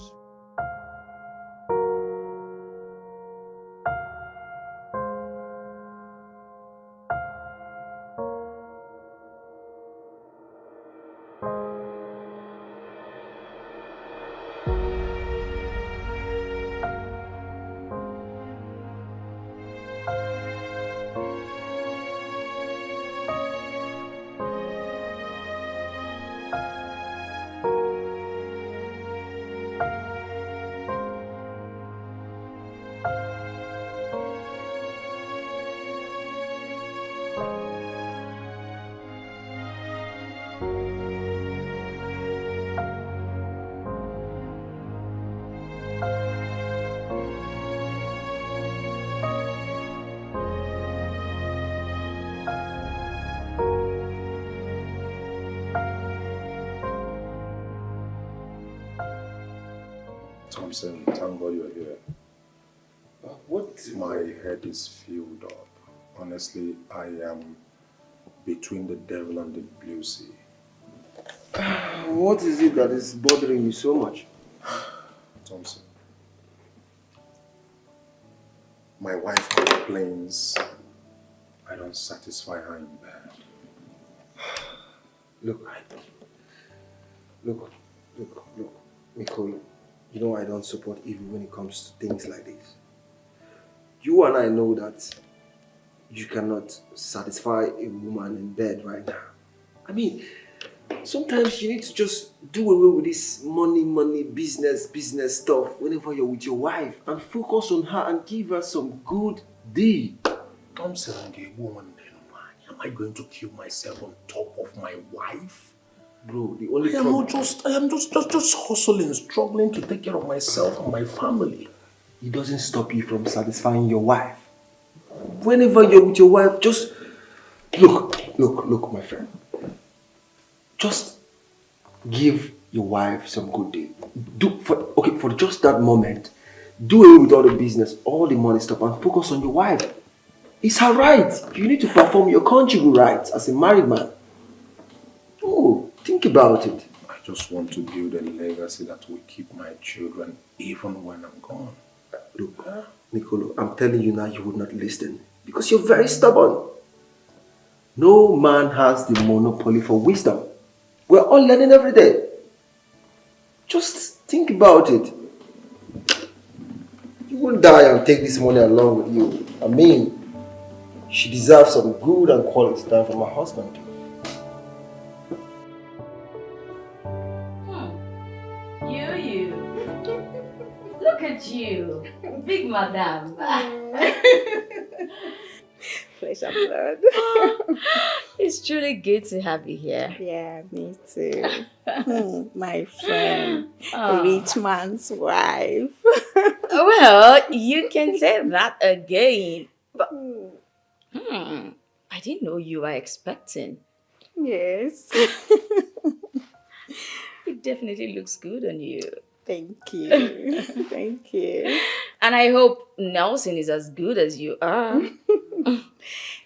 K: Thompson, thank God you're here. My head is filled up. Honestly, I am between the devil and the blue sea.
L: What is it that is bothering you so much?
K: Thompson, my wife complains I don't satisfy her in bed.
L: Look, Nicole, you know I don't support evil when it comes to things like this. You and I know that you cannot satisfy a woman in bed right now. I mean, sometimes you need to just do away with this money, business stuff whenever you're with your wife and focus on her and give her some good deed.
K: Thompson, the woman, then why am I going to kill myself on top of my wife?
L: Bro, the only
K: I am just hustling, struggling to take care of myself and my family.
L: It doesn't stop you from satisfying your wife. Whenever you're with your wife, just look, my friend. Just give your wife some good deed. For just that moment, do away with all the business, all the money stuff, and focus on your wife. It's her right. You need to perform your conjugal rights as a married man. Oh, think about it.
K: I just want to build a legacy that will keep my children even when I'm gone.
L: Look, Nicolo, I'm telling you now, you would not listen because you're very stubborn. No man has the monopoly for wisdom. We're all learning every day. Just think about it. You won't die and take this money along with you. I mean, she deserves some good and quality time from her husband.
D: You. Look at you. Big madam.
C: Flesh and blood.
D: It's truly good to have you here.
C: Yeah, me too. My friend,
D: Oh.
C: rich man's wife.
D: Well, you can say that again. But, I didn't know you were expecting.
C: Yes.
D: Good definitely looks good on you.
C: Thank you. Thank you.
D: And I hope Nelson is as good as you are.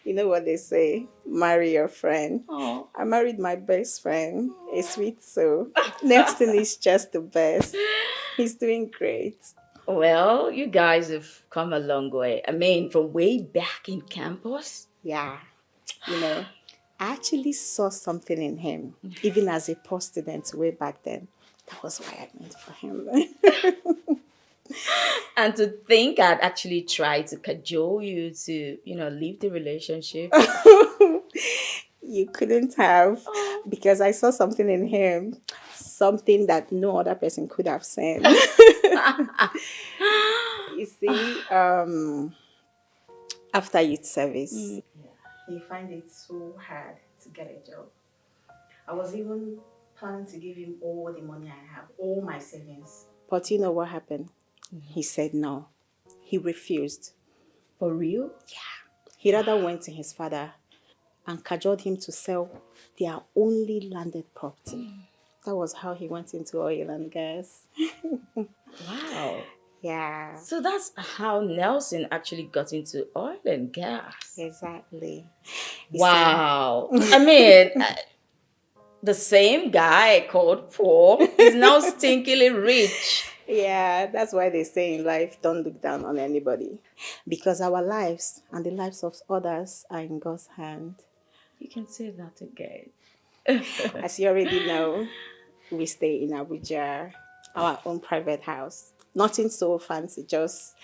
C: You know what they say, marry your friend.
D: Oh.
C: I married my best friend, a sweet soul. Nelson is just the best. He's doing great.
D: Well, you guys have come a long way. I mean, from way back in campus.
C: Yeah. You know, I actually saw something in him, even as a post student way back then. That was why I went for him.
D: And to think I'd actually tried to cajole you to, leave the relationship.
C: You couldn't have, because I saw something in him, something that no other person could have seen. You see, after youth service, you find it so hard to get a job. I was even planning to give him all the money I have, all my savings. But you know what happened? He said no. He refused.
D: For real?
C: Yeah. He rather went to his father and cajoled him to sell their only landed property. That was how he went into oil and gas.
D: Wow.
C: Yeah.
D: So that's how Nelson actually got into oil and gas.
C: Exactly.
D: Wow. I mean, the same guy called poor is now stinkily rich.
C: Yeah, that's why they say in life, don't look down on anybody. Because our lives and the lives of others are in God's hand.
D: You can say that again.
C: As you already know, we stay in Abuja, our own private house. Nothing so fancy, just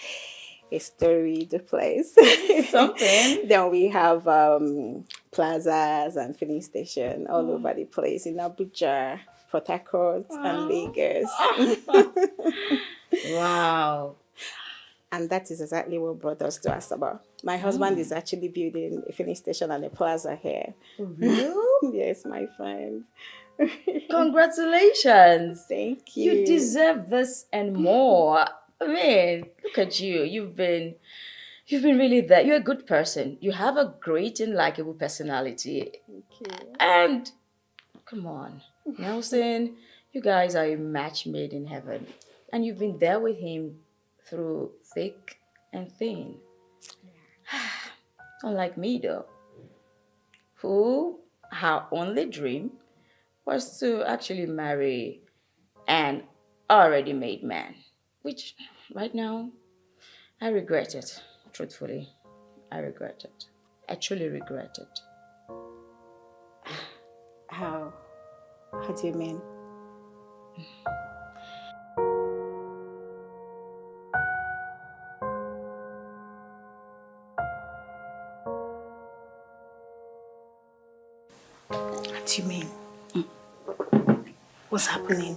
C: a storied place.
D: Something.
C: Then we have plazas and filling station all over the place in Abuja, Port Harcourt, and Lagos.
D: Wow.
C: And that is exactly what brought us to Asaba. My husband is actually building a filling station and a plaza here.
D: Real?
C: Yes, my friend.
D: Congratulations.
C: Thank you.
D: You deserve this and more. I mean, look at you. You've been really there. You're a good person. You have a great and likable personality.
C: Thank you.
D: And come on, Nelson, you guys are a match made in heaven. And you've been there with him through thick and thin. Unlike me though, who her only dream was to actually marry an already made man, which right now I regret it. Truthfully, I regret it. I truly regret it.
C: How do you mean? What do you mean? What's happening?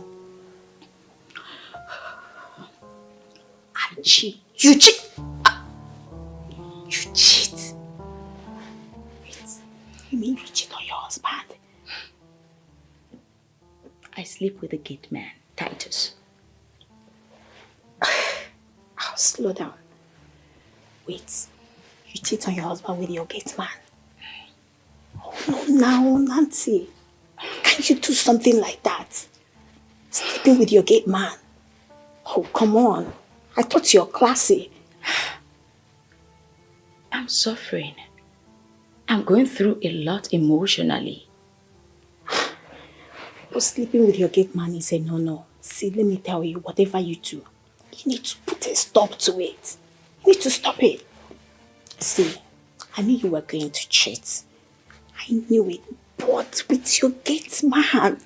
C: I cheat. You cheat? You cheat? Wait, you mean you cheat on your husband?
D: I sleep with the gate man, Titus.
C: Oh, slow down. Wait, you cheat on your husband with your gate man? Oh, no, now, Nancy. Can't you do something like that? Sleeping with your gate man? Oh, come on. I thought you're classy.
D: I'm suffering. I'm going through a lot emotionally.
C: Oh, sleeping with your gate man is a no-no. See, let me tell you, whatever you do, you need to put a stop to it. You need to stop it. See, I knew you were going to cheat. I knew it. But with your gate man,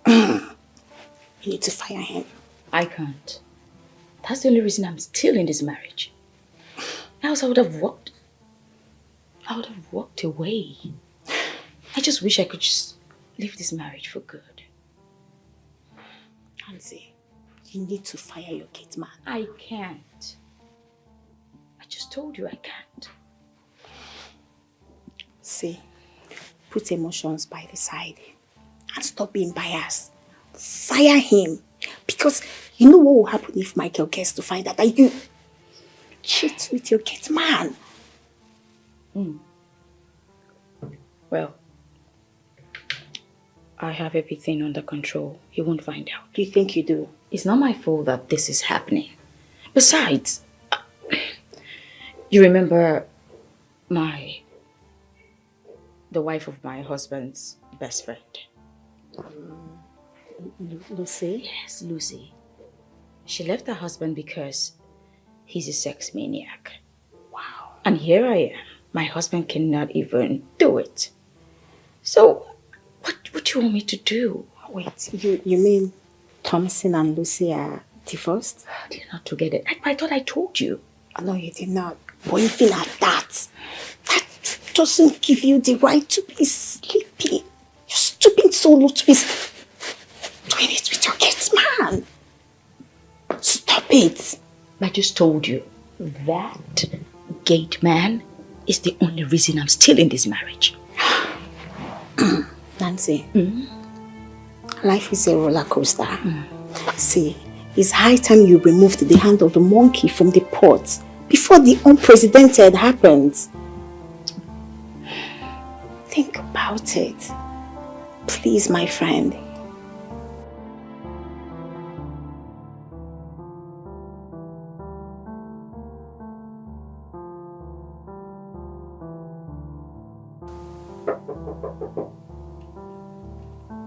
C: you need to fire him.
D: I can't. That's the only reason I'm still in this marriage. Else I would have walked away. I just wish I could just leave this marriage for good.
C: Nancy, you need to fire your gate man.
D: I can't. I just told you I can't.
C: See, put emotions by the side and stop being biased. Fire him. Because you know what will happen if Michael gets to find out that you cheat with your gate man.
D: Well, I have everything under control. He won't find out. You think you do? It's not my fault that this is happening. Besides, you remember the wife of my husband's best friend?
J: Lucy?
D: Yes, Lucy. She left her husband because he's a sex maniac. Wow. And here I am. My husband cannot even do it. So, what do you want me to do?
J: Wait, you mean Thompson and Lucy are divorced?
D: They're not together. I thought I told you.
J: No, you did not. But even at that doesn't give you the right to be sleepy. You're stooping so low to be doing it with your kids, man. Stop it.
D: I just told you, that gate man is the only reason I'm still in this marriage.
J: Nancy, life is a roller coaster. See, it's high time you removed the hand of the monkey from the pot before the unprecedented happens. Think about it. Please, my friend.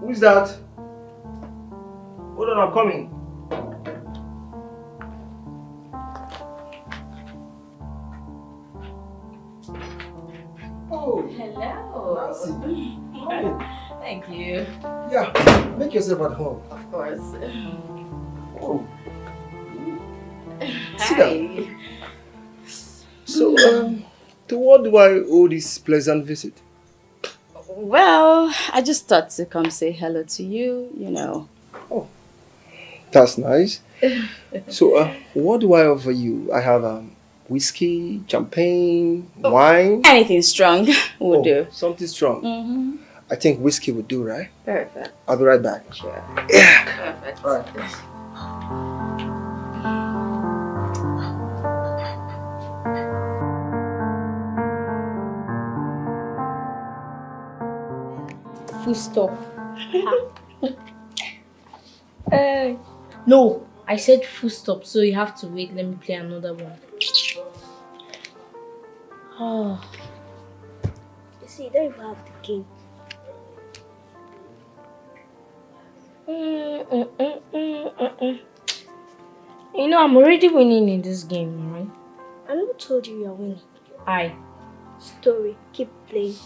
L: Who's that? Hold on, I'm coming. Oh,
D: hello. Thank you.
L: Yeah, make yourself at home.
D: Of course.
L: Oh.
D: Hi.
L: So, to what do I owe this pleasant visit?
D: Well, I just thought to come say hello to you, you know.
L: Oh, that's nice. So, what do I offer you? I have whiskey, champagne, wine.
D: Anything strong will do.
L: Something strong. I think whiskey would do, right?
D: Perfect.
L: I'll be right back.
D: Sure.
L: Yeah.
D: Perfect.
L: All right.
J: Full stop. No, I said full stop, so you have to wait. Let me play another one.
P: Oh. You see, you don't even have the game.
J: You know, I'm already winning in this game, right?
P: I never told you you're winning. Story, keep playing.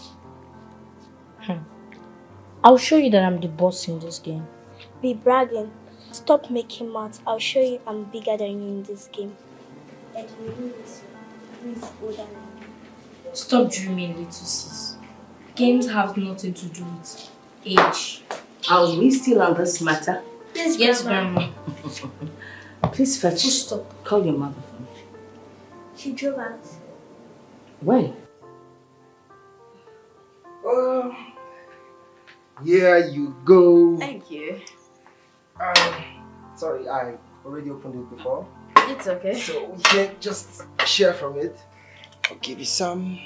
J: I'll show you that I'm the boss in this game.
P: Be bragging. Stop making mouth. I'll show you I'm bigger than you in this game. And you please older than you.
J: Stop dreaming, little sis. Games have nothing to do with age.
O: Are we still on this matter?
J: Yes, Grandma.
O: Please fetch.
J: Stop.
O: Call your mother for me.
P: She drove out.
O: When?
L: Here you go.
D: Thank you.
L: Sorry, I already opened it before.
D: It's okay.
L: So we can just share from it. I'll give you some.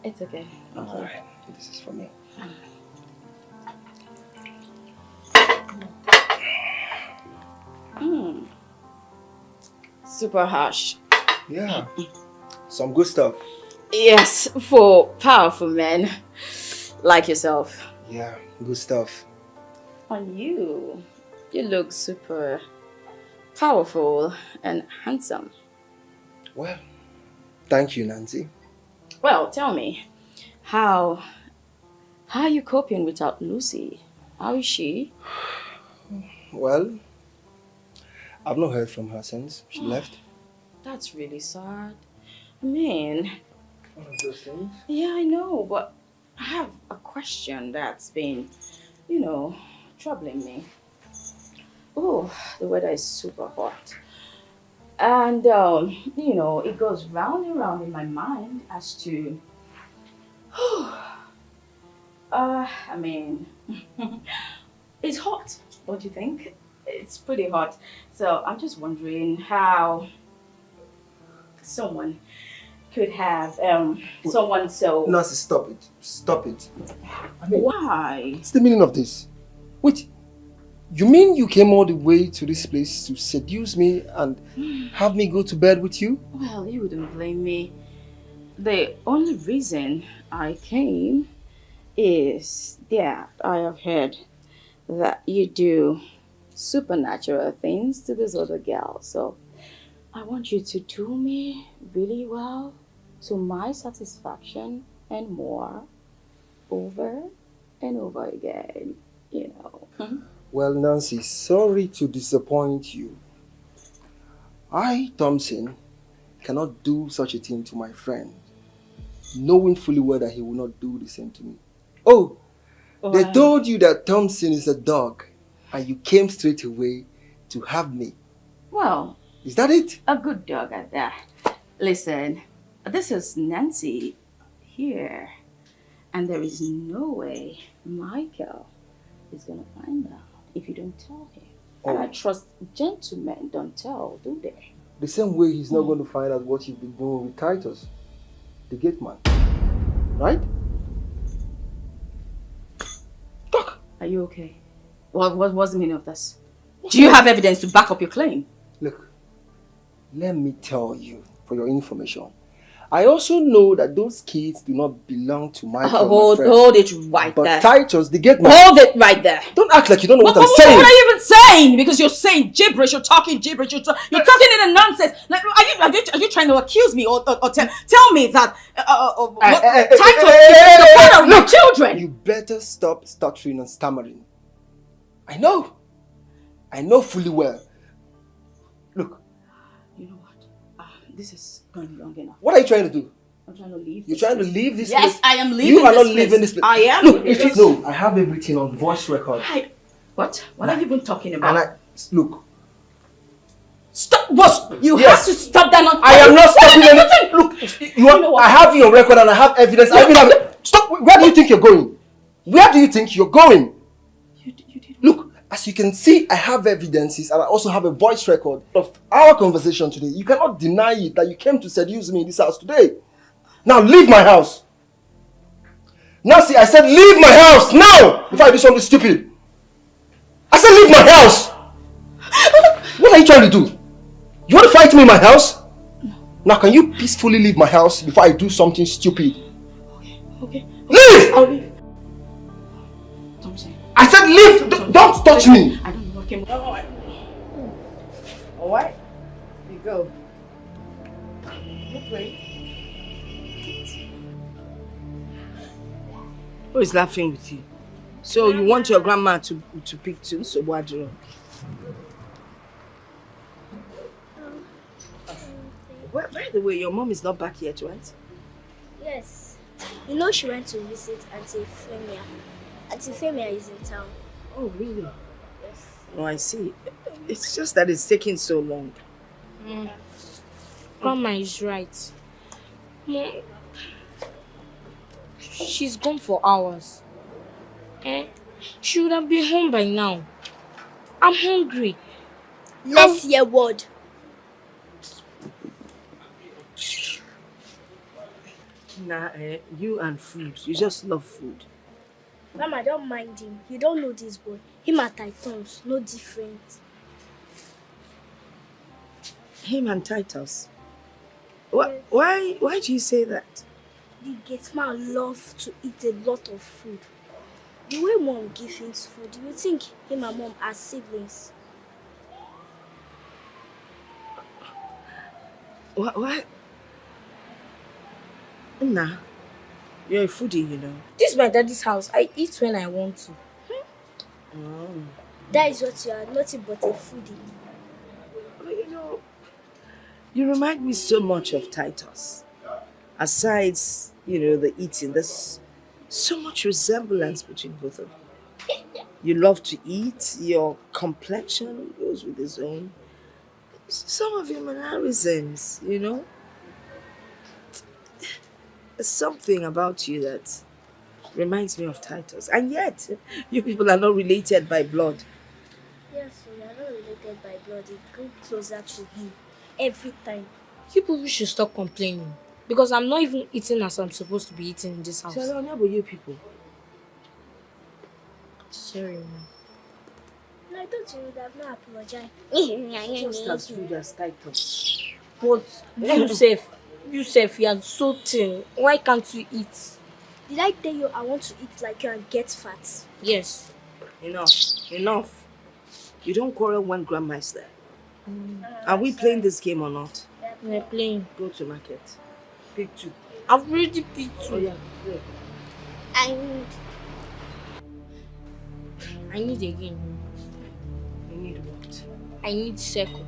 D: It's okay.
L: Alright, this is for me.
D: Super harsh.
L: Yeah, some good stuff.
D: Yes, for powerful men like yourself.
L: Yeah, good stuff.
D: On you, you look super powerful and handsome.
L: Well, thank you, Nancy.
D: Well, tell me, how are you coping without Lucy? How is she?
L: Well, I've not heard from her since she left.
D: That's really sad. I mean,
L: One of those things.
D: yeah, I know, but I have a question that's been, you know, troubling me. Oh, the weather is super hot. And, you know, it goes round and round in my mind as to, I mean, it's hot, don't you think? It's pretty hot. So I'm just wondering how someone
F: could have someone so...
L: Nancy, stop it. Stop it.
F: I mean, why?
L: What's the meaning of this? Wait, you mean you came all the way to this place to seduce me and have me go to bed with you?
F: Well, you wouldn't blame me. The only reason I came is that I have heard that you do supernatural things to this other girl. So I want you to do me really well to my satisfaction and more over and over again, you know.
L: Well, Nancy, sorry to disappoint you. I, Thompson, cannot do such a thing to my friend, knowing fully well that he will not do the same to me. Oh, they told you that Thompson is a dog, and you came straight away to have me.
F: Well,
L: is that it?
F: A good dog at that. Listen, this is Nancy here, and there is no way Michael is gonna find out if you don't tell him. And I trust gentlemen don't tell, do they?
L: The same way he's not going to find out what you've been doing with Titus, the gate man. Right?
F: Talk. Are you okay? What was the meaning of this? Do you have evidence to back up your claim?
L: Look, let me tell you for your information. I also know that those kids do not belong to Michael.
F: Hold it right there.
L: But Titus, the gate man.
F: Hold it right there.
L: Don't act like you don't know what I'm saying.
F: What are you even saying? Because you're saying gibberish, you're talking gibberish, you're talking in a nonsense. Like, are you trying to accuse me or tell me that Titus is the father of my children?
L: You better stop stuttering and stammering. I know fully well. Look.
F: You know what? This is going long enough.
L: What are you trying to do?
F: I'm trying to leave.
L: You're trying to leave this place?
F: Yes, I am leaving.
L: You are not leaving this place.
F: I am.
L: Look, no, I have everything on voice record.
F: What? What are you even talking about?
L: Look.
F: Stop, boss! You have to stop that.
L: I am not stopping anything. Look, I have your record and I have evidence. Stop! Where do you think you're going? Where do you think you're going? Look, as you can see, I have evidences and I also have a voice record of our conversation today. You cannot deny it that you came to seduce me in this house today. Now leave my house. Nancy, I said leave my house now before I do something stupid. I said leave my house. What are you trying to do? You want to fight me in my house? No. Now can you peacefully leave my house before I do something stupid?
F: Okay.
L: Leave!
F: I'll leave.
L: I said leave! Don't touch me!
F: I don't know what came.
O: Alright? You go. Okay. Who is laughing with you? So you want your grandma to pick too? So what do you? Well, by the way, your mom is not back yet, right?
P: Yes. You know she went to visit Auntie Femia. Auntie Femia is in town.
O: Oh, really?
P: Yes.
O: Oh, I see. It's just that it's taking so long.
J: Grandma is right. She's gone for hours. She would have been home by now. I'm hungry.
P: Let's hear word.
O: Nah, you and food. You just love food.
P: Mama, don't mind him. You don't know this boy. Him and Titus, no different.
O: Him and Titus? Why do you say that?
P: The gate man loves to eat a lot of food. The way mom gives him food, you think him and mom are siblings?
O: Why? Nah, you're a foodie, you know.
J: This is my daddy's house. I eat when I want to.
O: Oh.
P: That is what you are, nothing but a foodie.
O: Well, you know, you remind me so much of Titus. Aside, you know, the eating, there's so much resemblance between both of you. You love to eat, your complexion goes with his own. Some of your mannerisms, you know. There's something about you that reminds me of Titus. And yet, you people are not related by blood.
P: Yes, we are not related by blood. It grew closer to him every time.
J: You people should stop complaining. Because I'm not even eating as I'm supposed to be eating in this house.
O: Tell her, you people.
J: Sorry, Mom.
P: No, I thought you would have not apologized.
O: Just as rude as Titus.
J: But you are so thin. Why can't you eat?
P: Did I tell you I want to eat like you and get fat?
J: Yes.
O: Enough. You don't quarrel when Grandma is there. Are we playing this game or not?
J: We're playing.
O: Go to market. Pick 2.
J: I've already picked 2.
O: Oh yeah, play.
J: I need again.
O: You need what?
J: I need circle.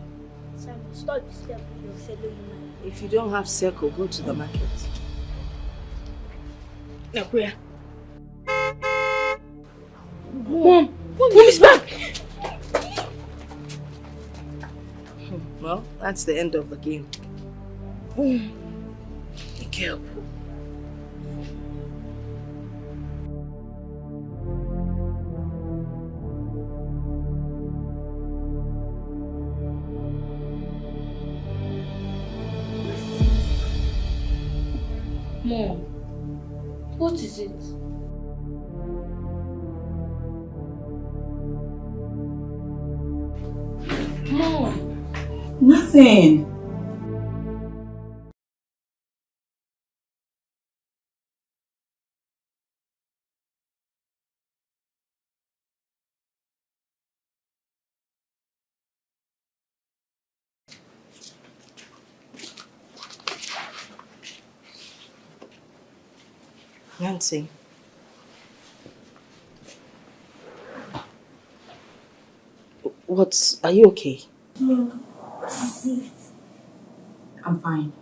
P: Sam, stop disturbing your fellow human.
O: If you don't have circle, go to the market.
J: Now where? Mom is back!
O: Well, that's the end of the game. Be careful.
J: Mom, what is it? Mom!
F: Nothing.
O: Nancy. Are you okay?
P: No, this is it.
F: I'm fine.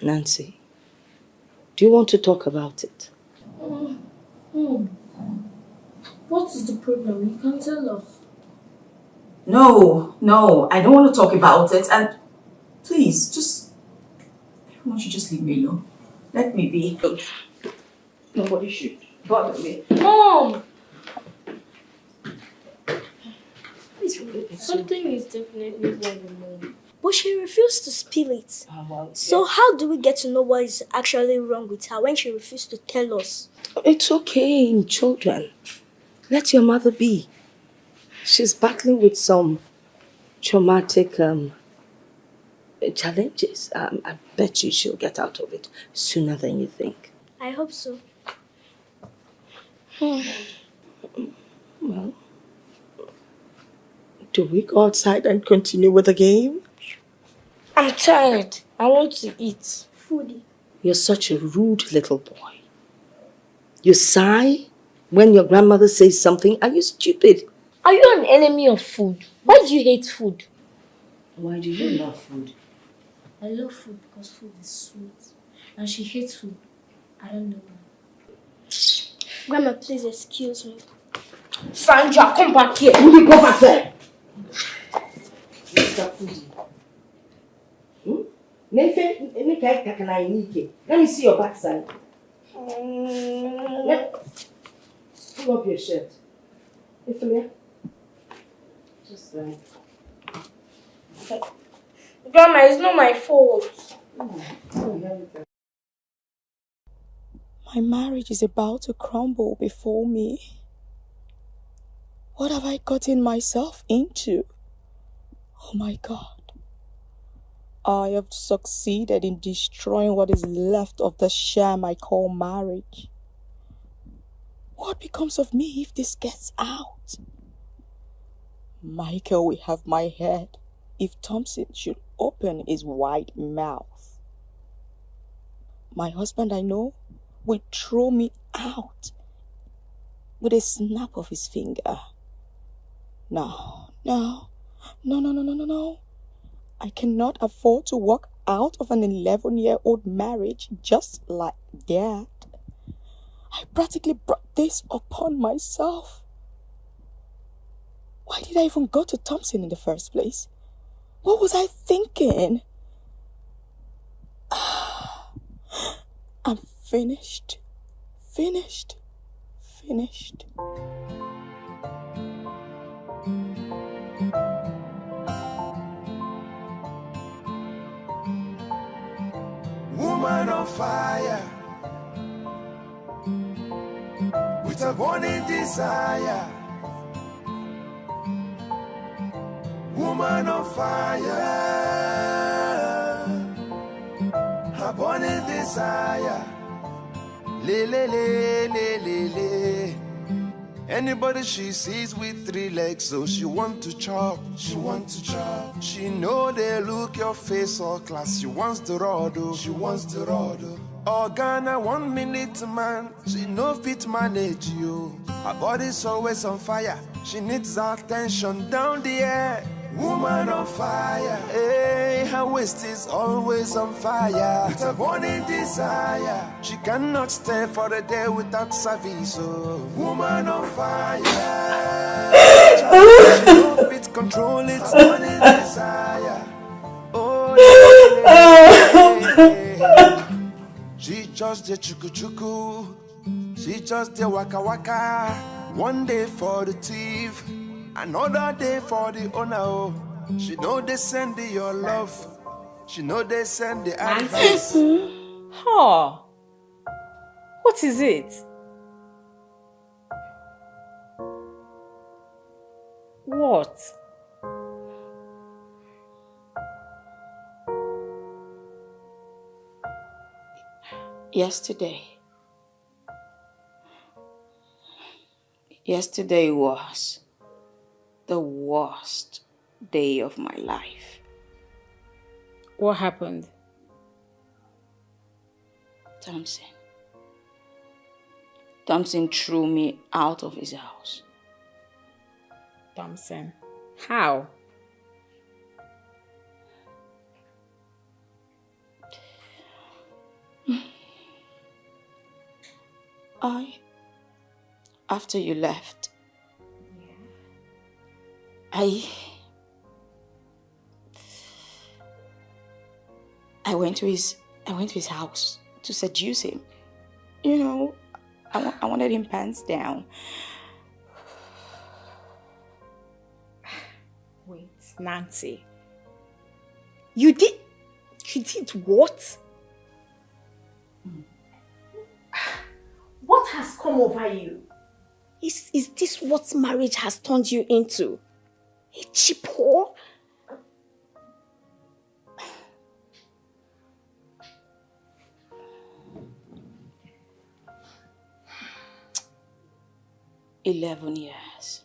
O: Nancy, do you want to talk about it?
J: Mom, what is the problem? You can tell us.
F: No, I don't want to talk about it, and please, everyone should just leave me alone. Let me be. Nobody should bother me.
J: Mom! Something is definitely wrong with Mom.
P: But she refused to spill it. So how do we get to know what is actually wrong with her when she refused to tell us?
O: It's okay, children. Let your mother be. She's battling with some traumatic challenges. I bet you she'll get out of it sooner than you think.
P: I hope so.
O: Well, do we go outside and continue with the game?
J: I'm tired. I want to eat.
P: Foodie.
O: You're such a rude little boy. You sigh when your grandmother says something. Are you stupid?
J: Are you an enemy of food? Why do you hate food?
O: Why do you love food?
J: I love food because food is sweet. And she hates food. I don't know why.
P: Grandma, please excuse me.
J: Sandra, come back here.
O: Foodie, go back there. Mr. Foodie. Let me see your backside. Pull up your shirt. Just right.
J: Grandma, it's not my fault.
Q: My marriage is about to crumble before me. What have I gotten myself into? Oh my God. I have succeeded in destroying what is left of the sham I call marriage. What becomes of me if this gets out? Michael will have my head if Thompson should open his wide mouth. My husband, I know, will throw me out with a snap of his finger. No. I cannot afford to walk out of an 11-year-old marriage just like that. I practically brought this upon myself. Why did I even go to Thompson in the first place? What was I thinking? I'm finished.
H: Woman on fire, with a burning desire. Woman on fire, a burning desire. Le le le le le le. Anybody she sees with 3 legs, so she want to chop, she want to chop. She know they look your face all class, she wants the rod, she wants the rod. Oh Ghana, 1 minute man, she no fit manage you. Her body's always on fire, she needs attention down the air. Woman on fire, hey, her waist is always on fire. With a burning desire, she cannot stay for a day without service. Oh, woman on fire, she don't fit control it. Burning desire, oh, yeah. She just the chuku chuku, she just the waka waka. One day for the thief, another day for the owner. Oh, she know they send your love. She know they send the advice.
F: Huh? What is it? What?
D: Yesterday was the worst day of my life.
F: What happened?
D: Thompson threw me out of his house.
F: Thompson? How?
D: After you left, I went to his house to seduce him. You know, I wanted him pants down.
F: Wait, Nancy. You did what? What has come over you? Is this what marriage has turned you into? A cheap whore?
D: "11 years.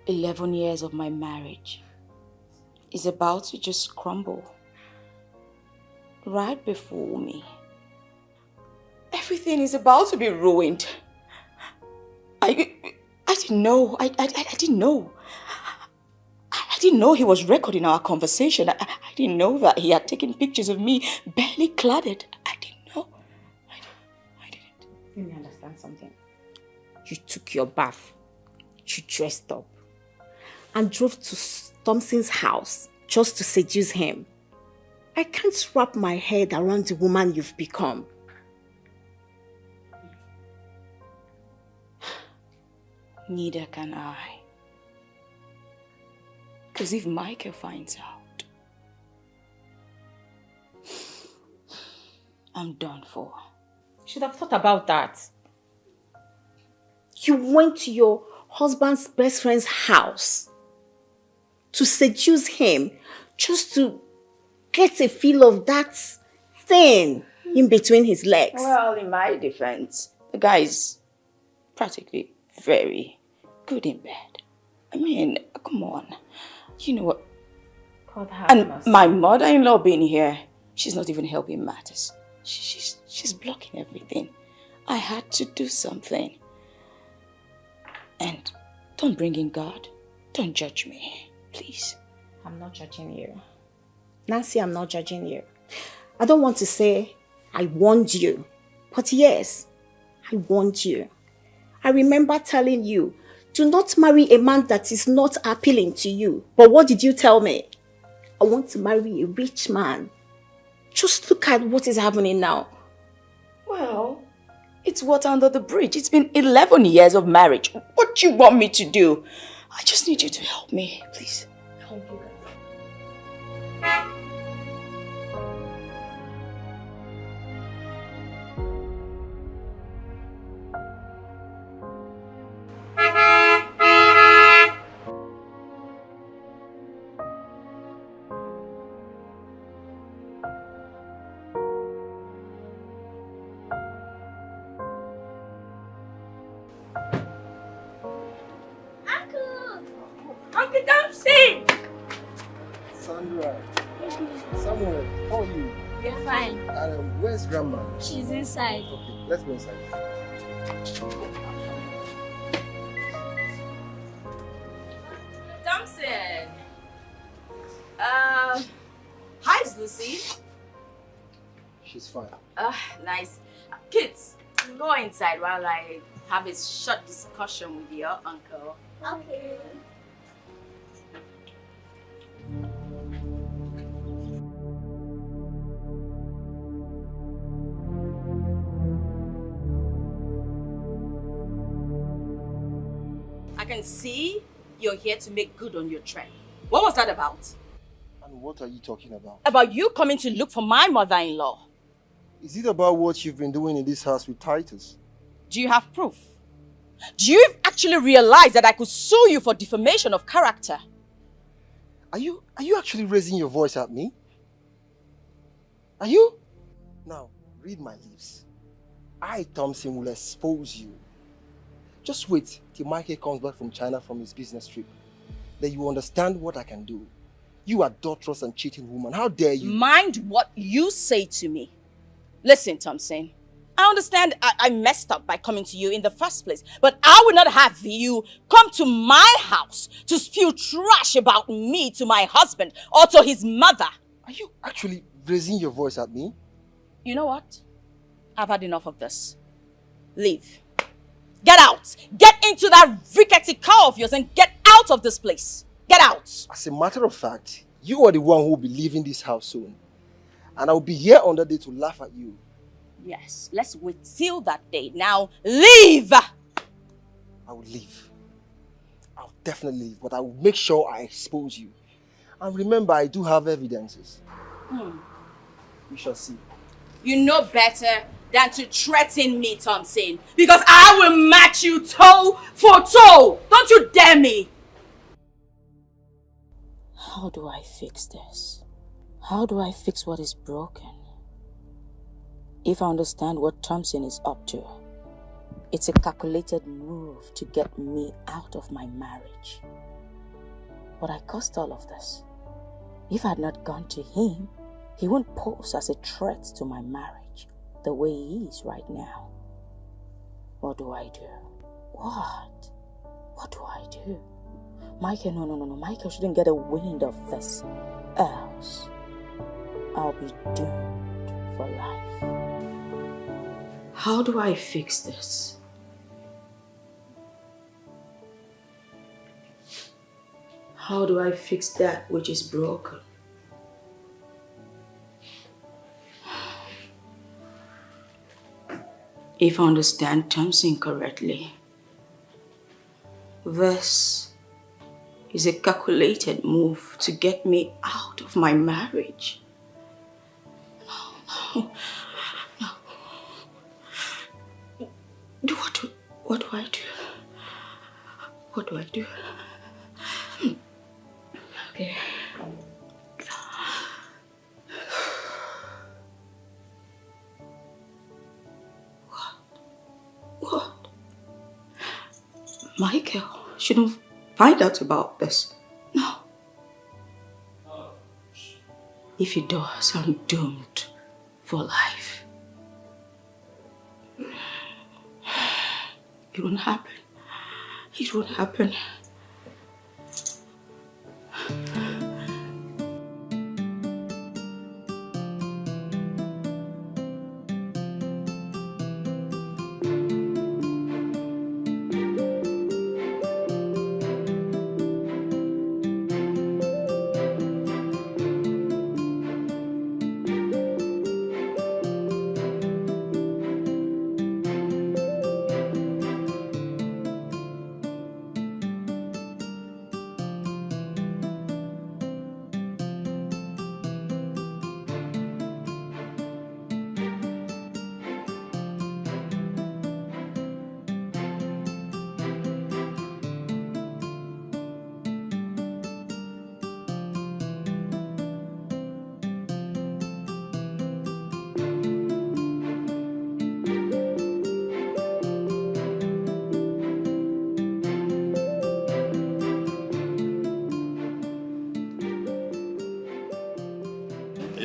D: 11 years of my marriage is about to just crumble right before me. Everything is about to be ruined. I didn't know. I didn't know. I didn't know he was recording our conversation. I didn't know that he had taken pictures of me barely cladded. I didn't know. I didn't.
F: Let me understand something. You took your bath, you dressed up, and drove to Thompson's house just to seduce him. I can't wrap my head around the woman you've become.
D: Neither can I. Because if Michael finds out, I'm done for.
F: You should have thought about that. You went to your husband's best friend's house to seduce him just to get a feel of that thing in between his legs.
D: Well, in my defense, the guy is practically very good in bed. I mean, come on. You know what? And my mother-in-law being here, she's not even helping matters. She's blocking everything. I had to do something. And don't bring in God. Don't judge me, please.
F: I'm not judging you. Nancy, I'm not judging you. I don't want to say I warned you, but yes, I warned you. I remember telling you, do not marry a man that is not appealing to you. But what did you tell me? I want to marry a rich man. Just look at what is happening now.
D: Well, it's water under the bridge. It's been 11 years of marriage. What do you want me to do?
F: I just need you to help me, please.
J: Thank you.
F: Uncle Thompson!
B: Sandra. Samuel, how are you?
P: We're fine.
B: Where's Grandma?
P: She's inside.
B: Okay, let's go inside.
F: Thompson! Hi, Lucy.
B: She's fine.
F: Nice. Kids, go inside while I have a short discussion with your uncle.
P: Okay.
F: I can see you're here to make good on your trend. What was that about?
B: And what are you talking about?
F: About you coming to look for my mother-in-law.
B: Is it about what you've been doing in this house with Titus?
F: Do you have proof? Do you actually realize that I could sue you for defamation of character?
B: Are you actually raising your voice at me? Are you? Now, read my lips. I, Thompson, will expose you. Just wait till Michael comes back from China from his business trip. Then you understand what I can do. You adulterous and cheating woman. How dare you?
F: Mind what you say to me. Listen, Thompson. I understand I messed up by coming to you in the first place, but I would not have you come to my house to spew trash about me to my husband or to his mother.
B: Are you actually raising your voice at me?
F: You know what? I've had enough of this. Leave. Get out. Get into that rickety car of yours and get out of this place. Get out.
B: As a matter of fact, you are the one who will be leaving this house soon. And I will be here on that day to laugh at you.
F: Yes, let's wait till that day. Now, leave!
B: I will leave. I'll definitely leave, but I will make sure I expose you. And remember, I do have evidences. We shall see.
F: You know better than to threaten me, Thompson, because I will match you toe for toe. Don't you dare me!
D: How do I fix this? How do I fix what is broken? If I understand what Thompson is up to, it's a calculated move to get me out of my marriage. But I caused all of this. If I had not gone to him, he wouldn't pose as a threat to my marriage the way he is right now. What do I do? What? What do I do? Michael, no. Michael shouldn't get a wind of this. Else, I'll be doomed for life. How do I fix this? How do I fix that which is broken? If I understand Thompson correctly, this is a calculated move to get me out of my marriage. No. What do I do? What do I do? Okay. What? Michael shouldn't find out about this. No. If he does, I'm doomed for life. It won't happen. It won't happen.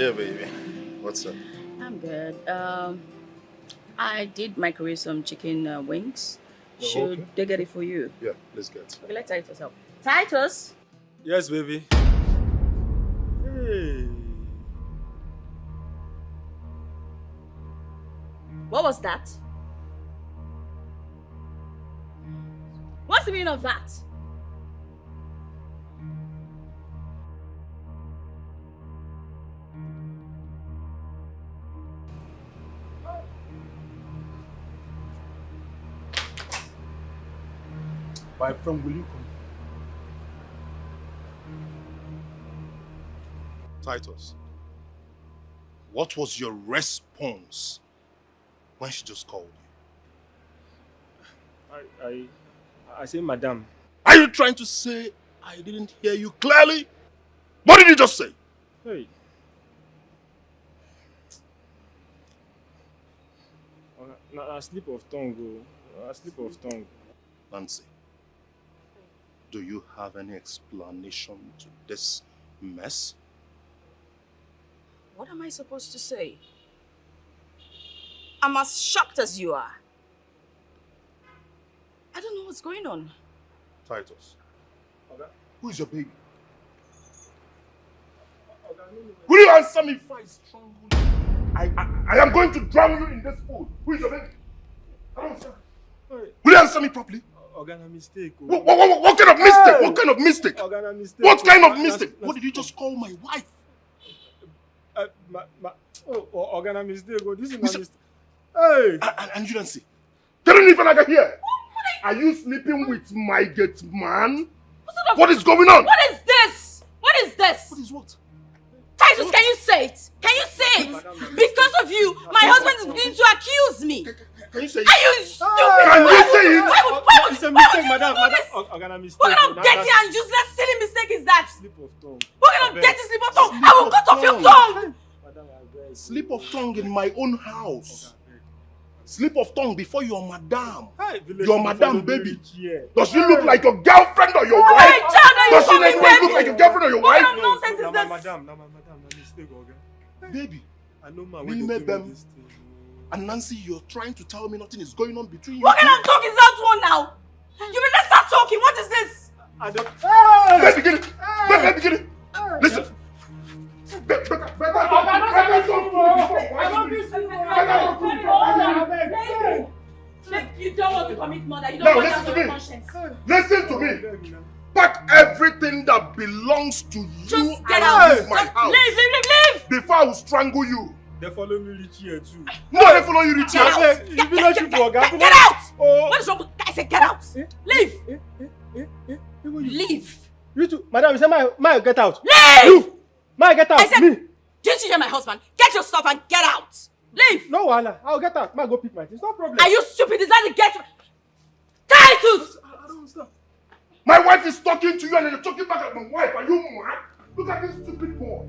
K: Yeah, baby. What's up?
F: I'm good. I did microwave some chicken wings.
K: Oh,
F: Should
K: okay.
F: they get it for you?
K: Yeah, let's get.
F: Okay, let Titus help. Titus!
B: Yes, baby. Hey.
F: What was that? What's the meaning of that?
A: My friend, will you come? Titus, what was your response when she just called you?
B: I say, madam.
A: Are you trying to say I didn't hear you clearly? What did you just say?
B: Hey. A slip of tongue, a slip of tongue.
A: Nancy, do you have any explanation to this mess?
F: What am I supposed to say? I'm as shocked as you are. I don't know what's going on.
A: Titus, who is your baby? Will you answer me if I strangle you? I am going to drown you in this pool. Who is your baby? Come on, sir. Will you answer me properly?
B: Organa mistake.
A: What kind of mistake? What kind of mistake?
B: Organa mistake.
A: What kind of mistake? What did you just call my wife?
B: Organa mistake. This is not mistake. Hey!
A: And you don't see. They don't even like here. Are you sleeping with my gate man? What is going on?
F: What is this? What is this?
A: What is what?
F: Titus, can you say it? Can you say it? Because of you, my husband is beginning to accuse me.
A: Can you say it?
F: Are you stupid?
A: Can you say it?
F: Why would
B: It's a
F: you
B: mistake,
F: do
B: madam.
F: this?
B: Organa mistake.
F: What kind of dirty and useless silly mistake is that?
B: Slip of tongue.
F: What kind of dirty slip of tongue? I will cut off your tongue.
A: Slip of tongue in my own house. Slip of tongue before your madam. Your madam, baby. Does she look like your girlfriend or your wife? Does she look like your girlfriend or your wife?
F: What kind of nonsense is this?
B: Madam, mistake,
A: baby,
B: I know man.
A: we met them. And Nancy, you're trying to tell me nothing is going on between you.
F: What kind of talk is that one now? You mean let's start talking? What is this?
A: Let's begin it. Let's begin it. Listen.
F: You don't want to commit murder. You
A: No,
F: don't want
A: listen
F: to
A: to
F: have
A: me.
F: conscience.
A: Listen to me. Pack everything that belongs to you.
F: Just get
A: out of
F: out.
A: my house.
F: Leave.
A: Before I will strangle you.
B: They follow me reach here too.
A: No, they follow you reach here.
F: Get out! What is wrong with I said get out! Leave! Leave!
B: You too. Madam, you say my get out.
F: Leave!
B: You! My get out.
F: I said,
B: me.
F: Didn't you hear my husband? Get your stuff and get out! Leave!
B: No, Wala. I'll get out. Ma go pick my things. No problem.
F: Are you stupid? Is that the get? Titus!
A: I don't understand. My wife is talking to you and you're talking back at my wife. Are you mad? Look at this stupid boy.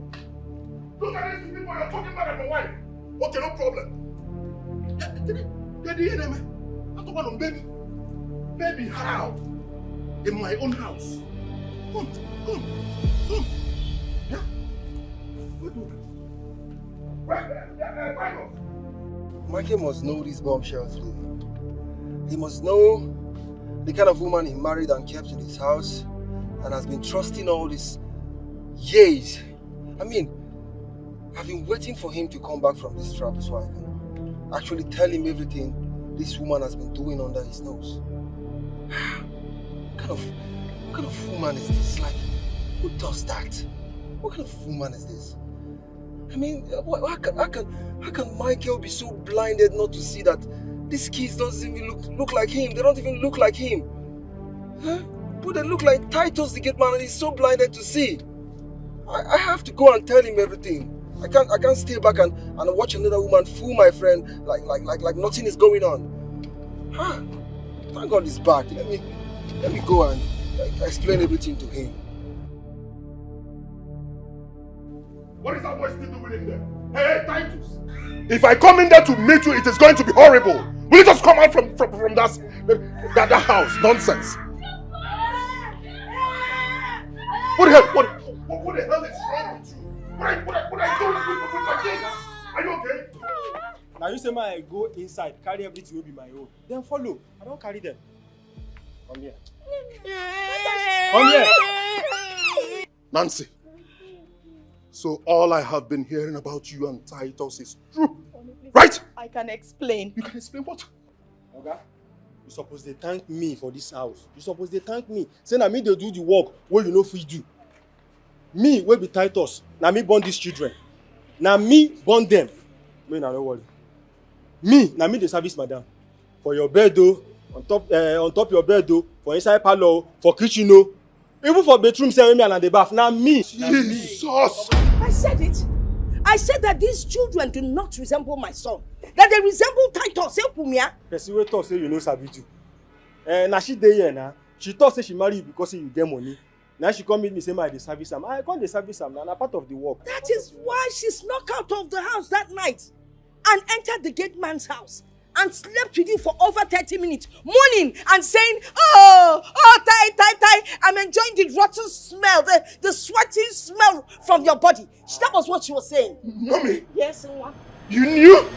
A: Look at this stupid boy. You're talking back at my wife. Okay, no problem. Get the enemy. I don't want to baby. Baby, how? In my own house. Come. Yeah?
L: Michael must know these bombshells, really. He must know the kind of woman he married and kept in his house and has been trusting all these years. I mean, I've been waiting for him to come back from this travel so I can actually tell him everything this woman has been doing under his nose. What kind of woman is this? Like, who does that? What kind of woman is this? I mean, how can Michael be so blinded not to see that these kids don't even look like him? They don't even look like him. Huh? But they look like Titus the gate man and he's so blinded to see. I have to go and tell him everything. I can't stay back and watch another woman fool my friend like nothing is going on. Huh? Thank God he's back. Let me go and explain everything to him.
A: What is that boy still doing in there? Hey, Titus! If I come in there to meet you, it is going to be horrible. Will you just come out from that house? Nonsense. What the hell? What the hell is wrong with you? What I my kids. Are you okay?
B: Now you say I go inside, carry everything will be my own. Then follow. I don't carry them. Come here. Come here.
A: Nancy. So all I have been hearing about you and Titus is true. Right?
C: I can explain.
A: You can explain what?
B: Okay. You supposed to thank me for this house. You supposed to thank me. Say na me they do the work where you know fit do. Me will be Titus. Na me born these children. Na me born them. Me na no worry. Me na me the service madam. For your bed though, on top your bed though, for inside parlor, for kitchen though, even for bedroom say me and the bath. Na me.
A: Jesus.
O: I said it. I said that these children do not resemble my son. That they resemble Titus.
B: Person wey talk say you know sabi do. Na she dey here na. She thought say she marry you because say you get money. Now she come meet me say my dey service am. I come dey service am na part of the work.
O: That is why she snuck out of the house that night and entered the gate man's house and slept with you for over 30 minutes, moaning and saying, oh, Tai, I'm enjoying the rotten smell, the sweaty smell from your body. That was what she was saying.
A: Mommy.
O: Yes, Nwa.
A: You knew?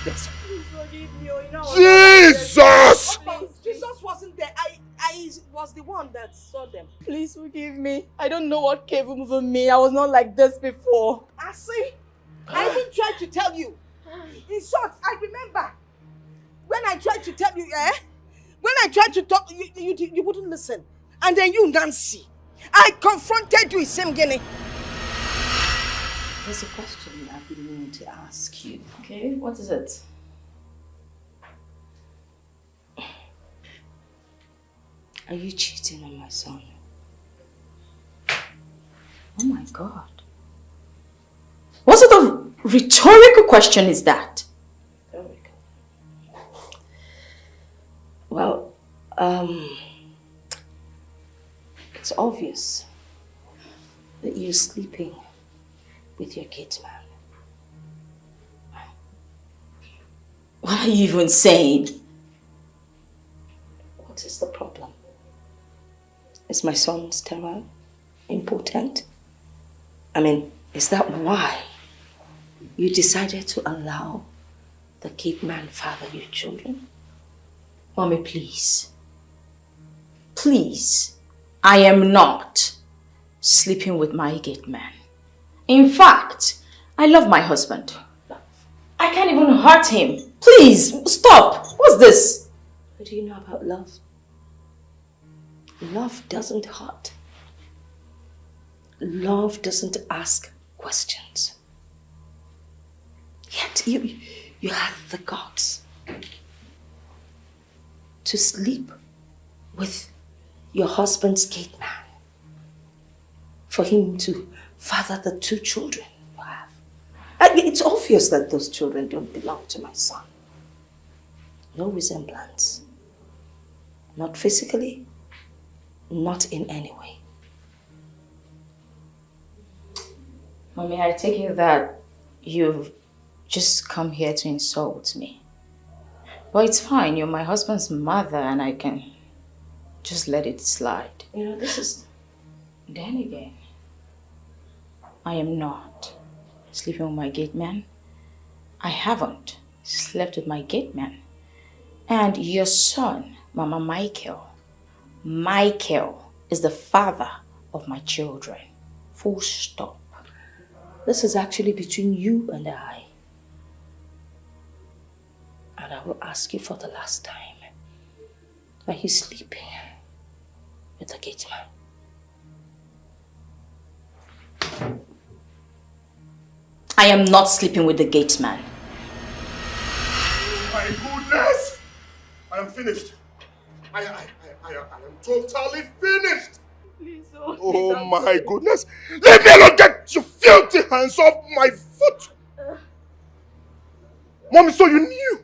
C: Please forgive me. You know,
A: Jesus!
C: Jesus wasn't there. I was the one that saw them. Please forgive me. I don't know what came over me. I was not like this before.
O: I see. I even tried to tell you. In short, I remember when I tried to tell you, when I tried to talk, you wouldn't listen. And then you, Nancy, I confronted you in same guinea.
D: There's a question I've been meaning to ask you. Okay, what is it? Are you cheating on my son? Oh my God. What sort of rhetorical question is that? Well, it's obvious that you're sleeping with your kids, man.
F: are you even saying?
O: What is the problem? Is my son sterile? Impotent? I mean, is that why you decided to allow the gate man father your children?
F: Mommy, please. Please. I am not sleeping with my gate man. In fact, I love my husband. I can't even hurt him. Please, stop. What's this?
O: What do you know about love? Love doesn't hurt. Love doesn't ask questions. Yet you have the guts to sleep with your husband's gate man, for him to father the 2 children you have. I mean, it's obvious that those children don't belong to my son. No resemblance. Not physically, not in any way.
D: Mommy, I take it that you've just come here to insult me. But it's fine, you're my husband's mother and I can just let it slide.
O: You know, this is...
D: Then again, I am not sleeping with my gate man. I haven't slept with my gate man. And your son, Mama Michael is the father of my children. Full stop.
O: This is actually between you and I. And I will ask you for the last time. Are you sleeping with the gate man?
F: I am not sleeping with the gate man.
A: My goodness! I am finished. I am totally finished.
C: Please,
A: Oh my goodness! Leave me alone! Get your filthy hands off my foot! Mommy, so you knew?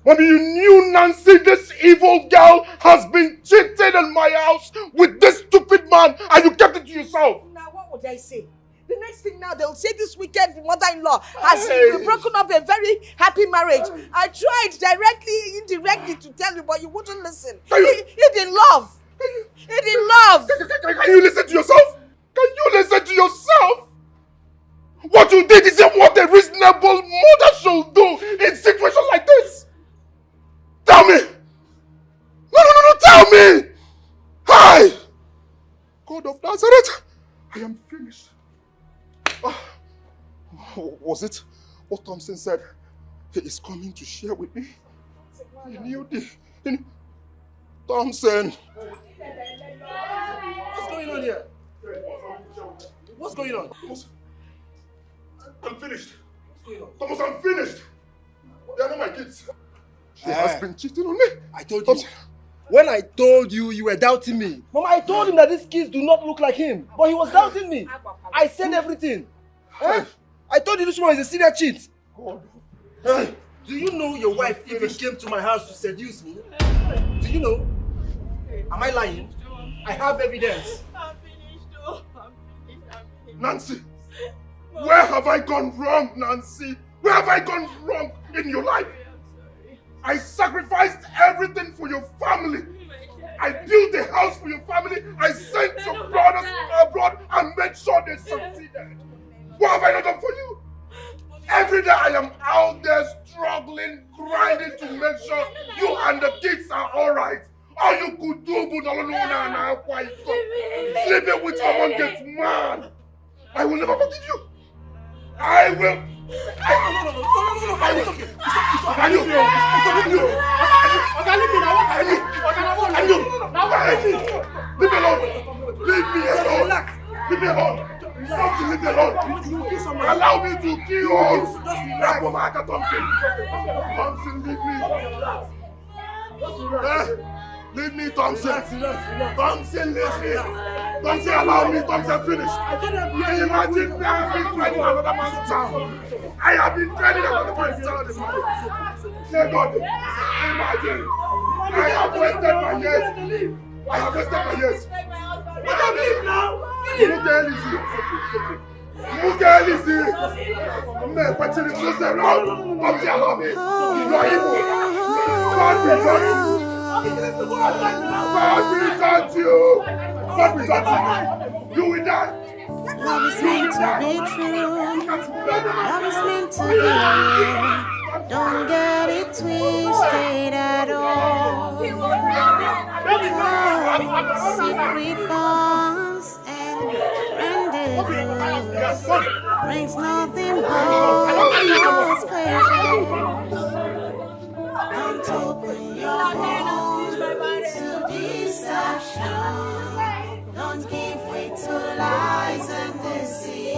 A: Mommy, you knew Nancy, this evil girl, has been cheating in my house with this stupid man and you kept it to yourself?
C: Now, what would I say? The next thing now, they'll say this wicked mother-in-law has broken up a very happy marriage. I tried directly, indirectly to tell you, but you wouldn't listen. He didn't love. He didn't love.
A: Can you listen to yourself? Can you listen to yourself? What you did isn't what a reasonable mother should do in situations like this. Tell me. No, tell me. Hi. God of Nazareth, I am finished. Was it what Thompson said? He is coming to share with me. He knew Thompson.
B: What's going on here? What's going on?
A: I'm finished. Thomas, I'm finished. They are not my kids. She has been cheating on me.
B: I told you. When I told you, you were doubting me. Mama, I told him that these kids do not look like him. But he was doubting me. I said everything. Eh? I told you this one is a serious cheat. See, do you know your wife even came to my house to seduce me? Do you know? Am I lying? I have evidence.
C: I'm finished.
A: Nancy, where have I gone wrong, Nancy? Where have I gone wrong in your life? I sacrificed everything for your family. I built a house for your family. I sent your brothers abroad and made sure they succeeded. What have I not done for you? Every day I am out there struggling, grinding to make sure you and the kids are alright. All you could do, sleeping with someone gets mad. I will never forgive you. I will. Leave me alone. Leave me alone. Leave me alone. Leave me alone. Allow me to kill you. Thompson, leave me. Leave me, Thompson. Thompson, leave me. Thompson, allow me. Thompson, finish. Imagine I have been training another man's child. I have been training another man's child. Dear God, imagine. I have wasted my years. I have wasted my years. Let them leave now. You know, Mugelisi! Me, but you lose them now! Come here, mommy! You are evil! God will judge you! God will judge you! God will judge you! You will die!
E: Love is meant to be true. Love is meant to be real. Don't get it twisted at all. Secret bonds and rendezvous brings nothing but false pleasure. Don't open your heart to deception. Don't give way to lies and deceit.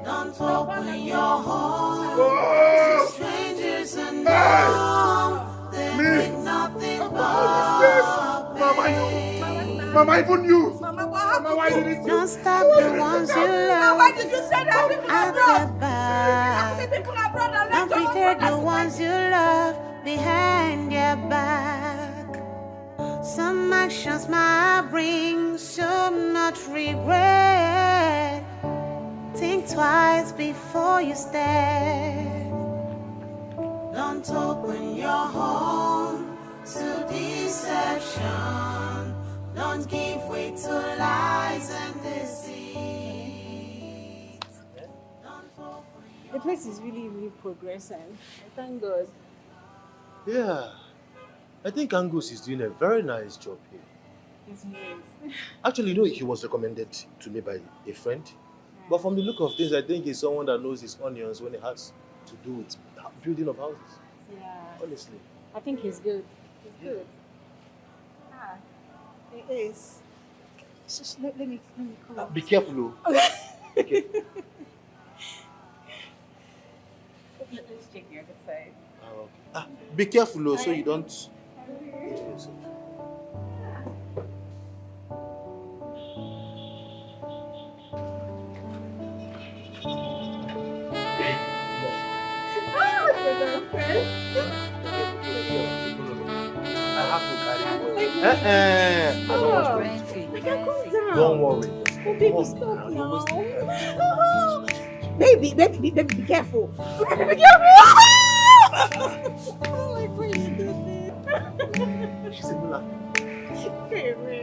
E: Don't open your heart to strangers unknown. They bring nothing but pain.
A: Mama, even you! Mama, why did you?
E: Don't stop the ones you love.
C: Why did you say that?
E: At the back. Don't pretend the ones you love behind your back. Some actions might bring so much regret. Think twice before you step. Don't open your home to deception. Don't give way to lies and deceit.
R: The place is really, really progressing. Thank God.
B: Yeah. I think Angus is doing a very nice job here.
R: Yes, he is.
B: Actually, you know, he was recommended to me by a friend. Yeah. But from the look of things, I think he's someone that knows his onions when it has to do with building of houses.
R: Yeah.
B: Honestly.
R: I think he's good. He's good. Ah, he is. Let me come.
B: Be careful, though. Okay.
R: Let's check the other side.
B: Okay. Be careful, though, so you don't. I have to carry you. Don't worry.
C: Oh, baby, stop now. Baby, be careful. Baby, be careful. Oh, my goodness.
B: She's a mula.
C: Baby.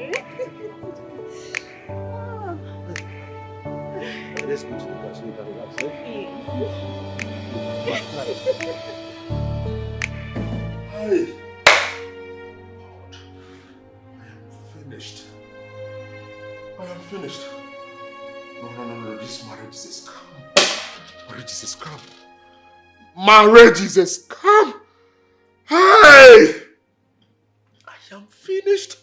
B: Let's go to the car so you can relax.
A: Hey. Finished. I am finished. No. This marriage is a scam. Marriage is a scam. Marriage is a scam. Hey! I am finished.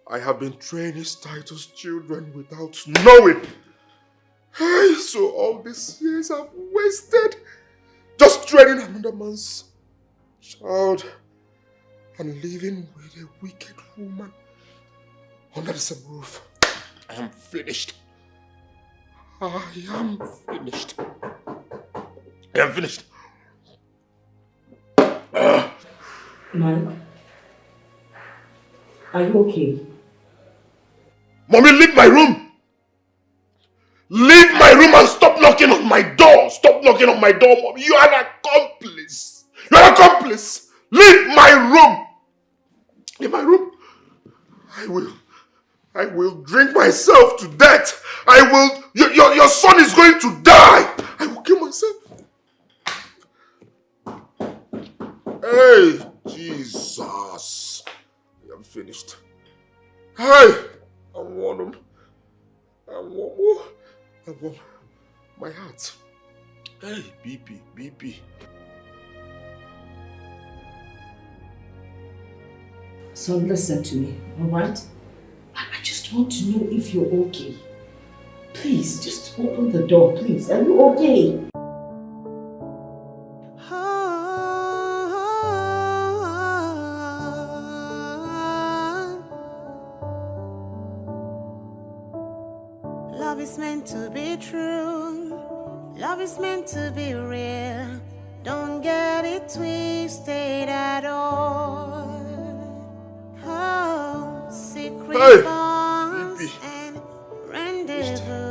A: I have been training Titus' children without knowing. Hey, so all these years I've wasted just training another man's child and living with a wicked woman under the same roof. I am finished. I am finished. I am finished.
O: Man, are you okay?
A: Mommy, leave my room! Leave my room and stop knocking on my door! Stop knocking on my door, Mommy! You are an accomplice! You are an accomplice! Leave my room! In my room, I will drink myself to death! Your son is going to die! I will kill myself! Hey, Jesus! I am finished. Hey! I want my heart. Hey, BP.
O: So listen to me, alright? I just want to know if you're okay. Please, just open the door, please. Are you okay?
E: Love is meant to be true. Love is meant to be real. Don't get it twisted at all. Oh, secret bonds and rendezvous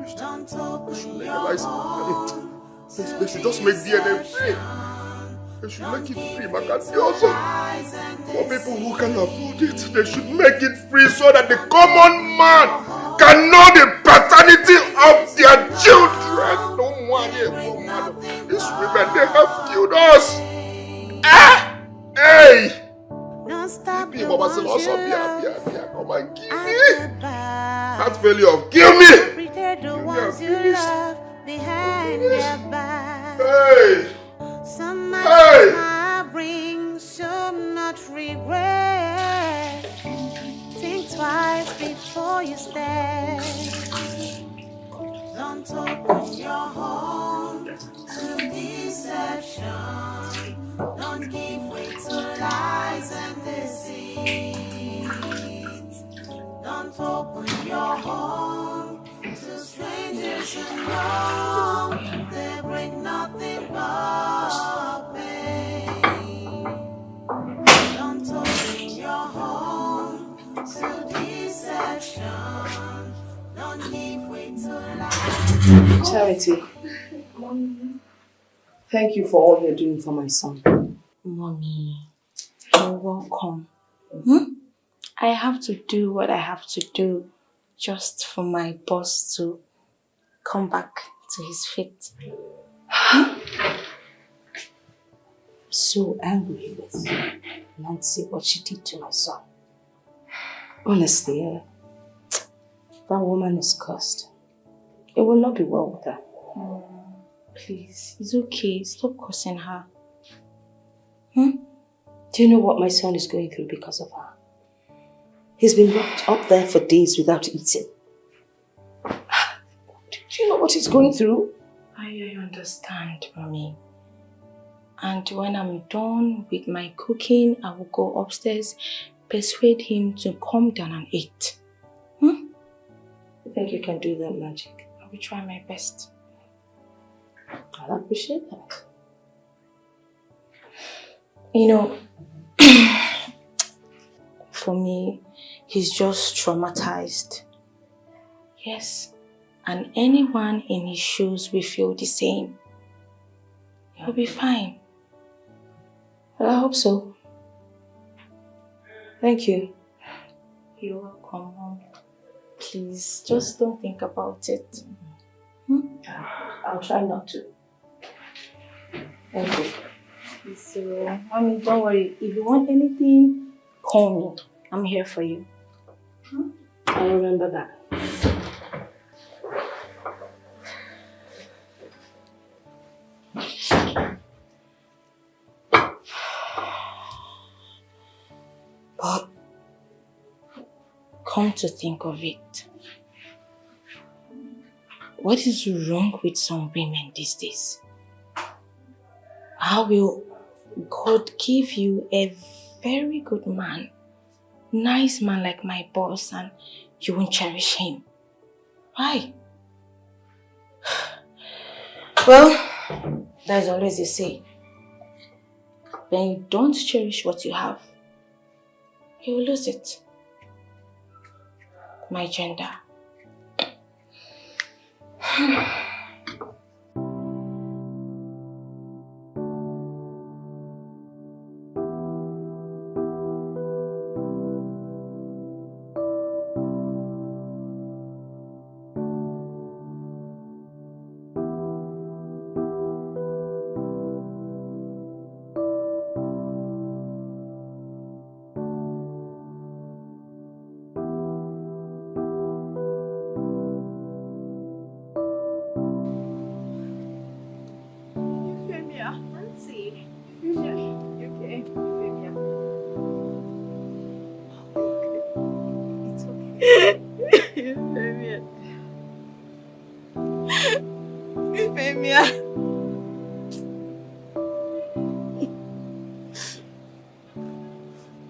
A: Legalize it. They should just make DNA free. They should make it free, Makati. For people who can afford it, they should make it free so that the common man can know the paternity of their children. No one, these women, they have killed us. Hey! People, come and kill me. That failure of kill me. Hey!
E: Hey! Brings so much regret. Think twice before you step. Don't open your home to deception. Don't give way to lies and deceit. Don't open your home to strangers you know. They bring nothing but pain. Don't open your home to deception. Don't give way to lies.
O: Charity, thank you for all you're doing for my son.
D: Mommy, you're welcome. I have to do what I have to do just for my boss to come back to his feet.
O: So angry with Nancy, what she did to my son. Honestly, that woman is cursed. It will not be well with her.
D: Please, it's okay. Stop cursing her.
O: Do you know what my son is going through because of her? He's been locked up there for days without eating. Do you know what he's going through?
D: I understand, Mommy. And when I'm done with my cooking, I will go upstairs, persuade him to come down and eat.
O: You think you can do that magic?
D: I will try my best.
O: I'll appreciate that.
D: You know, for me, he's just traumatized. Yes, and anyone in his shoes will feel the same. He'll be fine.
O: Well, I hope so. Thank you.
D: You're welcome, Mom. Please, just don't think about it.
O: I'll try not to. Thank you.
D: So, Mommy, don't worry. If you want anything, call me. I'm here for you.
O: I'll remember that.
D: But come to think of it, what is wrong with some women these days? How will God give you a very good man, nice man like my boss, and you won't cherish him? Why? Well, there's always a say. When you don't cherish what you have, you will lose it. My gender.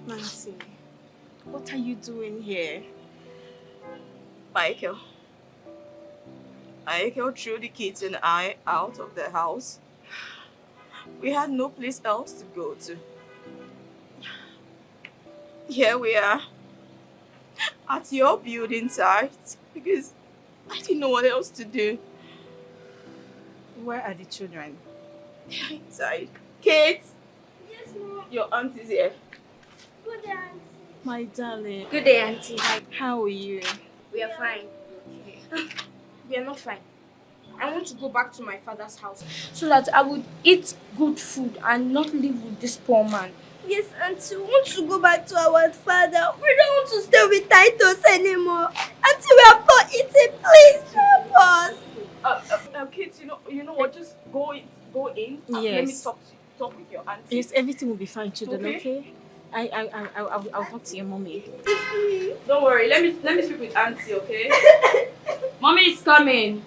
C: Nancy, what are you doing here? Michael threw the kids and I out of the house. We had no place else to go to. Here we are at your building site because I didn't know what else to do.
R: Where are the children?
C: Inside. Kate!
P: Yes, Mom.
C: Your aunt is here.
P: Good day, Auntie.
R: My darling.
P: Good day, Auntie.
R: How are you?
P: We are fine. We are not fine. I want to go back to my father's house so that I would eat good food and not live with this poor man. Yes, Auntie, we want to go back to our father. We don't want to stay with Titus anymore. Auntie, we have not eaten. Please help us.
C: Kate, you know what? Just go in. Let me
R: Yes.
C: talk with your auntie.
R: Yes, everything will be fine, children, okay? I'll talk to your mommy.
C: Don't worry. Let me speak with auntie, okay? Mommy is coming.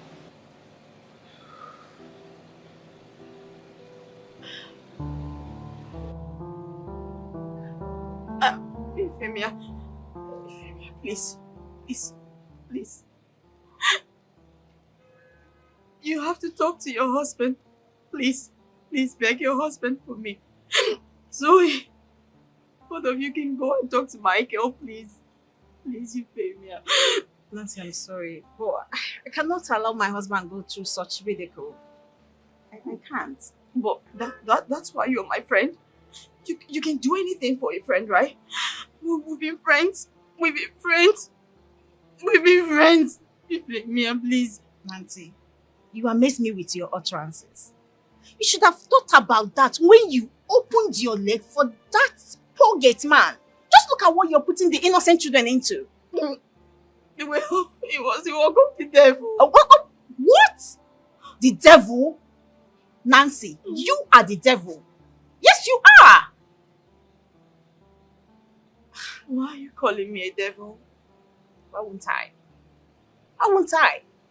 C: Femia, please. You have to talk to your husband. Please beg your husband for me. Zoe, both of you can go and talk to Michael, please. Please, Euphemia.
R: Nancy, I'm sorry, but I cannot allow my husband go through such ridicule. I can't.
C: But that's why you're my friend. You can do anything for a friend, right? We've been friends. Euphemia, please.
R: Nancy, you amaze me with your utterances. You should have thought about that when you opened your leg for that poor gate man. Just look at what you're putting the innocent children into.
C: Well, it was the work of the devil.
R: What? The devil? Nancy, you are the devil. Yes, you are.
C: Why are you calling me a devil?
R: Why won't I?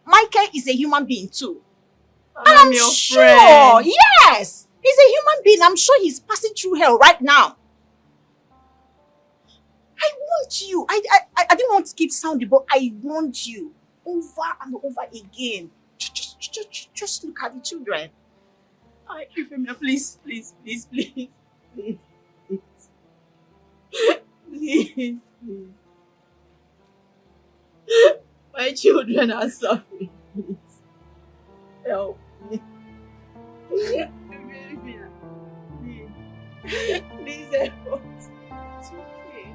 R: Michael is a human being too.
C: And
R: I'm
C: your
R: sure,
C: friend.
R: yes, he's a human being. I'm sure he's passing through hell right now. I want you. I didn't want to keep sounding, but I want you over and over again. Just look at the children.
C: Euphemia, please. My children are suffering. Please. Help me. Please help us. It's okay.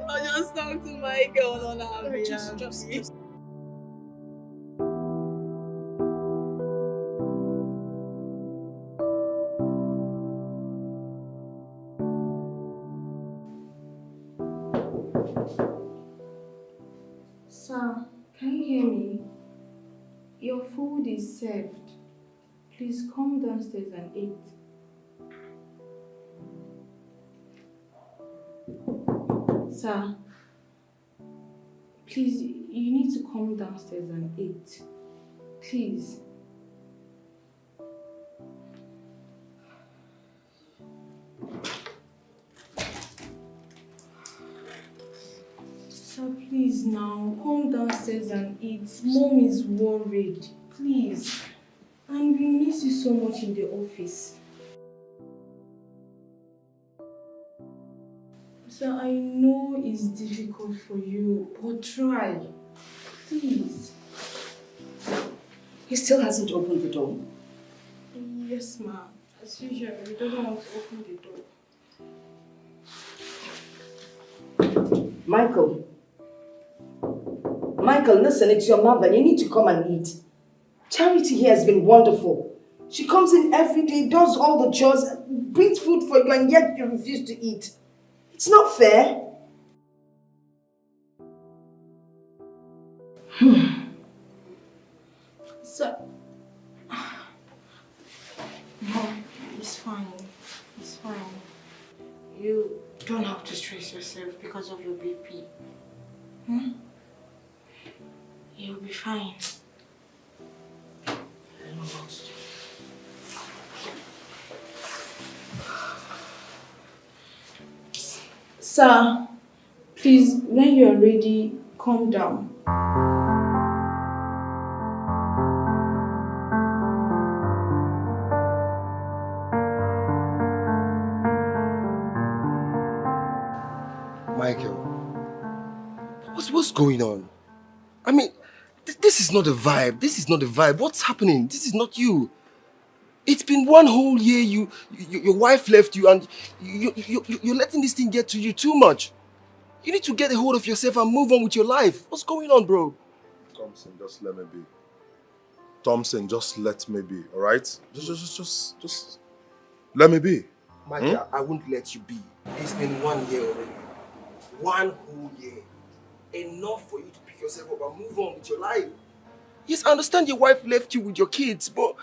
C: I'll just talk to Michael on our behalf.
R: Just.
I: Sir, can you hear me? Your food is served. Please come downstairs and eat. Sir, please, you need to come downstairs and eat. Please. Sir, please now, come downstairs and eat. Mom is worried. Please. And we miss you so much in the office. Sir, I know it's difficult for you, but try. Please.
O: He still hasn't opened the door.
I: Yes, ma'am. As usual, he doesn't want to open the door.
O: Michael, listen, it's your mother. You need to come and eat. Charity here has been wonderful. She comes in every day, does all the chores, brings food for you, and yet you refuse to eat. It's not fair.
I: Sir. Mom, it's fine. It's fine. You don't have to stress yourself because of your BP. You'll be fine. Sir, please, when you're ready, calm down.
L: Michael, what's going on? I mean, this is not the vibe. This is not the vibe. What's happening? This is not you. It's been one whole year. Your wife left you, and you're letting this thing get to you too much. You need to get a hold of yourself and move on with your life. What's going on, bro?
K: Thompson, just let me be. Thompson, just let me be, all right? Just let me be.
L: Michael, I won't let you be. It's been 1 year already. 1 whole year. Enough for you to pick yourself up and move on with your life. Yes, I understand your wife left you with your kids, but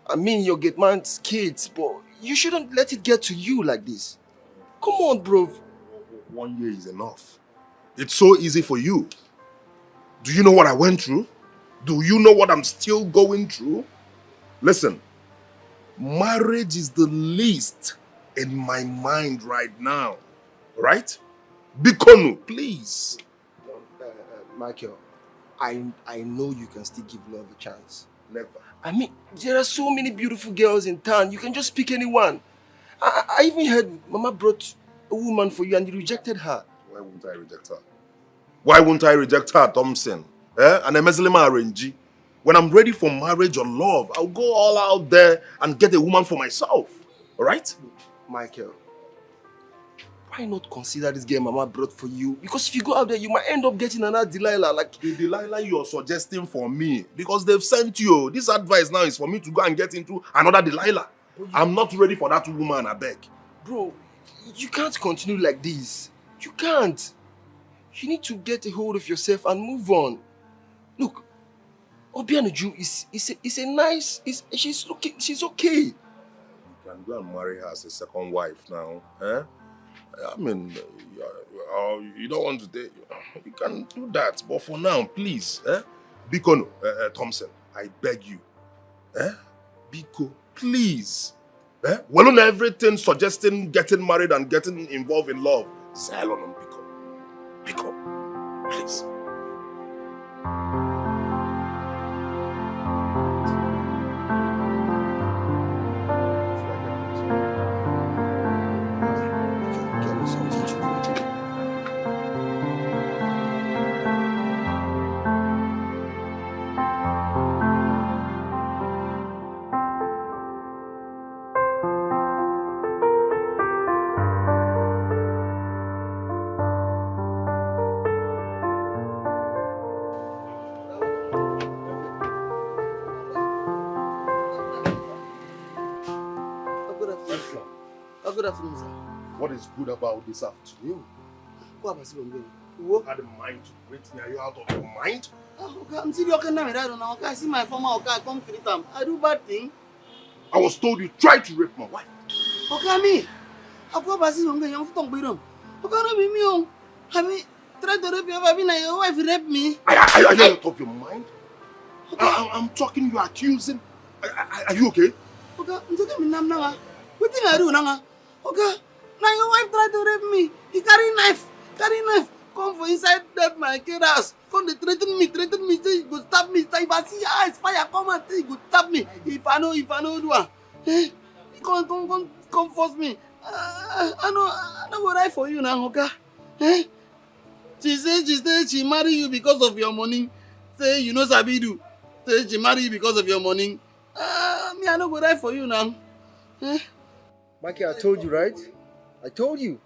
L: I mean your gate man's kids, but you shouldn't let it get to you like this. Come on, bro.
K: 1 year is enough. It's so easy for you. Do you know what I went through? Do you know what I'm still going through? Listen, marriage is the least in my mind right now. Right? Bikonu, please.
L: Michael, I know you can still give love a chance.
K: Never.
L: I mean, there are so many beautiful girls in town. You can just pick anyone. I even heard Mama brought a woman for you and you rejected her.
K: Why wouldn't I reject her? Why wouldn't I reject her, Thompson? And I'm arrange. When I'm ready for marriage or love, I'll go all out there and get a woman for myself. Alright?
L: Michael, why not consider this girl Mama brought for you? Because if you go out there, you might end up getting another Delilah. Like
K: the Delilah you're suggesting for me. Because they've sent you. This advice now is for me to go and get into another Delilah. I'm not ready for that woman, I beg.
L: Bro, you can't continue like this. You can't. You need to get a hold of yourself and move on. Look, Obianuju is a nice, she's okay.
K: You can go and marry her as a second wife now. Eh? I mean, you don't want to date. You can do that. But for now, please. Biko, Thompson, I beg you. Biko, please. Well, on everything suggesting getting married and getting involved in love. Silent on Biko. Biko, please.
G: Good afternoon, sir.
K: What is good about this afternoon?
G: What about you?
K: You had a mind to greet me. Are you out of your mind?
G: Okay, I'm still okay now. I don't know. Okay, I see my former okay, I come greet them. I do bad thing.
K: I was told you tried to rape my wife.
G: Okay, me. I've got basi young young to be wrong. Okay, no be me. I mean, try to rape your wife. Your wife raped me.
K: Are you out of your mind? Okay. I'm talking. You are accusing. Are you okay?
G: Okay, I'm talking. Me now. What thing I do now? Okay, now your wife tried to rape me. He carry knife, come for inside that my kid house. Come they threaten me, say he go stab me. If I see eyes fire come and say he go stab me. If I know do one. He come force me. I know go right for you now, okay? She said she marry you because of your money. Say you know sabi do. Say she marry you because of your money. Me I no go right for you now.
L: Mikey, I told you, right? I told you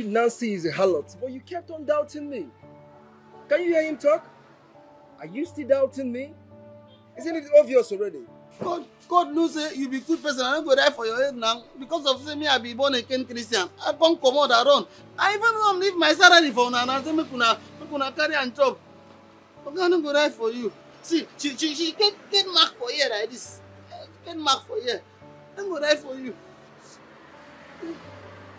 L: Nancy is a harlot, but you kept on doubting me. Can you hear him talk? Are you still doubting me? Isn't it obvious already?
G: God knows you be good person. I don't go die for your head now. Because of say me, I be born again Christian. I come out and run. I even leave my salary for una. I say me kuna carry and chop. Okay, I don't go die for you. See, she get mark for here like this. Get mark for here. I don't go die for you.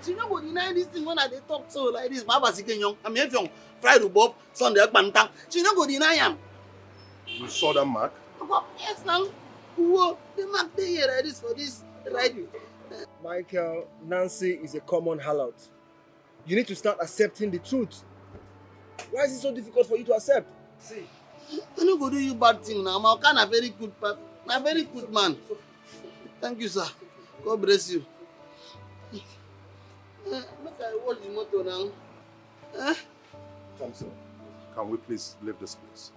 G: She no go deny this thing when I dey talk so like this. Baba Sikenyong, I'm here from Friday Bob, Sunday Akpantang. She no go deny am.
K: You saw that mark?
G: Yes, now. Whoa, the mark dey here like this for this right.
L: Michael, Nancy is a common harlot. You need to start accepting the truth. Why is it so difficult for you to accept?
G: See, I no go do you bad thing now. I'm kind of very good person. I'm a very good man. Thank you, sir. God bless you. Look, I watch the motor now.
K: Thompson, can we please leave this place?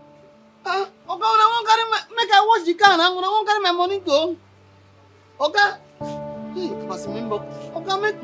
G: Oga, when I won't carry my, make I wash the car now. When I won't carry my money go. Oga, hey, pass me back. Oga, make.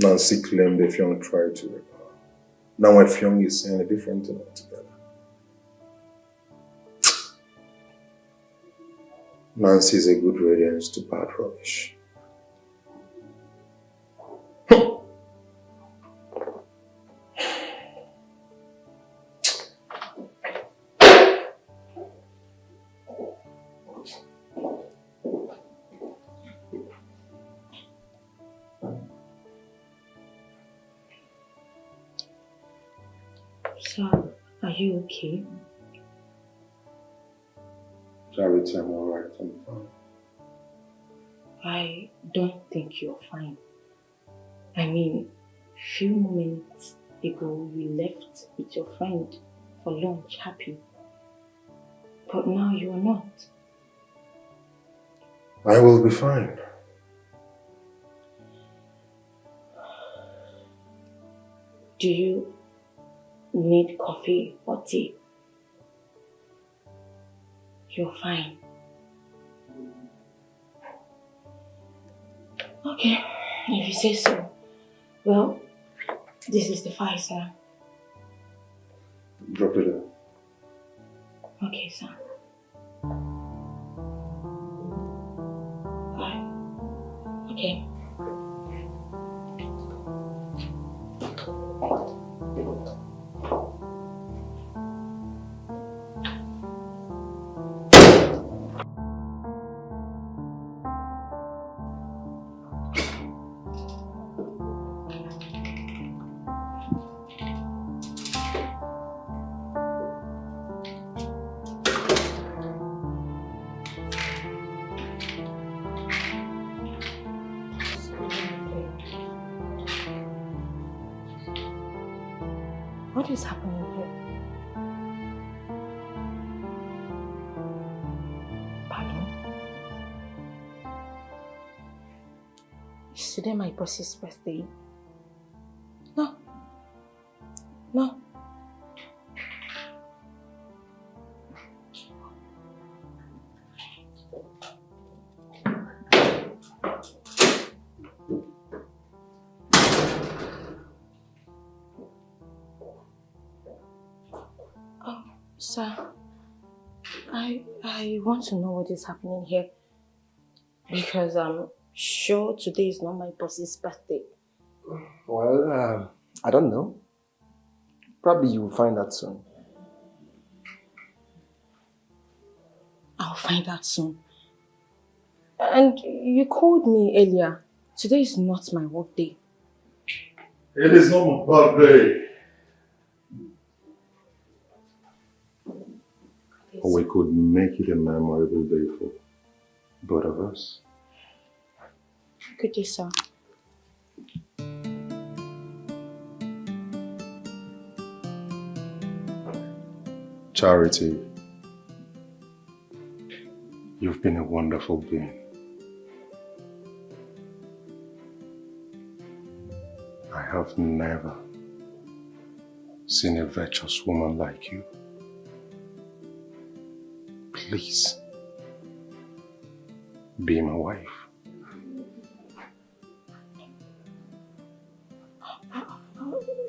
K: Nancy claimed Effiong tried to rape her. Now Effiong is saying a different thing altogether. Nancy is a good radiance to bad rubbish.
J: Sir, are you okay?
K: Charity, I'm alright, I'm fine.
J: I don't think you're fine. I mean, few moments ago you left with your friend for lunch happy. But now you are not.
K: I will be fine.
J: Do you need coffee or tea? You're fine. Okay, if you say so. Well, this is the file, sir.
K: Drop it in.
J: Okay, sir. Bye. Okay. What is happening here? Pardon? Is today my boss's birthday? No. No. Sir, I want to know what is happening here because I'm sure today is not my boss's birthday.
L: Well, I don't know. Probably you will find out soon.
J: I'll find out soon. And you called me earlier. Today is not my work day.
K: It is not my birthday. We could make it a memorable day for both of us.
J: Good day, sir.
K: Charity, you've been a wonderful being. I have never seen a virtuous woman like you. Please, be my wife.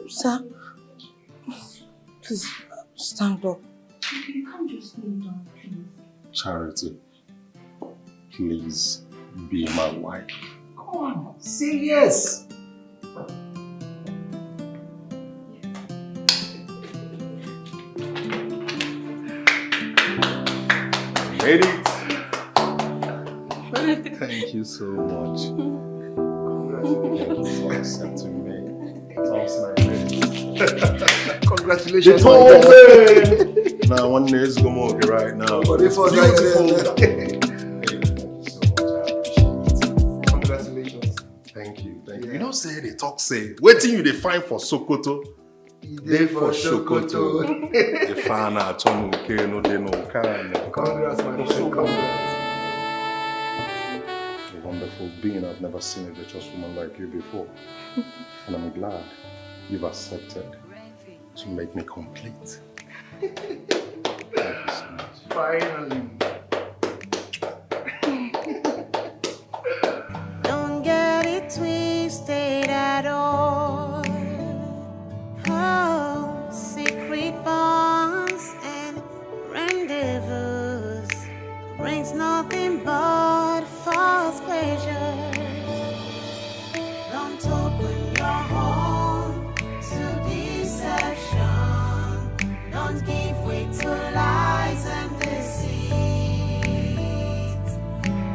J: Sir, please stand up.
I: You can't just kneel down, please.
K: Charity, please be my wife.
L: Come on, say yes.
K: made it. Thank you so much. Thank you for accepting me.
G: Congratulations.
K: Now one is go more right now.
G: But if I
K: Congratulations. Thank you. You know, say they talk say, waiting you they find for Sokoto. They for Sokoto. They find out Tomu okay, no they no can.
G: Congrats, my friend. Congrats.
K: A wonderful being. I've never seen a virtuous woman like you before. And I'm glad you've accepted to make me complete. Thank you so much.
G: Finally.
E: Don't get it twisted at all. Oh, secret bonds and rendezvous brings nothing but false pleasures. Don't open your home to deception. Don't give way to lies and deceit.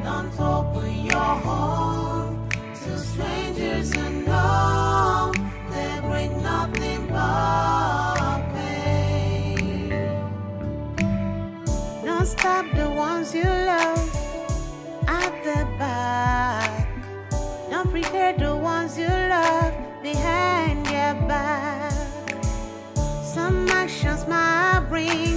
E: Don't open your home to strangers unknown. They bring nothing but pain. Don't stop the ones you love at the back. Don't prepare the ones you love behind your back. Some actions might bring